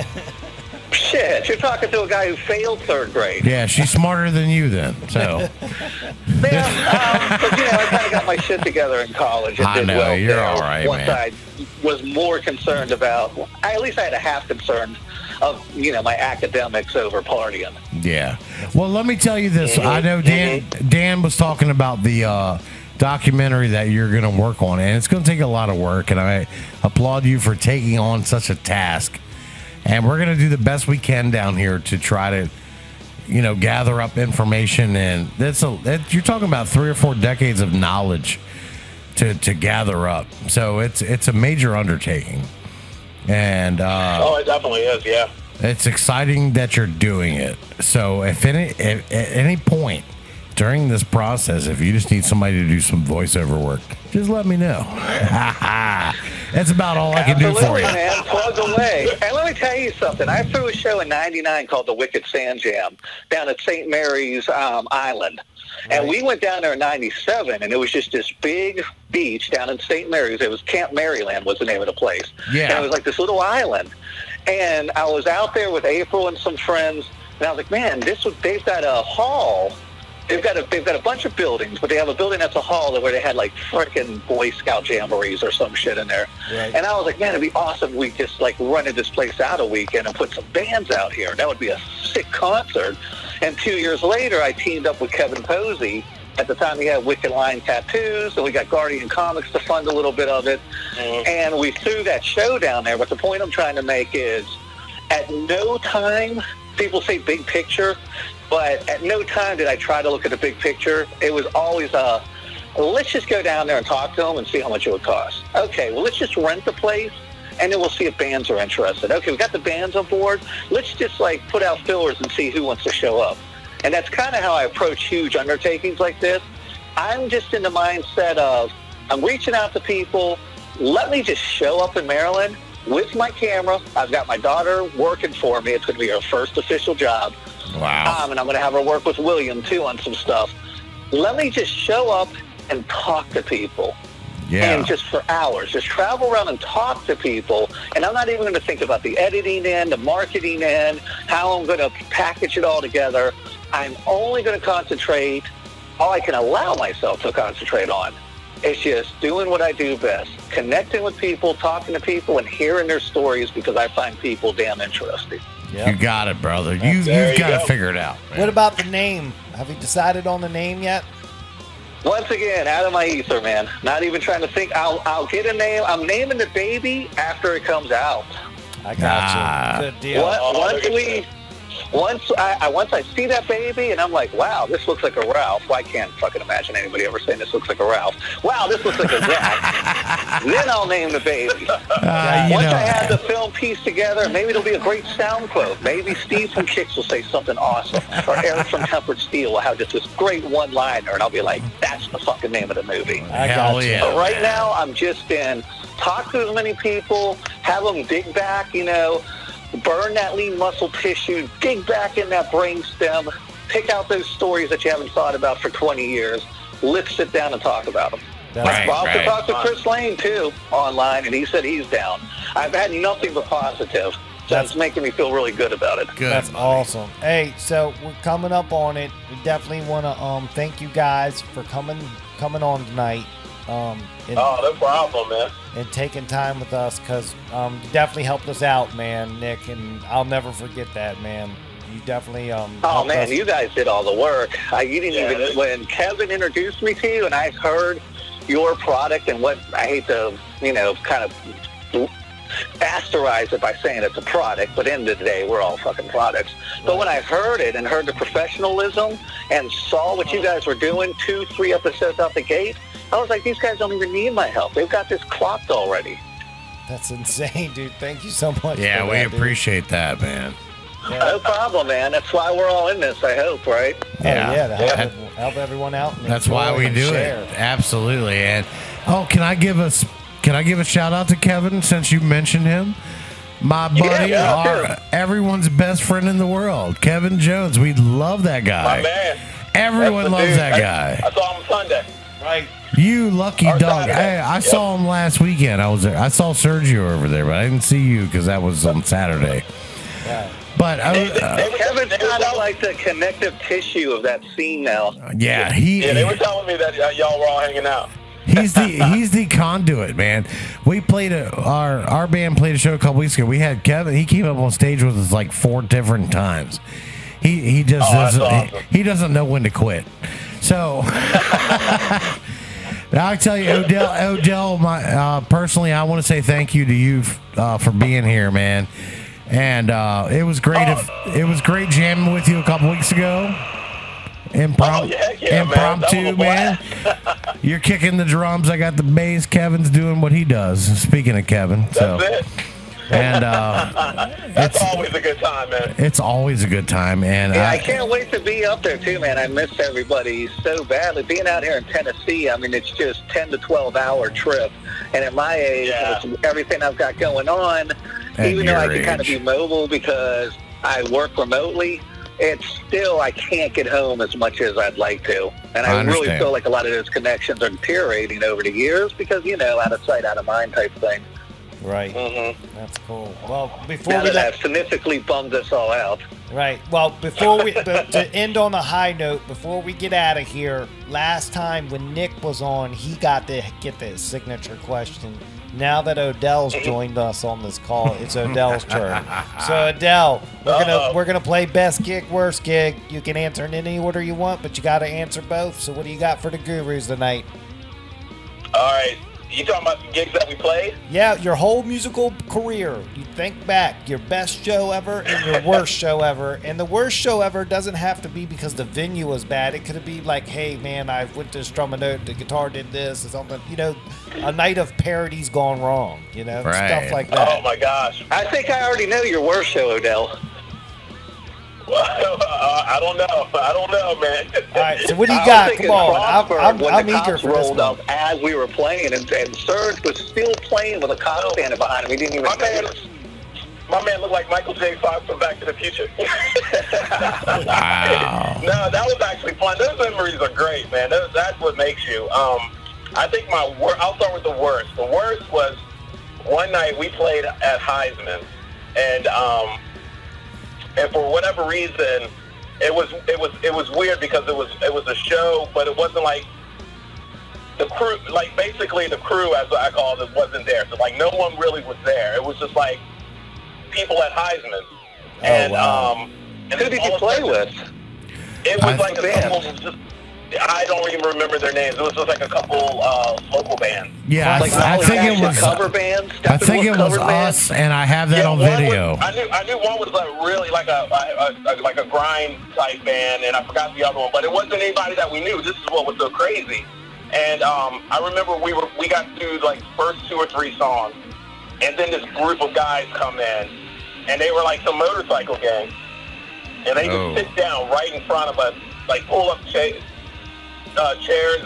Shit, you're talking to a guy who failed third grade. Yeah, she's smarter than you then. So. But I kind of got my shit together in college and I did know, well you're there. all right, Once man. I was more concerned about, at least I had a half concern of, my academics over partying. Yeah. Well, let me tell you this. I know Dan was talking about the documentary that you're going to work on, and it's going to take a lot of work, and I applaud you for taking on such a task. And we're going to do the best we can down here to try to, gather up information, and you're talking about 3 or 4 decades of knowledge to gather up. So it's a major undertaking, and it definitely is. Yeah, it's exciting that you're doing it. So at any point during this process, if you just need somebody to do some voiceover work, just let me know. That's about all I can do for you. Man, plug away. And let me tell you something. I threw a show in '99 called the Wicked Sand Jam down at St. Mary's Island. Right. And we went down there in '97, and it was just this big beach down in St. Mary's. It was Camp Maryland was the name of the place. Yeah. And it was like this little island. And I was out there with April and some friends, and I was like, man, they've got a hall. They've got a bunch of buildings, but they have a building that's a hall where they had like frickin' Boy Scout jamborees or some shit in there. Right. And I was like, man, it'd be awesome if we just like rented this place out a weekend and put some bands out here. That would be a sick concert. And 2 years later, I teamed up with Kevin Posey. At the time, he had Wicked Line Tattoos, and we got Guardian Comics to fund a little bit of it. And we threw that show down there. But the point I'm trying to make is, at no time, people say big picture, but at no time did I try to look at the big picture. It was always let's just go down there and talk to them and see how much it would cost. Okay, well, let's just rent the place, and then we'll see if bands are interested. Okay, we got the bands on board. Let's just, put out fillers and see who wants to show up. And that's kind of how I approach huge undertakings like this. I'm just in the mindset of, I'm reaching out to people. Let me just show up in Maryland with my camera. I've got my daughter working for me. It's going to be her first official job. Wow. And I'm going to have her work with William, too, on some stuff. Let me just show up and talk to people. Yeah. And just for hours, just travel around and talk to people. And I'm not even going to think about the editing end, the marketing end, how I'm going to package it all together. I'm only going to concentrate, all I can allow myself to concentrate on is just doing what I do best, connecting with people, talking to people, and hearing their stories, because I find people damn interesting. Yep. You got it, brother. You've got to figure it out, man. What about the name? Have you decided on the name yet? Once again, out of my ether, man. Not even trying to think. I'll get a name. I'm naming the baby after it comes out. I got you. Good deal. Once I see that baby and I'm like, wow, this looks like a Ralph. Well, I can't fucking imagine anybody ever saying this looks like a Ralph. Wow, this looks like a Jack. Then I'll name the baby. Once I have the film pieced together, maybe it'll be a great sound quote. Maybe Steve from Kicks will say something awesome. Or Eric from Tempered Steel will have just this great one-liner, and I'll be like, that's the fucking name of the movie. Hell yeah. But right now, I'm just in talk to as many people, have them dig back, burn that lean muscle tissue, dig back in that brain stem, pick out those stories that you haven't thought about for 20 years. Let's sit down and talk about them. I've also talked to Chris Lane, too, online, and he said he's down. I've had nothing but positive. So that's making me feel really good about it. Good. That's awesome. Hey, so we're coming up on it. We definitely want to thank you guys for coming on tonight. No problem, man. And taking time with us, because you definitely helped us out, man, Nick, and I'll never forget that, man. You definitely oh man, us. You guys did all the work. You didn't even, when Kevin introduced me to you and I heard your product and what, I hate to kind of asterize it by saying it's a product, but at the end of the day, we're all fucking products. But when I heard it and heard the professionalism and saw what you guys were doing 2-3 episodes out the gate, I was like, these guys don't even need my help. They've got this clocked already. That's insane, dude. Thank you so much. Yeah, we appreciate that, man. Yeah. No problem, man. That's why we're all in this, I hope, right? Yeah, to help everyone out. That's why we do it. Absolutely. And can I give a shout out to Kevin since you mentioned him? My buddy, everyone's best friend in the world, Kevin Jones. We love that guy. My man. Everyone loves that guy. I saw him Sunday. Right. You lucky dog. Hey, I saw him last weekend. I was there. I saw Sergio over there, but I didn't see you because that was on Saturday. Yeah. But Kevin's kind of like the connective tissue of that scene now. Yeah, they were telling me that y'all were all hanging out. He's the conduit, man. We played our band played a show a couple weeks ago. We had Kevin. He came up on stage with us like 4 different times. He just doesn't, awesome. he doesn't know when to quit. So Now, I tell you, Odell, personally, I want to say thank you to you for being here, man. And it was great. It was great jamming with you a couple weeks ago. Impromptu, man. You're kicking the drums. I got the bass. Kevin's doing what he does. Speaking of Kevin, That's it. And that's always a good time, man. It's always a good time, and yeah, I can't wait to be up there too, man. I miss everybody so badly. Being out here in Tennessee, I mean, it's just 10 to 12-hour trip, and at my age, with everything I've got going on, even though I can kind of be mobile because I work remotely, it's still I can't get home as much as I'd like to, and I really feel like a lot of those connections are deteriorating over the years because out of sight, out of mind type thing. Right. Mm-hmm. That's cool. Well, before now we that I've significantly bummed us all out. Right. Well, before we to end on a high note, before we get out of here, last time when Nick was on, he got to get the signature question. Now that Odell's joined us on this call, it's Odell's turn. So Odell, we're gonna play best gig, worst gig. You can answer in any order you want, but you got to answer both. So what do you got for the Gurus tonight? All right. You talking about the gigs that we played? Yeah, your whole musical career. You think back, your best show ever and your worst show ever. And the worst show ever doesn't have to be because the venue was bad. It could be like, hey, man, I went to strum a note, the guitar did this or something. A night of parodies gone wrong, stuff like that. Oh, my gosh. I think I already know your worst show, Odell. I don't know, man. All right, so what do you got? Come on. I'm eager for this rolled up as we were playing, and Serge was still playing with a cop standing behind him. He didn't even notice. My man looked like Michael J. Fox from Back to the Future. Wow. No, that was actually fun. Those memories are great, man. That's what makes you. I think I'll start with the worst. The worst was one night we played at Heisman, and for whatever reason, it was weird because it was a show, but it wasn't like the crew. Like basically the crew, as I called it, wasn't there. So like no one really was there. It was just like people at Heisman. And and who did you play with? It was like a couple. I don't even remember their names. It was just like a couple local bands. Yeah, like I think it was cover bands. I think it was us, and I have that on video. I knew one was like really like a grind type band, and I forgot the other one. But it wasn't anybody that we knew. This is what was so crazy. And I remember we got through like first 2 or 3 songs, and then this group of guys come in, and they were like some motorcycle gang, and they just sit down right in front of us, like pull up chairs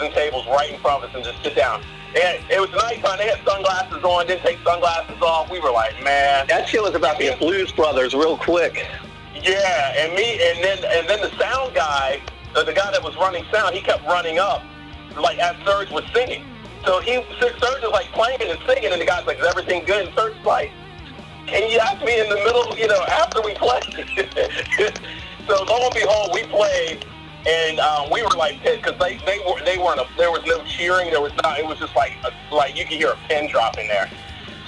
and tables right in front of us and just sit down. And it was nighttime. They had sunglasses on, didn't take sunglasses off. We were like, man. That shit was about the Blues Brothers real quick. Yeah, and then the sound guy, the guy that was running sound, he kept running up, like as Serge was singing. So Serge was like playing and singing, and the guy's like, is everything good? And Serge's like, can you ask me in the middle, after we played? So lo and behold, we played. And we were like pissed because they weren't. There was no cheering. There was not. It was just like you could hear a pin drop in there.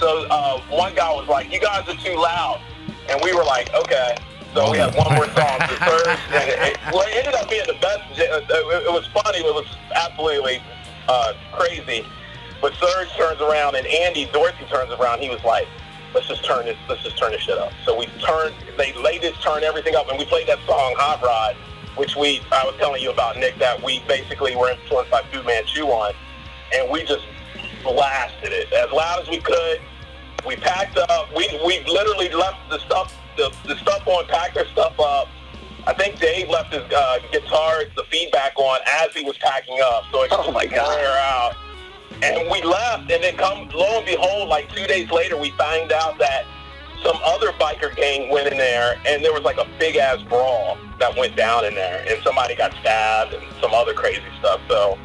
So one guy was like, "You guys are too loud," and we were like, "Okay." So we had one more song to Serge, and it ended up being the best. It was funny. It was absolutely crazy. But Serge turns around, and Andy Dorsey turns around. He was like, "Let's just turn this shit up." So they just turned everything up, and we played that song Hot Rod, which I was telling you about, Nick, that we basically were influenced by Fu Manchu on, and we just blasted it as loud as we could. We packed up. We literally left the stuff on, packed our stuff up. I think Dave left his guitar, the feedback on as he was packing up, so it could wear out. And we left, and then lo and behold, like 2 days later, we found out that some other biker gang went in there, and there was like a big-ass brawl that went down in there, and somebody got stabbed and some other crazy stuff. So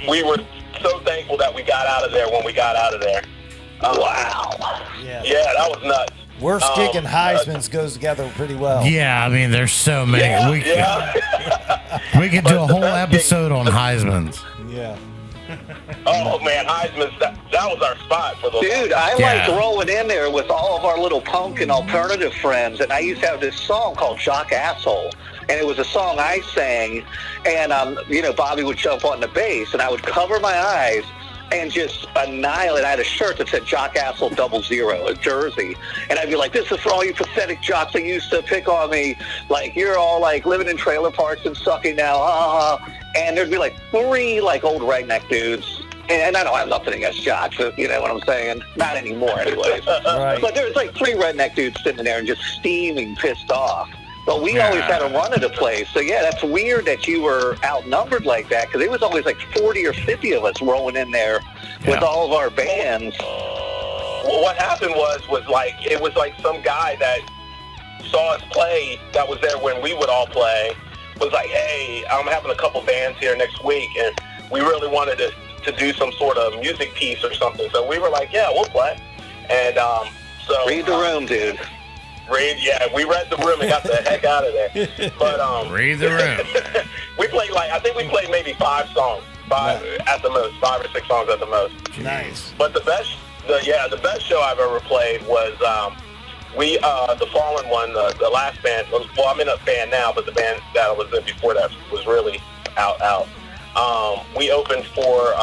we were so thankful that we got out of there when we got out of there. Wow. Yeah, that was nuts. Worst gig and Heisman's goes together pretty well. Yeah, I mean, there's so many. We could do a whole episode on Heisman's. Yeah. Oh man, Heisman's that was our spot for the. Dude, I liked rolling in there with all of our little punk and alternative friends, and I used to have this song called Jock Asshole, and it was a song I sang, and Bobby would jump on the bass, and I would cover my eyes and just annihilate. I had a shirt that said Jock Asshole 00, a jersey, and I'd be like, "This is for all you pathetic jocks that used to pick on me. Like, you're all like living in trailer parks and sucking now." And there'd be like 3 like old redneck dudes. And I don't have nothing against jocks, you know what I'm saying? Not anymore, anyways. Right. But there was like 3 redneck dudes sitting there and just steaming, pissed off. But we always had a run of the place. So, yeah, that's weird that you were outnumbered like that, because it was always like 40 or 50 of us rolling in there with all of our bands. Well, what happened was like, it was like some guy that saw us play that was there when we would all play, was like, "Hey, I'm having a couple bands here next week, and we really wanted to do some sort of music piece or something." So we were like, "Yeah, we'll play." And so read the room, dude. We read the room and got the heck out of there. But read the room. we played I think we played maybe 5 songs, 5 at the most, 5 or 6 songs at the most. Nice. But the best show I've ever played was the Fallen one, the last band. Well, I'm in a band now, but the band that I was in before that was really out. We opened for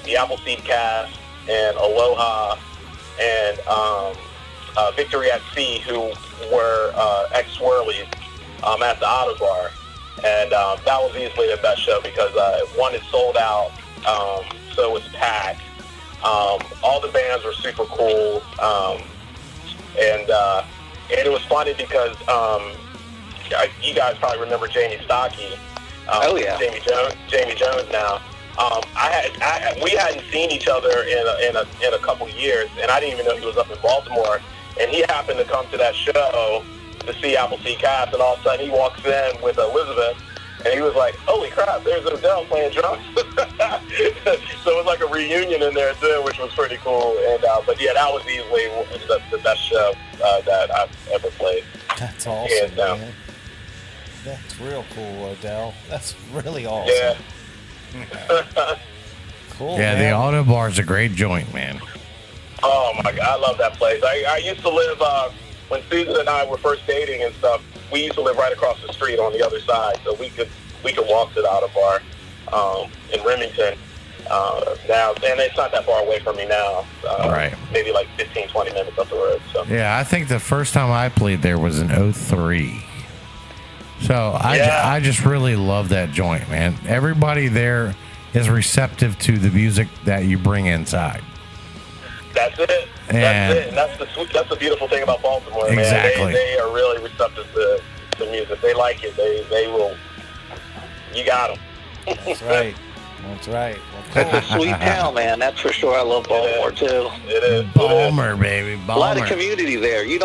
the Appleseed Cast and Aloha and Victory at Sea, who were ex-Swirlies at the Auto Bar. And that was easily the best show because, one, it sold out, so it was packed. All the bands were super cool. And it was funny because you guys probably remember Jamie Stockey. Oh yeah, Jamie Jones now. We hadn't seen each other in a couple years, and I didn't even know he was up in Baltimore. And he happened to come to that show to see Appleseed Cast, and all of a sudden he walks in with Elizabeth, and he was like, "Holy crap, there's Odell playing drums." So it was like a reunion in there too, which was pretty cool. And but yeah, that was easily the best show that I've ever played. That's awesome, man. That's real cool, Odell. That's really awesome. Yeah. Cool. Yeah, man. the Auto Bar is a great joint, man. Oh my God, I love that place. I used to live when Susan and I were first dating and stuff. We used to live right across the street on the other side, so we could walk to the Auto Bar in Remington. Now, and it's not that far away from me now. Right. Maybe like 15, 20 minutes up the road. So. Yeah, I think the first time I played there was in 03. So I just really love that joint, man. Everybody there is receptive to the music that you bring inside. That's it. And that's the beautiful thing about Baltimore, man. Exactly. They are really receptive to music. They like it. They will. You got them. That's right. That's right. Well, It's a sweet town, man. That's for sure. I love Baltimore too. It is. Balmer, baby. Balmer. A lot of community there. You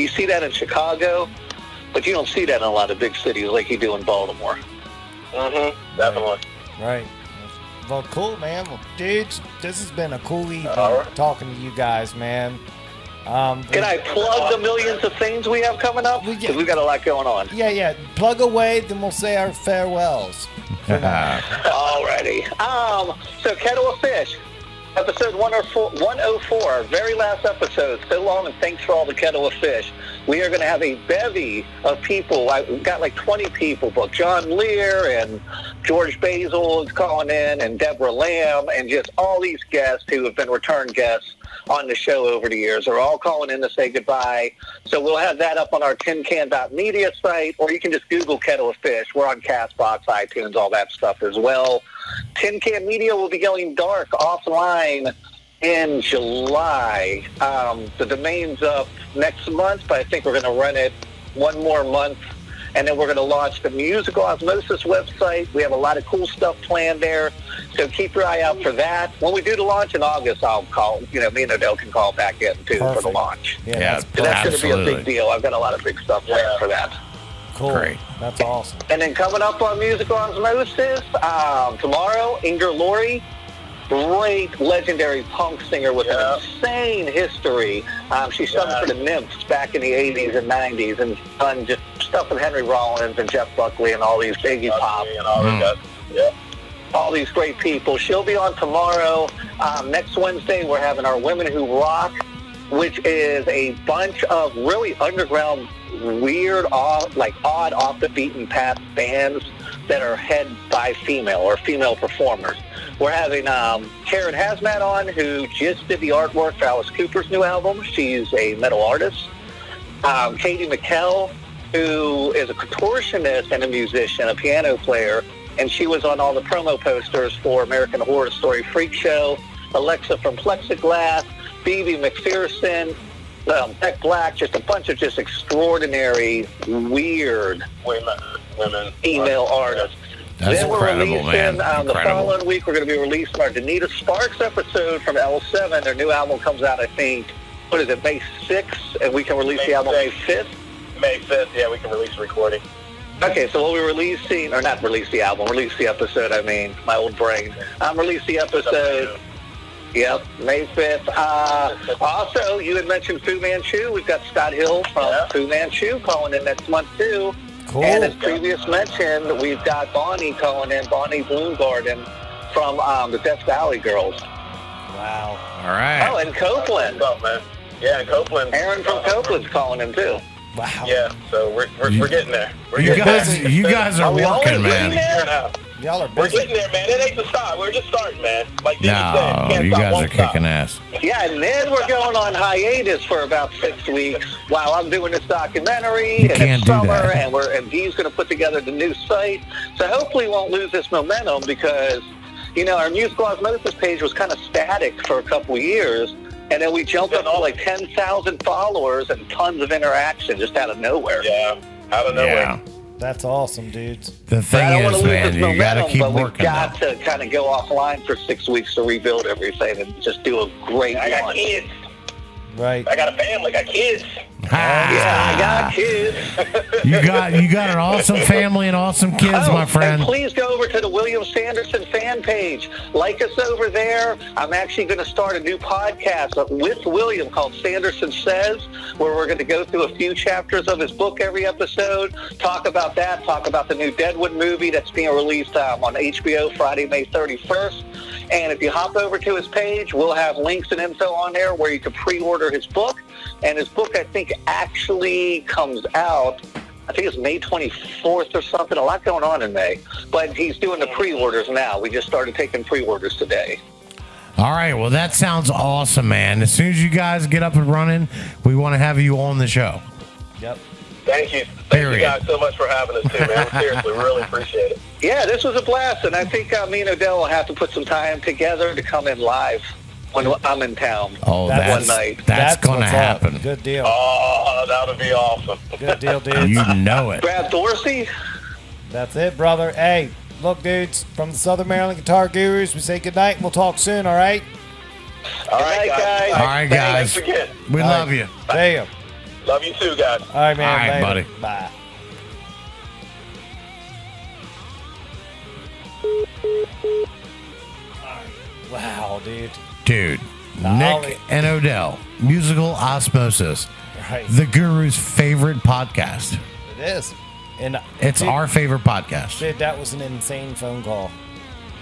see that in Chicago, but you don't see that in a lot of big cities like you do in Baltimore. Mm-hmm. Definitely. Right. Well, cool, man. Well, dudes, this has been a cool evening right. talking to you guys, man. Can I plug the millions of things we have coming up? Because we got a lot going on. Yeah. Plug away, then we'll say our farewells. Alrighty. So Kettle of Fish, episode 104, very last episode. So long, and thanks for all the Kettle of Fish. We are going to have a bevy of people. We've got like 20 people, but John Lear and George Basil is calling in, and Deborah Lamb, and just all these guests who have been return guests on the show over the years are all calling in to say goodbye. So we'll have that up on our tincan.media site, or you can just Google Kettle of Fish. We're on Castbox, iTunes, all that stuff as well. Tin Can Media will be going dark offline in July. The domain's up next month, but I think we're going to run it one more month, and then we're going to launch the Musical Osmosis website. We have a lot of cool stuff planned there, so keep your eye out for that. When we do the launch in August, I'll call, me and Odell can call back in, too, for the launch. Yeah, that's going to be a big deal. I've got a lot of big stuff planned for that. Cool. Great. That's awesome. And then coming up on Musical Osmosis, tomorrow, Inger Laurie, great legendary punk singer with an insane history. She sung for the Nymphs back in the 80s and 90s and done just stuff with Henry Rollins and Jeff Buckley and all these Iggy Pop. And all these great people. She'll be on tomorrow. Next Wednesday, we're having our Women Who Rock, which is a bunch of really underground weird, odd, off the beaten path bands that are headed by female or female performers. We're having Karen Hazmat on, who just did the artwork for Alice Cooper's new album. She's a metal artist. Katie McKell, who is a contortionist and a musician, a piano player, and she was on all the promo posters for American Horror Story Freak Show. Alexa from Plexiglass, Phoebe McPherson, Beck Black, just a bunch of just extraordinary, weird women female artists. That's then we're incredible, releasing, man. the following week, we're going to be releasing our Danita Sparks episode from L7. Their new album comes out, I think, May 6th, and we can release the album May 5th? May 5th, yeah, we can release the recording. Okay, so we'll be releasing, or not release the album, release the episode, my old brain. Release the episode. Yep, May 5th. Also, you had mentioned Fu Manchu. We've got Scott Hill from Fu Manchu calling in next month, too. Cool. And as previous mentioned, we've got Bonnie calling in, Bonnie Bloomgarden from the Death Valley Girls. Wow. All right. Oh, and Copeland. What's up, man? Yeah, Copeland. Aaron from Copeland's calling in, too. Wow. Yeah, so we're getting there. You guys are working, man. Y'all are busy. We're getting there, man. It ain't the start. We're just starting, man. Like David said, No, you guys are kicking ass. Yeah, and then we're going on hiatus for about 6 weeks while I'm doing this documentary, and can't it's do summer, that. and Dee's going to put together the new site. So hopefully we won't lose this momentum because, our musical osmosis page was kind of static for a couple of years, and then we jumped up to like 10,000 followers and tons of interaction just out of nowhere. Yeah, out of nowhere. Yeah. That's awesome, dudes. The thing is, man, you got to keep working. We've got to kind of go offline for 6 weeks to rebuild everything and just do a great I got launch. kids. Right. I got a family. I got kids. Yeah, I got kids. You got an awesome family and awesome kids, my friend. And please go over to the William Sanderson fan page. Like us over there. I'm actually going to start a new podcast with William called Sanderson Says, where we're going to go through a few chapters of his book every episode, talk about that, talk about the new Deadwood movie that's being released on HBO Friday, May 31st. And if you hop over to his page, we'll have links and info on there where you can pre-order his book. And his book, I think, actually comes out, I think it's May 24th or something. A lot going on in May. But he's doing the pre-orders now. We just started taking pre-orders today. All right. Well, that sounds awesome, man. As soon as you guys get up and running, we want to have you on the show. Yep. Thank you. Thank you guys so much for having us, too, man. Seriously, really appreciate it. Yeah, this was a blast. And I think me and Odell will have to put some time together to come in live when I'm in town. Oh, one night. That's going to what's up. happen. Good deal. Oh, that would be awesome. Good deal, dudes. You know it. Brad Dorsey. That's it, brother. Hey, look, dudes, from the Southern Maryland Guitar Gurus, we say good night and we'll talk soon, all right? All right, guys. All right, guys. Thanks again. We love you. Damn. Love you, too, guys. All right, man. All right, later. buddy. Bye. Wow, dude. Dude, Nick and Odell, Musical Osmosis, Right. the Guru's favorite podcast. It is. And It's dude, our favorite podcast. Dude, that was an insane phone call.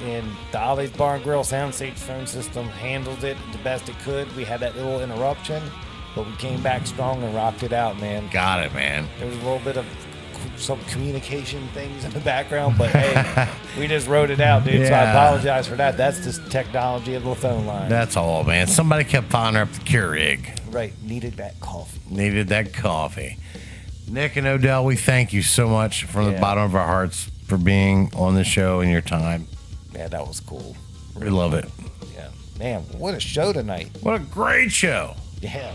And the Ollie's Bar and Grill soundstage phone system handled it the best it could. We had that little interruption, but we came back strong and rocked it out, man. Got it, man. There was a little bit of some communication things in the background, but hey, we just wrote it out, dude. So I Yeah. apologize for that. That's just technology of the phone line. That's all, man. Somebody kept firing up the Keurig. Right. Needed that coffee. Needed that coffee. Nick and Odell, we thank you so much from the Yeah. bottom of our hearts for being on the show and your time. Yeah, that was cool. We love it. Yeah. Man, what a show tonight. What a great show. Yeah.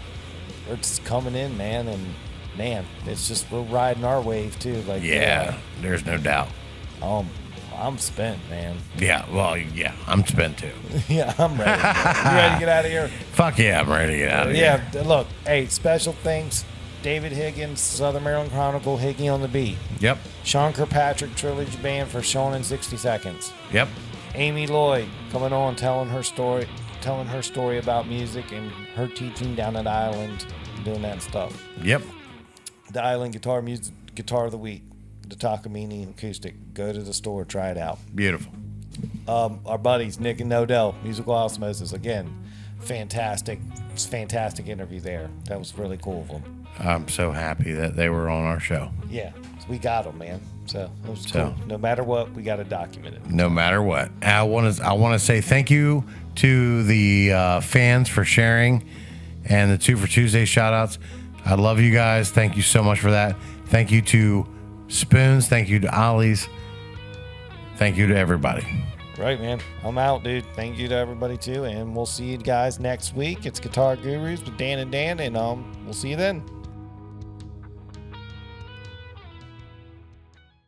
We're just coming in, man, and man, it's just we're riding our wave too. Like Yeah, there's no doubt. I'm spent, man. Yeah, well, yeah, I'm spent too. Yeah, I'm ready. You ready to get out of here? Fuck yeah, I'm ready to get out of here. Yeah, look, hey, special thanks. David Higgins, Southern Maryland Chronicle, Higgy on the beat. Yep, Sean Kirkpatrick Trilogy Band for Sean in 60 Seconds. yep. Amy Lloyd coming on, telling her story about music and her teaching down at Island, doing that stuff. Yep. The Island Guitar of the Week, the Takamine acoustic. Go to the store, try it out. Beautiful. Our buddies Nick and Odell, Musical Osmosis, again, fantastic. It's a fantastic interview there. That was really cool of them. I'm so happy that they were on our show. Yeah, we got them, man. So it was cool. No matter what, we got to document it. No matter what. I want to say thank you to the fans for sharing and the 2 for Tuesday shout outs. I love you guys. Thank you so much for that. Thank you to Spoons. Thank you to Ollie's. Thank you to everybody. Right, man. I'm out, dude. Thank you to everybody, too. And we'll see you guys next week. It's Guitar Gurus with Dan and Dan, and we'll see you then.